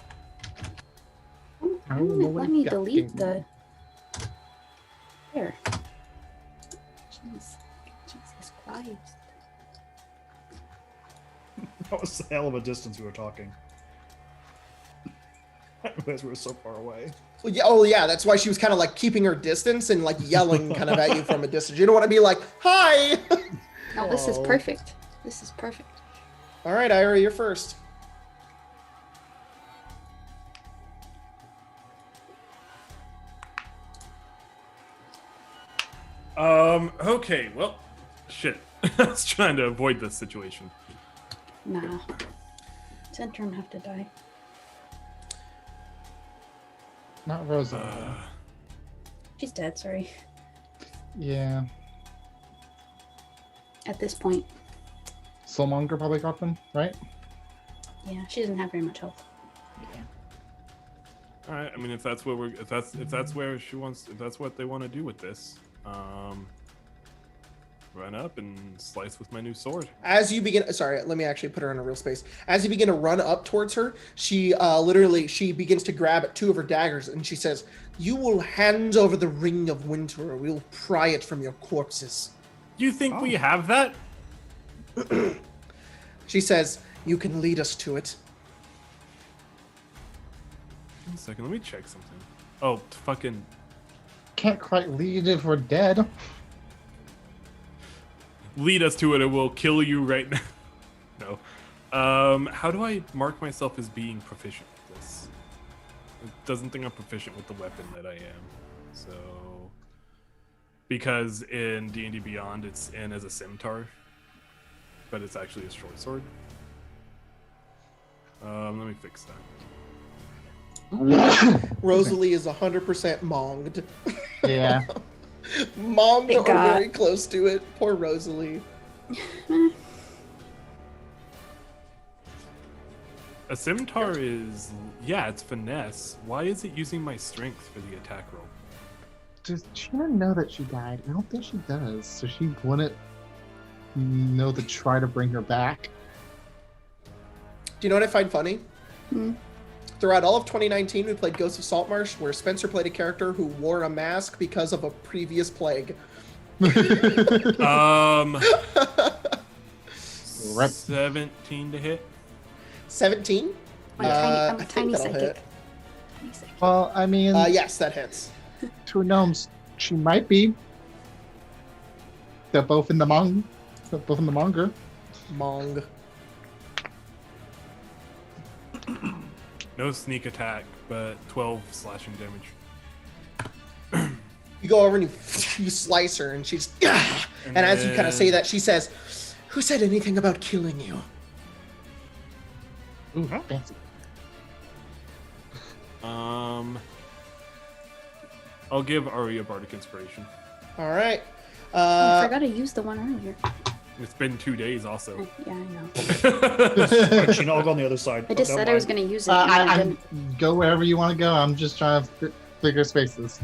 Let me delete the. There. Jeez. Jesus Christ. That was a hell of a distance we were talking. Because we were so far away. Well, yeah, oh yeah, that's why she was kind of like keeping her distance and like yelling kind of at you from a distance. You don't want to be like, "Hi." No, this is Oh. perfect. This is perfect. All right, Ira, you're first. Okay, well, shit. I was trying to avoid this situation. Nah. Zentrum have to die. Not Rosa. She's dead, sorry. Yeah. At this point. Soulmonger probably got them, right? Yeah, she doesn't have very much health. All right. I mean, if that's where if that's where she wants, if that's what they want to do with this, run up and slice with my new sword. As you begin, sorry, let me actually put her in a real space. As you begin to run up towards her, she literally begins to grab at 2 of her daggers and she says, "You will hand over the ring of winter, or we will pry it from your corpses." You think we have that? She says, "You can lead us to it." 1 second, let me check something. Oh, fucking. Can't quite lead if we're dead. Lead us to it, or we'll kill you right now. No. How do I mark myself as being proficient with this? It doesn't think I'm proficient with the weapon that I am. So, because in D&D Beyond, it's in as a scimitar, but it's actually a short sword. Let me fix that. Rosalie is 100% monged. Yeah. Monged Thank or God. very close to it. Poor Rosalie. A scimitar is, yeah, it's finesse. Why is it using my strength for the attack roll? Does she not know that she died? I don't think she does. So she wouldn't know to try to bring her back. Do you know what I find funny? Hmm. Throughout all of 2019, we played Ghosts of Saltmarsh, where Spencer played a character who wore a mask because of a previous plague. 17 to hit. 17? I'm a I think tiny that'll psychic. hit. Tiny psychic. Well, I mean, Yes, that hits. two gnomes, she might be. They're both in the mong. They're both in the monger. Mong. No sneak attack, but 12 slashing damage. You go over and you slice her, and she's... And as you kind of say that, she says, "Who said anything about killing you?" Ooh, fancy. I'll give Ari a bardic inspiration. All right. I forgot to use the one earlier. It's been 2 days also. Yeah, I know. Actually, no, I'll go on the other side. I just Don't said I was mind. going to use it. and I didn't. Go wherever you want to go. I'm just trying to figure spaces.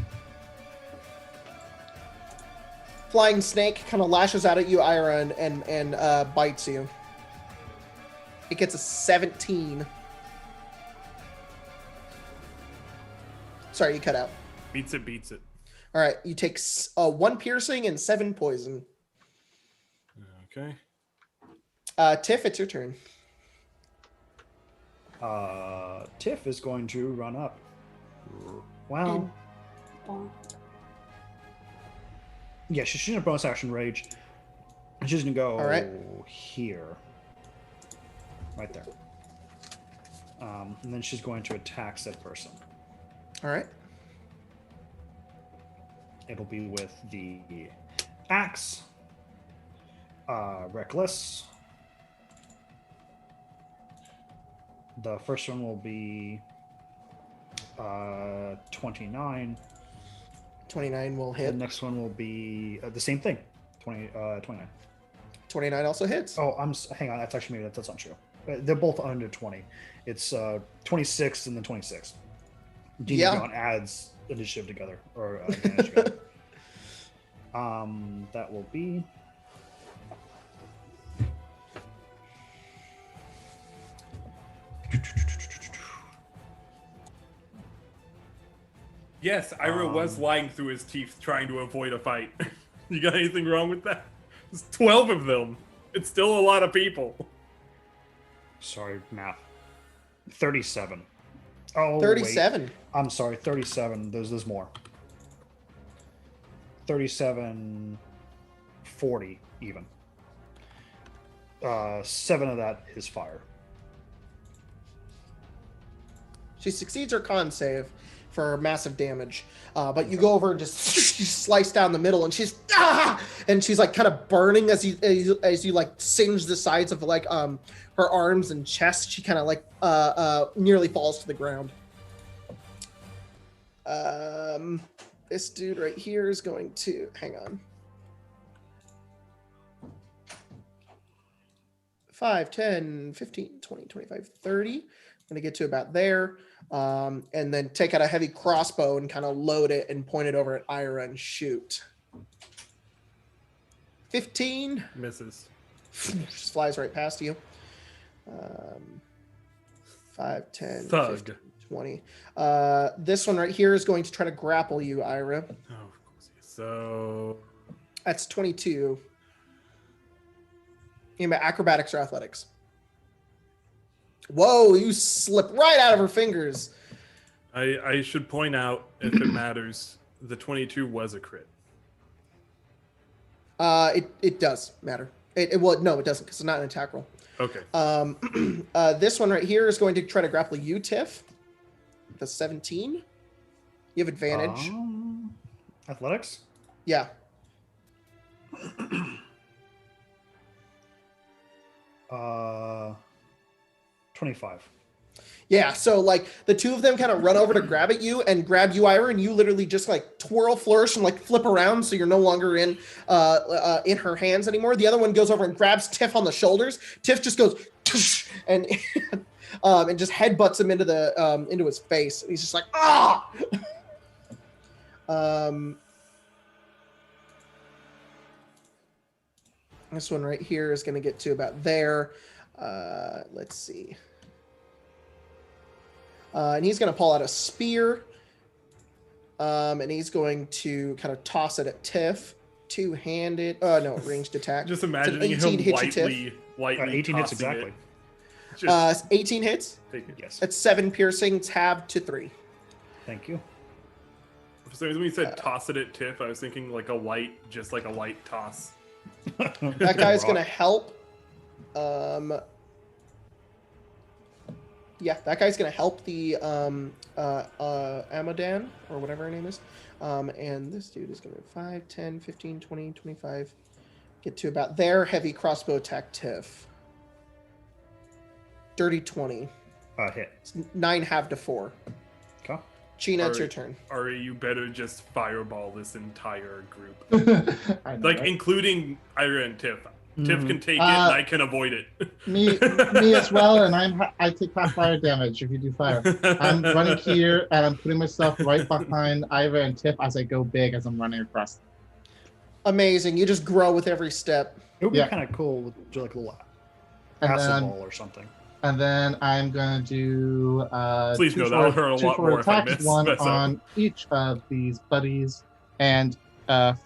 Flying snake kind of lashes out at you, Ira, and bites you. It gets a 17. Sorry, you cut out. Beats it. All right, you take 1 piercing and 7 poison. Okay. Tiff, it's your turn. Tiff is going to run up. Wow. Oh. Yeah, she's in a bonus action rage. And she's going to go All right. here. Right there. And then she's going to attack said person. All right. It'll be with the axe. Reckless. The first one will be 29. 29 will The hit. next one will be the same thing. 29. 29 also hits. Oh, hang on. That's actually maybe that's not true. They're both under 20. It's 26 and then 26. D&D Yeah. Beyond adds initiative together or advantage together. That will be. Yes, Ira was lying through his teeth trying to avoid a fight. You got anything wrong with that? There's 12 of them. It's still a lot of people. Sorry, math. 37. Oh, 37. Wait. I'm sorry, 37. There's more. 37, 40 even. 7 of that is fire. She succeeds her con save for massive damage. But you go over and just you slice down the middle, and she's and she's like kind of burning as you like singe the sides of like her arms and chest. She kind of like nearly falls to the ground. This dude right here is going to hang on. 5, 10, 15, 20, 25, 30. I'm gonna get to about there. And then take out a heavy crossbow and kind of load it and point it over at Ira and shoot. 15. Misses. Just flies right past you. 5, 10, Thug. 15, 20. This one right here is going to try to grapple you, Ira. Oh, of course. So That's 22. In acrobatics or athletics. Whoa, you slip right out of her fingers. I should point out, if it matters, the 22 was a crit. It does matter. Well, no, it doesn't because it's not an attack roll. Okay. This one right here is going to try to grapple you, Tiff. The 17. You have advantage. Athletics? Yeah. 25. Yeah, so like the two of them kind of run over to grab at you and grab you, Ira, and you literally just like twirl, flourish, and like flip around so you're no longer in her hands anymore. The other one goes over and grabs Tiff on the shoulders. Tiff just goes and and just headbutts him into his face. And he's just like ah. This one right here is going to get to about there. Let's see. And he's going to pull out a spear. And he's going to kind of toss it at Tiff. Two-handed. Oh, no, ranged attack. Just It's an imagining 18 him hits you, lightly 18 hits tossing exactly. it. Just 18 hits. take it. Yes. That's 7 piercing, tab to 3. Thank you. For some reason, when you said toss it at Tiff, I was thinking like a light toss. That guy's going to help. Yeah, that guy's going to help the Amadan, or whatever her name is. And this dude is going to 5, 10, 15, 20, 25. Get to about there. Heavy crossbow attack, Tiff. Dirty 20. Hit. It's 9 half to 4. Okay. Gina, it's Alright. your turn. Ari, you better just fireball this entire group. I know, Like, right? including Ira and Tiff. Tiff can take it, and I can avoid it. Me as well, and I take half fire damage if you do fire. I'm running here, and I'm putting myself right behind Ira and Tiff as I go big as I'm running across. Amazing. You just grow with every step. It would be Yeah. kind of cool with do like a little And acid then, ball or something. and then I'm gonna do Please two no, that'll short- hurt a two lot short more if I attacks, mess one up. on each of these buddies, and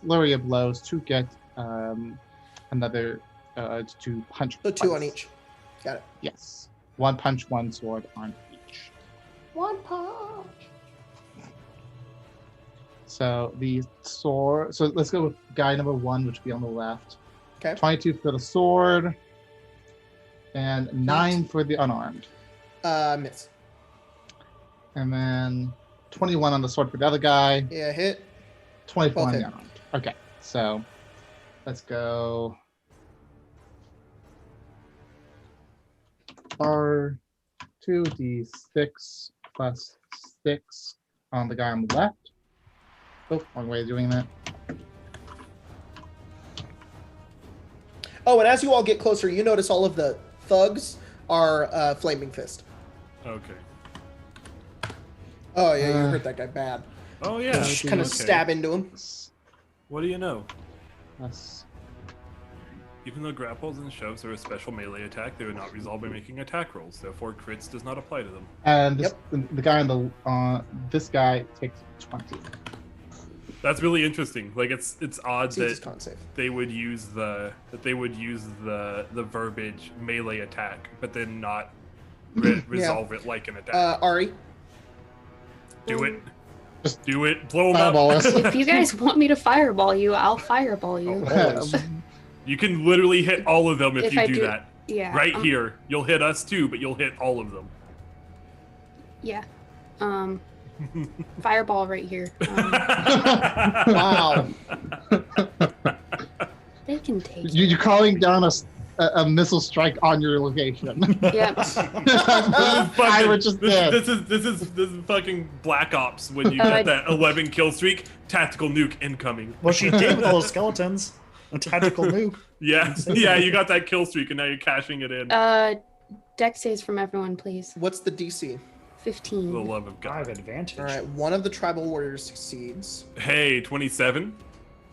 flurry of blows to get another to punch. So 2 on twice. each. Got it. Yes, one punch, one sword on each. One punch. So the sword. So let's go with guy number 1, which will be on the left. Okay. 22 for the sword, and 9 for the unarmed, Miss. and then 21 on the sword for the other guy. Yeah, hit. 24 on Both the hit. unarmed. Okay, so let's go. R2d6 plus 6 on the guy on the left. Oh, wrong way of doing that. Oh, and as you all get closer, you notice all of the thugs are Flaming Fist. Okay. Oh, yeah, you hurt that guy bad. Oh yeah. Just kind of okay. stab into him. What do you know? Plus, Even though grapples and shoves are a special melee attack, they are not resolved by making attack rolls. Therefore, crits does not apply to them. and this, the guy on the this guy takes 20. That's really interesting. Like it's odd It's his that con save. they would use the verbiage melee attack, but then not resolve it like an attack. Ari. Do it. Just Do it. Blow them fireball up. us. If you guys want me to fireball you, I'll fireball you. You can literally hit all of them if If you I do do- that. Yeah. Right here. You'll hit us too, but you'll hit all of them. Yeah. Fireball right here. Wow. They can take it. You're calling down a missile strike on your location. Yep. I would just dead. This is fucking Black Ops when you I- get that 11 kill streak. Tactical nuke incoming. Well, she did with all those skeletons. A tactical nuke. Yeah, yeah, you got that kill streak and now you're cashing it in. Dex saves from everyone, please. What's the DC? 15. For the love of I God. have advantage. All right, one of the tribal warriors succeeds. Hey, 27.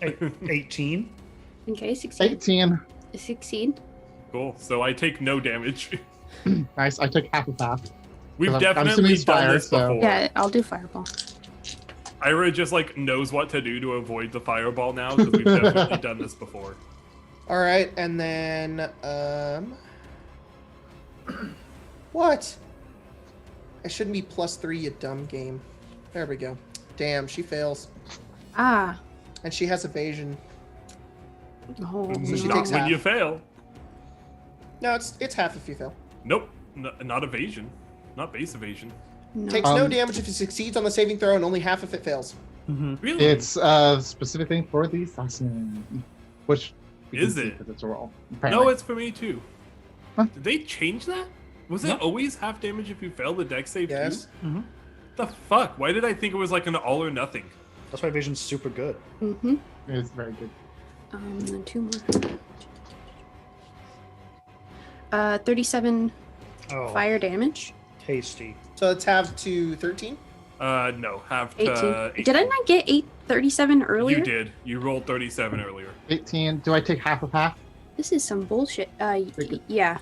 18. Okay, 16. 18. 16. Cool. So I take no damage. Nice. I took half of that. We've I'm definitely assuming done fire, this so- before. Yeah, I'll do fireball. Ira just like knows what to do to avoid the fireball now because we've definitely done this before. All right, and then what? I shouldn't be +3, you dumb game. There we go. Damn, she fails, Ah. and she has evasion. Oh, So she no. takes When half. you fail. No, it's half if you fail. Nope. Not evasion. Not base evasion. No. Takes no damage if it succeeds on the saving throw, and only half if it fails. Really? It's a specific thing for the assassin. Which we can Is see it? 'cause it's a roll. No, apparently. it's for me too. Huh? Did they change that? Was No. it always half damage if you fail the dex save Yes. too? The fuck? Why did I think it was like an all or nothing? That's why evasion's super good. Mm-hmm. It's very good. And then 2 more. 37 Oh, fire damage. tasty. So it's half to 13. No, have to. 18. Did I not get 37 earlier? You did. You rolled 37 earlier. 18. Do I take half of half? This is some bullshit. Yeah.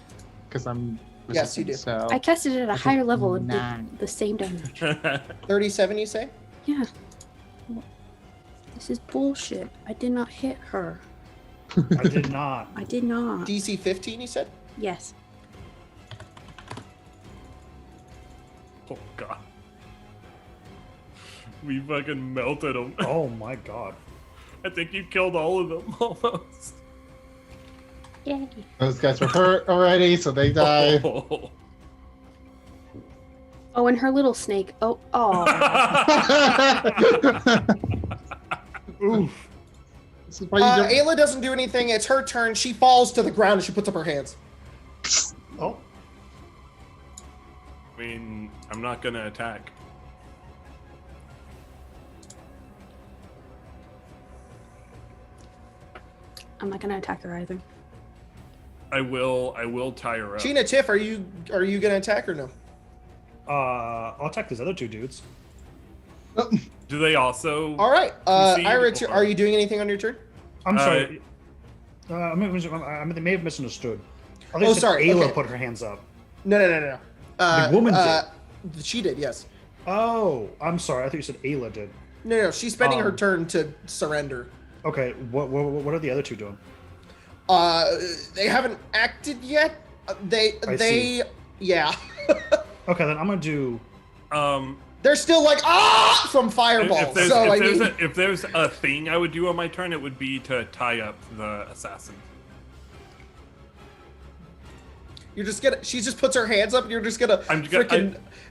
Because I'm. Yes, you resistant, do. So I casted it at a think higher level and 9. did the same damage. 37, you say? Yeah. This is bullshit. I did not hit her. I did not. I did not. DC 15, you said? Yes. Oh god. We fucking melted them. Oh my god. I think you killed all of them almost. Yay. Those guys were hurt already, so they die. Oh. Oh, and her little snake. Oh. Oof. This is why you don't- Ayla doesn't do anything. It's her turn. She falls to the ground and she puts up her hands. Oh, I mean, I'm not gonna attack. I'm not gonna attack her either. I will tie her up. Sheena, Tiff, are you gonna attack or no? I'll attack these other two dudes. Do they also? All right. concede, Ira, or- are you doing anything on your turn? I'm sorry. I they may have misunderstood. I Oh, said sorry, Ayla okay. put her hands up. No. The woman did. She did, yes. Oh, I'm sorry. I thought you said Ayla did. No. She's spending her Um, turn to surrender. Okay, what are the other two doing? They haven't acted yet. I They see. yeah. Okay, then I'm gonna do. They're still like from fireballs. If there's a thing I would do on my turn, it would be to tie up the assassin. You're just gonna. She just puts her hands up, and you're just gonna.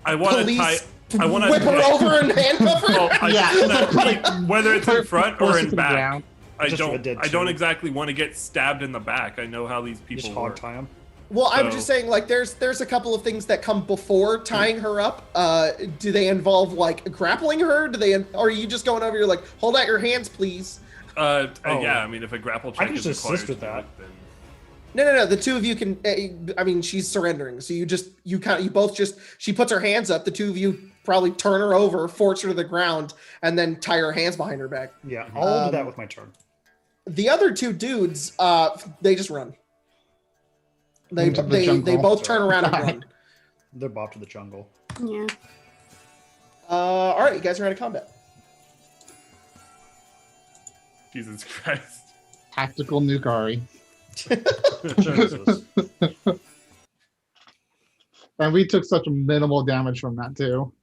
I want to police tie. I want to whip her over and handcuff her. Well, Yeah. whether it's in front or Force it in to the back. ground. I Just Red Dead don't. I don't 2. exactly want to get stabbed in the back. I know how these Just people hog work. tie him. Well, I'm So- just saying, like, there's a couple of things that come before tying her up. Do they involve like grappling her? Or are you just going over? You're like, hold out your hands, please. Oh. Yeah, I mean, if a grapple check can is just required assist with to do that. it, then No. The two of you can. I mean, she's surrendering, so you both just. She puts her hands up. The two of you probably turn her over, force her to the ground, and then tie her hands behind her back. Yeah, I'll do that with my turn. The other two dudes, they just run. They Into the they jungle. both turn around and run. They're bopped to the jungle. Yeah. All right, you guys are out of combat. Jesus Christ. Tactical Nugari. Jesus. And we took such minimal damage from that too.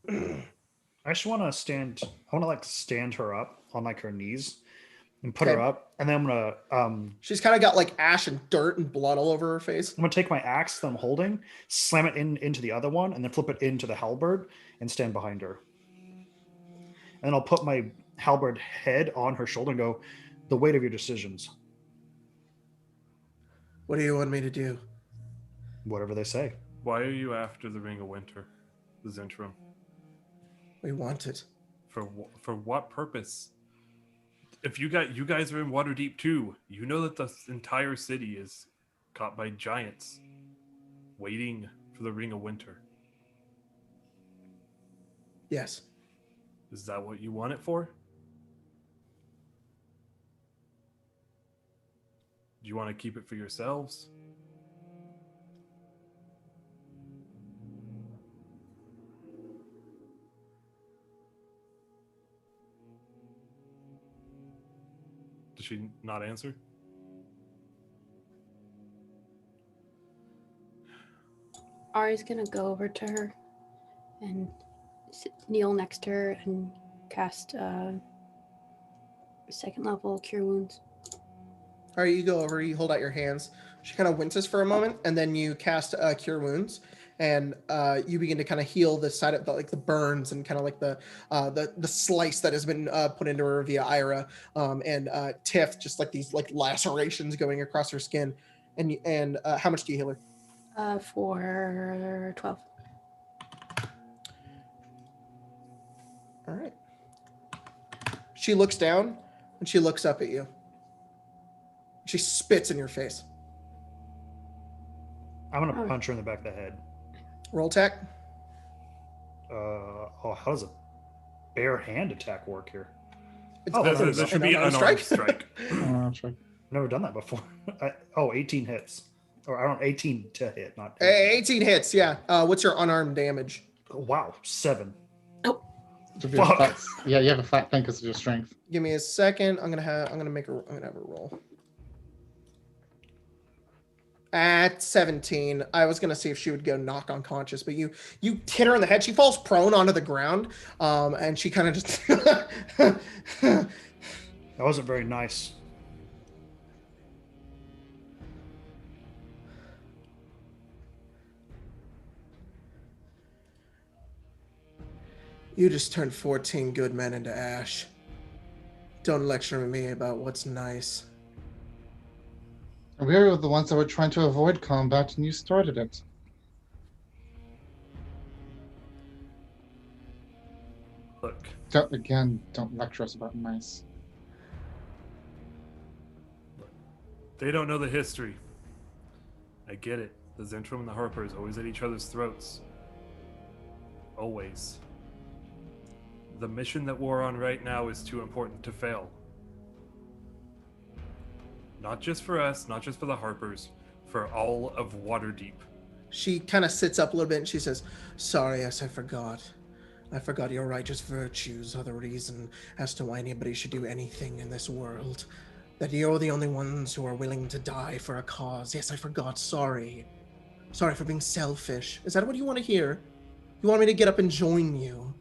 I just want to stand. I want to like stand her up on like her knees and put her Okay. up, and then I'm gonna She's kind of got like ash and dirt and blood all over her face. I'm gonna take my axe that I'm holding, slam it into the other one, and then flip it into the halberd and stand behind her. And I'll put my halberd head on her shoulder and go, "The weight of your decisions, What do you want me to do? whatever they say." Why are you after the Ring of Winter, the Zentrum? We want it. For what purpose? If you guys are in Waterdeep too, you know that the entire city is caught by giants, waiting for the Ring of Winter. Yes. Is that what you want it for? Do you want to keep it for yourselves? Does she not answer? Ari's gonna go over to her and kneel next to her and cast second level Cure Wounds. All right, you go over. You hold out your hands. She kind of winces for a moment, and then you cast Cure Wounds, and you begin to kind of heal the side of the burns and kind of like the slice that has been put into her via Ira, and Tiff, just like these like lacerations going across her skin. And how much do you heal her? For 12. All right. She looks down and she looks up at you. She spits in your face. I'm gonna Oh. punch her in the back of the head. Roll attack. How does a bare hand attack work here? It's Oh, unarmed- There should be unarmed unarmed strike. Sure. I've never done that before. 18 hits. Or I don't 18 to hit, not 18 hits, yeah. What's your unarmed damage? Wow, 7. Should be a Fuck. flat- yeah, you have a flat thing because of your strength. Give me a second. I'm gonna have a roll. At 17, I was gonna see if she would go knock unconscious, but you hit her in the head. She falls prone onto the ground, and she kind of just. That wasn't very nice. You just turned 14 good men into ash. Don't lecture me about what's nice. We were the ones that were trying to avoid combat, and you started it. Look, Don't lecture us about nice. They don't know the history. I get it. The Zentrum and the Harpers always at each other's throats. Always. The mission that we're on right now is too important to fail. Not just for us, not just for the Harpers, for all of Waterdeep. She kind of sits up a little bit and she says, "Sorry, yes, I forgot. I forgot your righteous virtues are the reason as to why anybody should do anything in this world. That you're the only ones who are willing to die for a cause. Yes, I forgot. Sorry. Sorry for being selfish. Is that what you want to hear? You want me to get up and join you?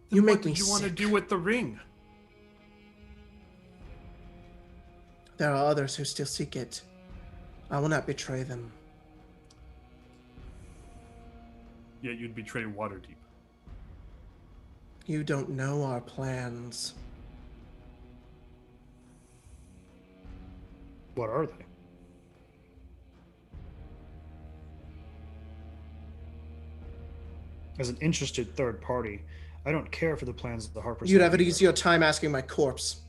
You make me What did you want to sick. do with the ring? There are others who still seek it. I will not betray them. Yet you'd betray Waterdeep. You don't know our plans. What are they? As an interested third party, I don't care for the plans of the Harpers. You'd have an easier time asking my corpse.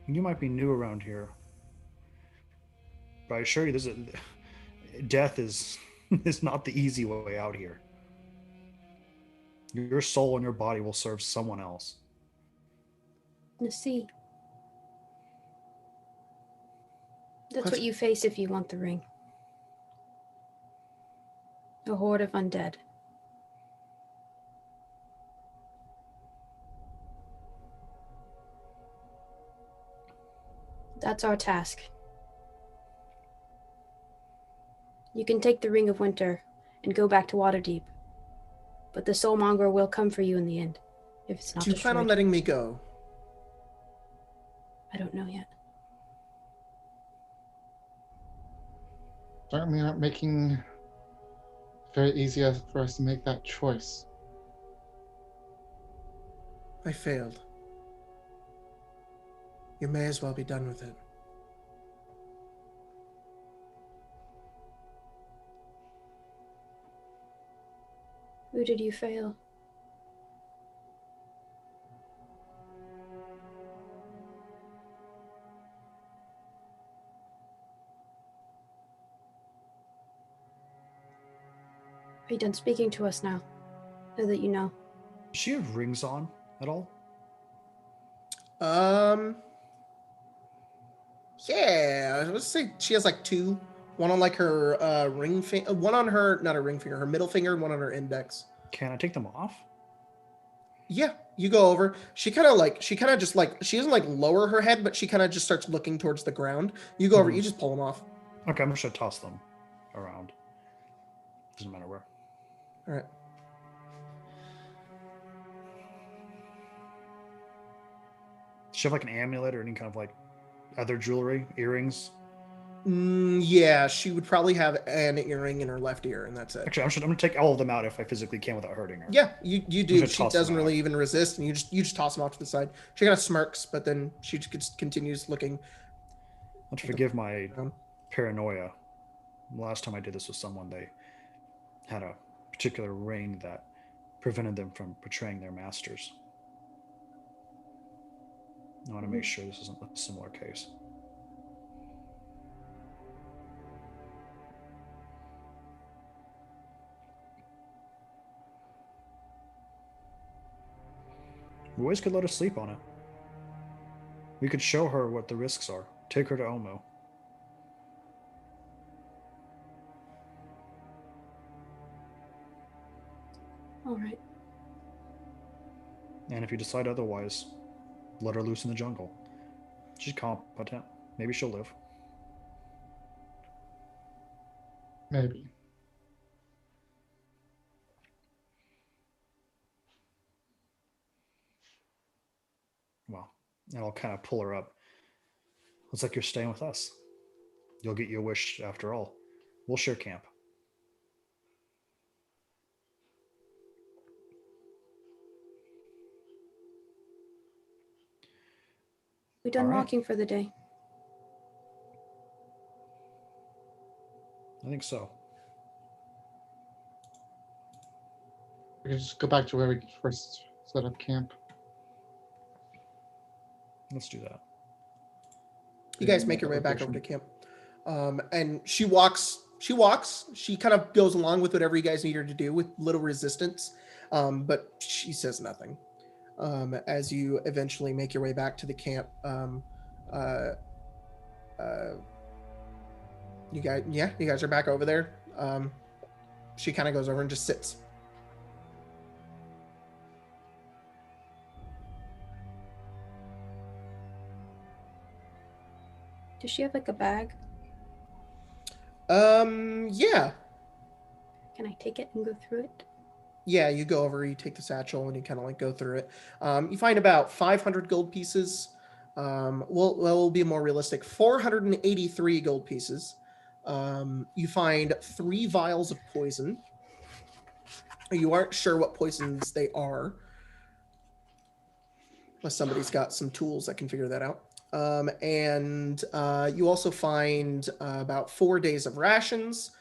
You might be new around here, but I assure you, death is not the easy way out here. Your soul and your body will serve someone else. The sea. That's What? what you face if you want the ring. A horde of undead. That's our task. You can take the Ring of Winter and go back to Waterdeep, but the Soulmonger will come for you in the end, if it's not Do you plan on destroyed. letting me go? I don't know yet. Certainly not making it very easy for us to make that choice. I failed. You may as well be done with it. Who did you fail? Are you done speaking to us now? Now that you know. Does she have rings on at all? Yeah, I would say she has like two. One on like her ring finger, one on her, not her ring finger, her middle finger, and one on her index. Can I take them off? Yeah, you go over. She kind of just like, she doesn't like lower her head, but she kind of just starts looking towards the ground. You go over, you just pull them off. Okay, I'm just gonna toss them around. Doesn't matter where. All right. Does she have like an amulet or any kind of like other jewelry, earrings? Yeah, she would probably have an earring in her left ear, and that's it. Actually, I'm gonna take all of them out if I physically can without hurting her. Yeah, you do. just She toss them doesn't out. really even resist, and you just toss them off to the side. She kind of smirks, but then she just continues looking. Let's forgive my Um, paranoia. The last time I did this with someone, they had a particular ring that prevented them from betraying their masters. I want to make sure this isn't a similar case. We always could let her sleep on it. We could show her what the risks are. Take her to Omo. All right. And if you decide otherwise, let her loose in the jungle. She's competent. Maybe she'll live. Maybe. Well, and I'll kind of pull her up. Looks like you're staying with us. You'll get your wish after all. We'll share camp. We done All right. walking for the day. I think so. We can just go back to where we first set up camp. Let's do that. You guys make your way back over to camp. And she walks. She kind of goes along with whatever you guys need her to do with little resistance. But she says nothing. As you eventually make your way back to the camp, you guys are back over there. She kind of goes over and just sits. Does she have like a bag? Yeah. Can I take it and go through it? Yeah, you go over, you take the satchel, and you kind of like go through it. You find about 500 gold pieces. We'll be more realistic. 483 gold pieces. You find 3 vials of poison. You aren't sure what poisons they are, unless somebody's got some tools that can figure that out. And you also find about 4 days of rations.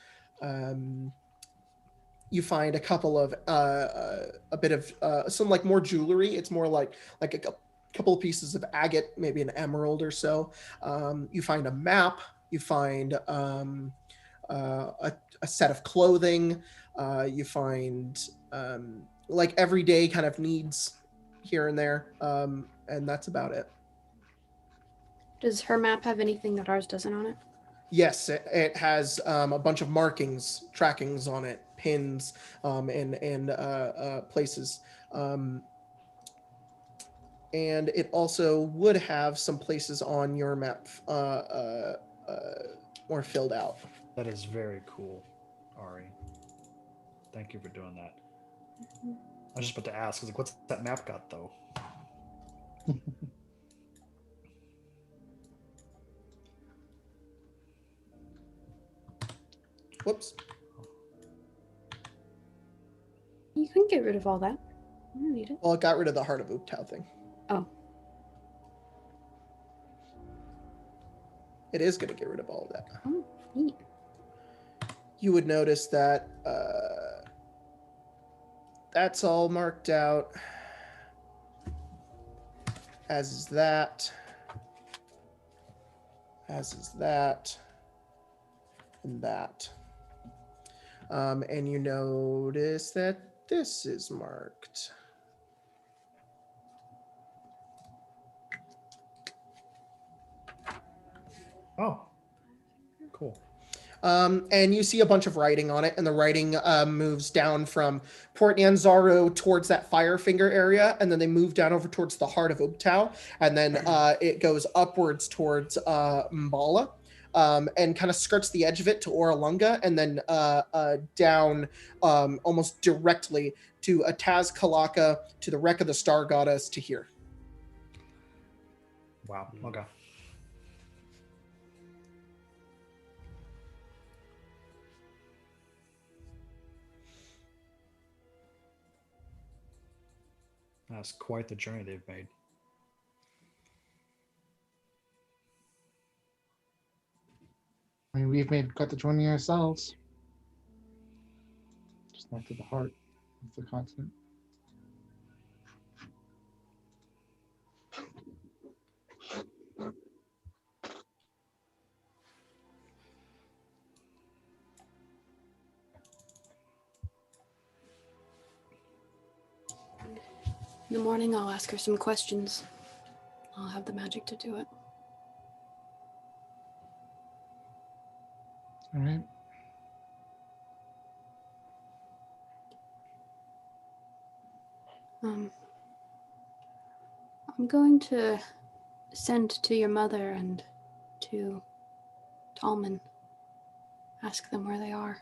You find a couple of a bit of some like more jewelry. It's more like a couple of pieces of agate, maybe an emerald or so. You find a map. You find a set of clothing. You find like everyday kind of needs here and there, and that's about it. Does her map have anything that ours doesn't on it? Yes, it has a bunch of markings, trackings on it, pins, and places. And it also would have some places on your map more filled out. That is very cool, Ari. Thank you for doing that. I was just about to ask, like, what's that map got though? Whoops. You can get rid of all that. I don't need it. Well, it got rid of the Heart of Uptau thing. Oh. It is going to get rid of all of that. Oh, neat. You would notice that that's all marked out, as is that, as is that, and that. And you notice that this is marked. Oh, cool. And you see a bunch of writing on it, and the writing moves down from Port Nyanzaru towards that Firefinger area, and then they move down over towards the Heart of Ubtao, and then it goes upwards towards Mbala, and kind of skirts the edge of it to Oralunga, and then down almost directly to Ataz Kalaka, to the Wreck of the Star Goddess, to here. Wow. Okay. That's quite the journey they've made. I mean, we've made quite the journey ourselves. Just not to the heart of the continent. In the morning, I'll ask her some questions. I'll have the magic to do it. All right. I'm going to send to your mother and to Tallman. Ask them where they are.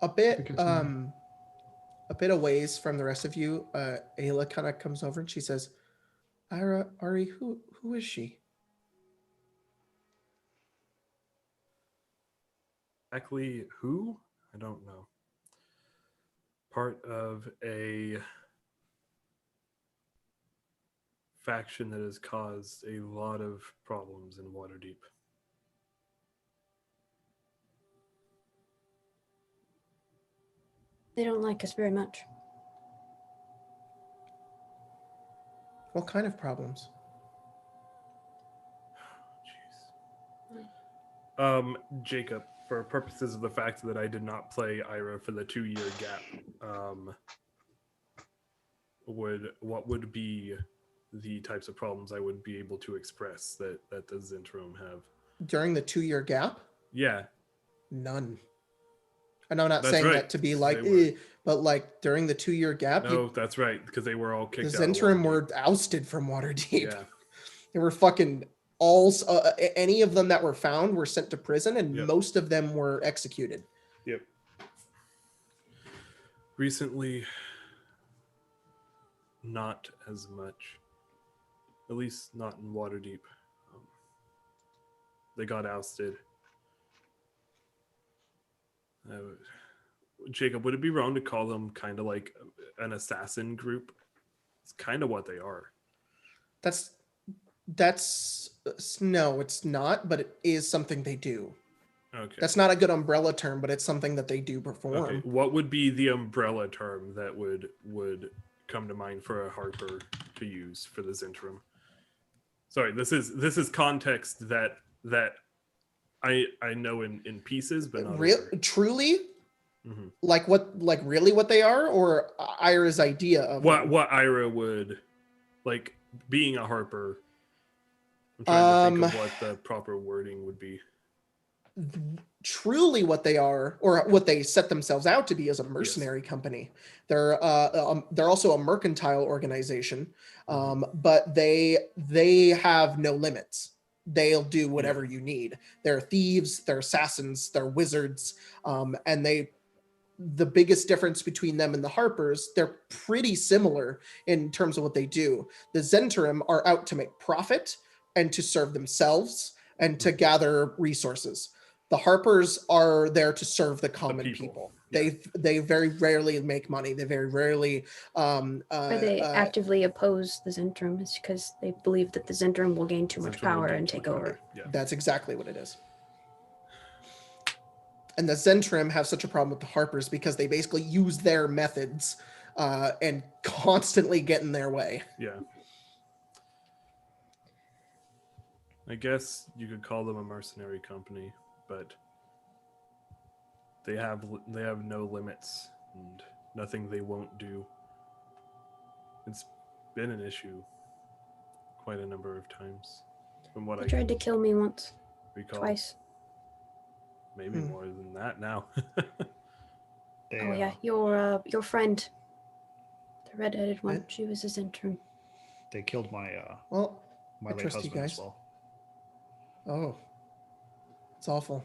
A bit a ways from the rest of you, Ayla kind of comes over and she says, Ari, who is she? Exactly who? I don't know. Part of a faction that has caused a lot of problems in Waterdeep. They don't like us very much. What kind of problems? Jacob, for purposes of the fact that I did not play Ira for the 2-year gap, what would be the types of problems I would be able to express that the Zentrum have? During the 2-year gap? Yeah. None. And I'm not That's saying right, that to be like, they were. but like during the 2-year gap, No, that's right, because they were all the kicked out. Zentrum were ousted from Waterdeep. Yeah. They were fucking all, any of them that were found were sent to prison, and Yep. most of them were executed. Yep. Recently, not as much. At least not in Waterdeep. They got ousted. Jacob, would it be wrong to call them kind of like an assassin group? It's kind of what they are. That's no, it's not, but it is something they do. Okay. That's not a good umbrella term, but it's something that they do perform. Okay. What would be the umbrella term that would come to mind for a Harper to use for the Zentrum? Sorry, this is context that I know in pieces, but not truly. Mm-hmm. Like really what they are, or Ira's idea of what Ira would like being a Harper. I'm trying to think of what the proper wording would be. Truly what they are, or what they set themselves out to be, as a mercenary company. They're also a mercantile organization, but they have no limits. They'll do whatever you need. They're thieves, they're assassins, they're wizards, and the biggest difference between them and the Harpers, they're pretty similar in terms of what they do. The Zentrum are out to make profit and to serve themselves and to gather resources. The Harpers are there to serve the common people. Yeah. They very rarely make money. They very rarely Or they actively oppose the Zentrum is because they believe that the Zentrum will gain too much power and take over. Yeah. That's exactly what it is. And the Zentrum have such a problem with the Harpers because they basically use their methods and constantly get in their way. Yeah. I guess you could call them a mercenary company, but they have no limits and nothing they won't do. It's been an issue quite a number of times. From what They I tried to kill me once, recall. twice. Maybe more than that now. Oh yeah, your friend, the redheaded one. She was a Zentrum. They killed my I late trust you husband guys. as well. Oh, it's awful.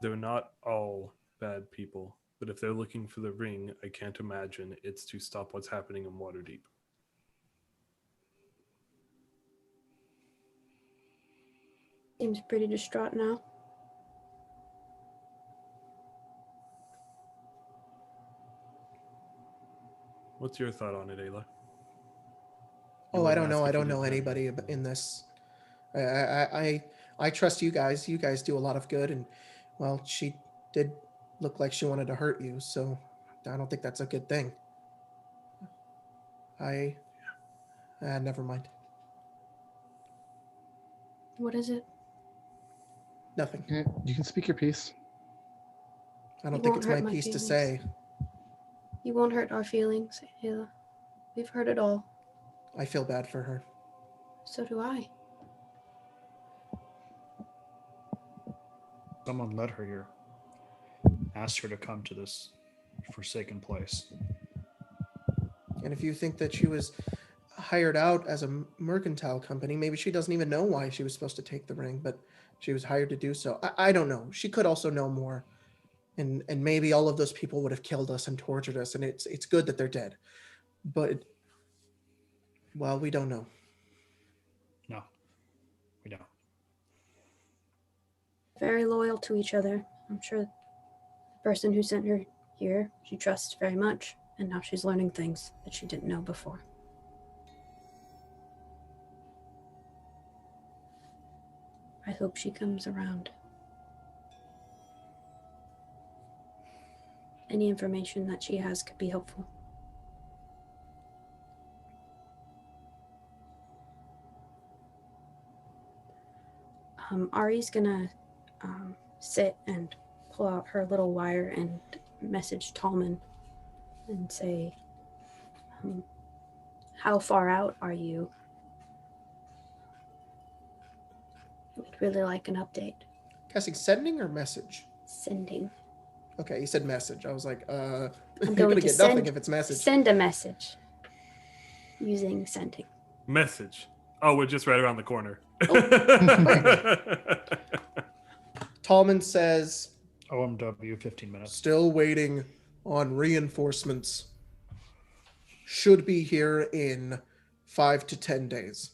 They're not all bad people, but if they're looking for the ring, I can't imagine it's to stop what's happening in Waterdeep. Seems pretty distraught now. What's your thought on it, Ayla? Oh, I don't know. I don't know anybody in this. I trust you guys. You guys do a lot of good, and well, she did look like she wanted to hurt you, so I don't think that's a good thing. Never mind. What is it? Nothing. Yeah, you can speak your piece. I don't You think won't it's my hurt my piece to feelings. say. You won't hurt our feelings, Ayla. We've heard it all. I feel bad for her. So do I. Someone led her here. Asked her to come to this forsaken place. And if you think that she was hired out as a mercantile company, maybe she doesn't even know why she was supposed to take the ring, but she was hired to do so. I don't know. She could also know more. And maybe all of those people would have killed us and tortured us, and it's good that they're dead. But, well, we don't know. No, we don't. Very loyal to each other. I'm sure the person who sent her here, she trusts very much, and now she's learning things that she didn't know before. I hope she comes around. Any information that she has could be helpful. Ari's gonna sit and pull out her little wire and message Tallman and say, how far out are you? We'd really like an update. Guessing sending or message? Sending. Okay, you said message. I was like, you're going gonna to get send- nothing if it's message. Send a message using sending. Message. Oh, we're just right around the corner. Tallman says, OMW, 15 minutes. still waiting on reinforcements. Should be here in 5 to 10 days.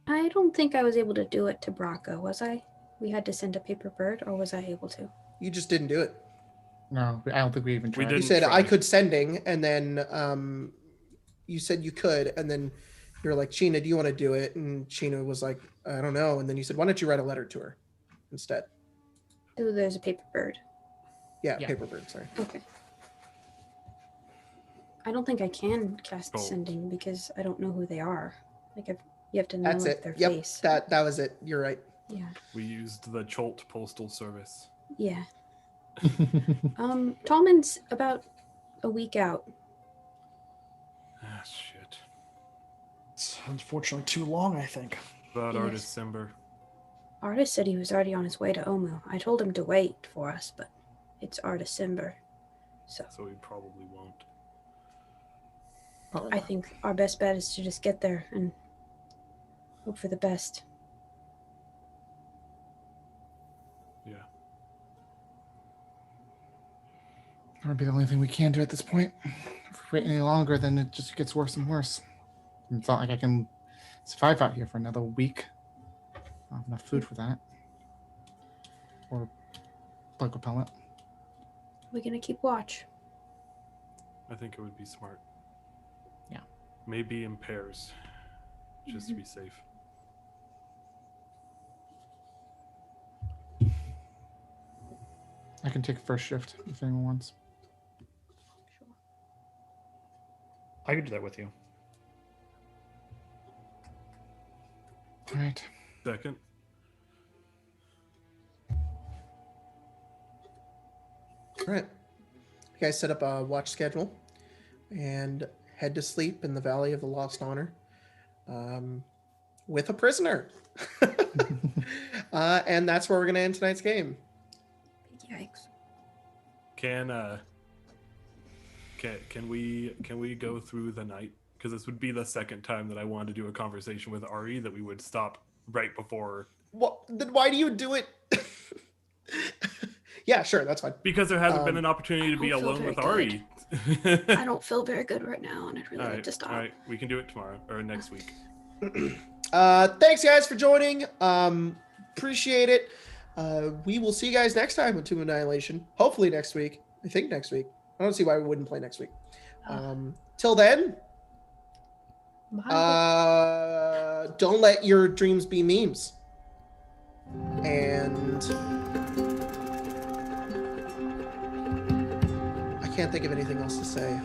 I don't think I was able to do it to Braca, was I? We had to send a paper bird, or was I able to? You just didn't do it. No, I don't think we even tried. You didn't said try. I could sending, and then you said you could, and then you're like, Sheena, do you want to do it? And Sheena was like, I don't know. And then you said, why don't you write a letter to her instead? Oh, there's a paper bird. Yeah, Yeah. Paperbird, sorry. Okay. I don't think I can cast Oh. sending because I don't know who they are. Like, you have to know That's like, it. their Yep, face. that was it. You're right. Yeah. We used the Cholt Postal Service. Yeah. Tallman's about a week out. Ah, shit. It's unfortunately too long, I think. About Yes. our December. Artist said he was already on his way to Omu. I told him to wait for us, but it's our December. So So we probably won't. I think our best bet is to just get there and hope for the best. Yeah. That would be the only thing we can do at this point. If we wait any longer, then it just gets worse and worse. It's not like I can survive out here for another week. I don't have enough food for that. Or bug repellent. We're gonna keep watch. I think it would be smart. Yeah. Maybe in pairs. Just to be safe. I can take first shift if anyone wants. I could do that with you. All right. Second. All right. You guys set up a watch schedule and head to sleep in the Valley of the Lost Honor with a prisoner. And that's where we're going to end tonight's game. Yikes. Can we go through the night? Because this would be the second time that I wanted to do a conversation with Ari that we would stop right before. Well, then why do you do it? Yeah, sure, that's fine. Because there hasn't been an opportunity to be I don't feel alone with very Ari. I don't feel very good right now, and I'd really All like right, to stop. all right, we can do it tomorrow or next week. Thanks, guys, for joining. Appreciate it. We will see you guys next time with Tomb of Annihilation. Hopefully next week. I think next week. I don't see why we wouldn't play next week. Till then, Bye. don't let your dreams be memes. And I can't think of anything else to say.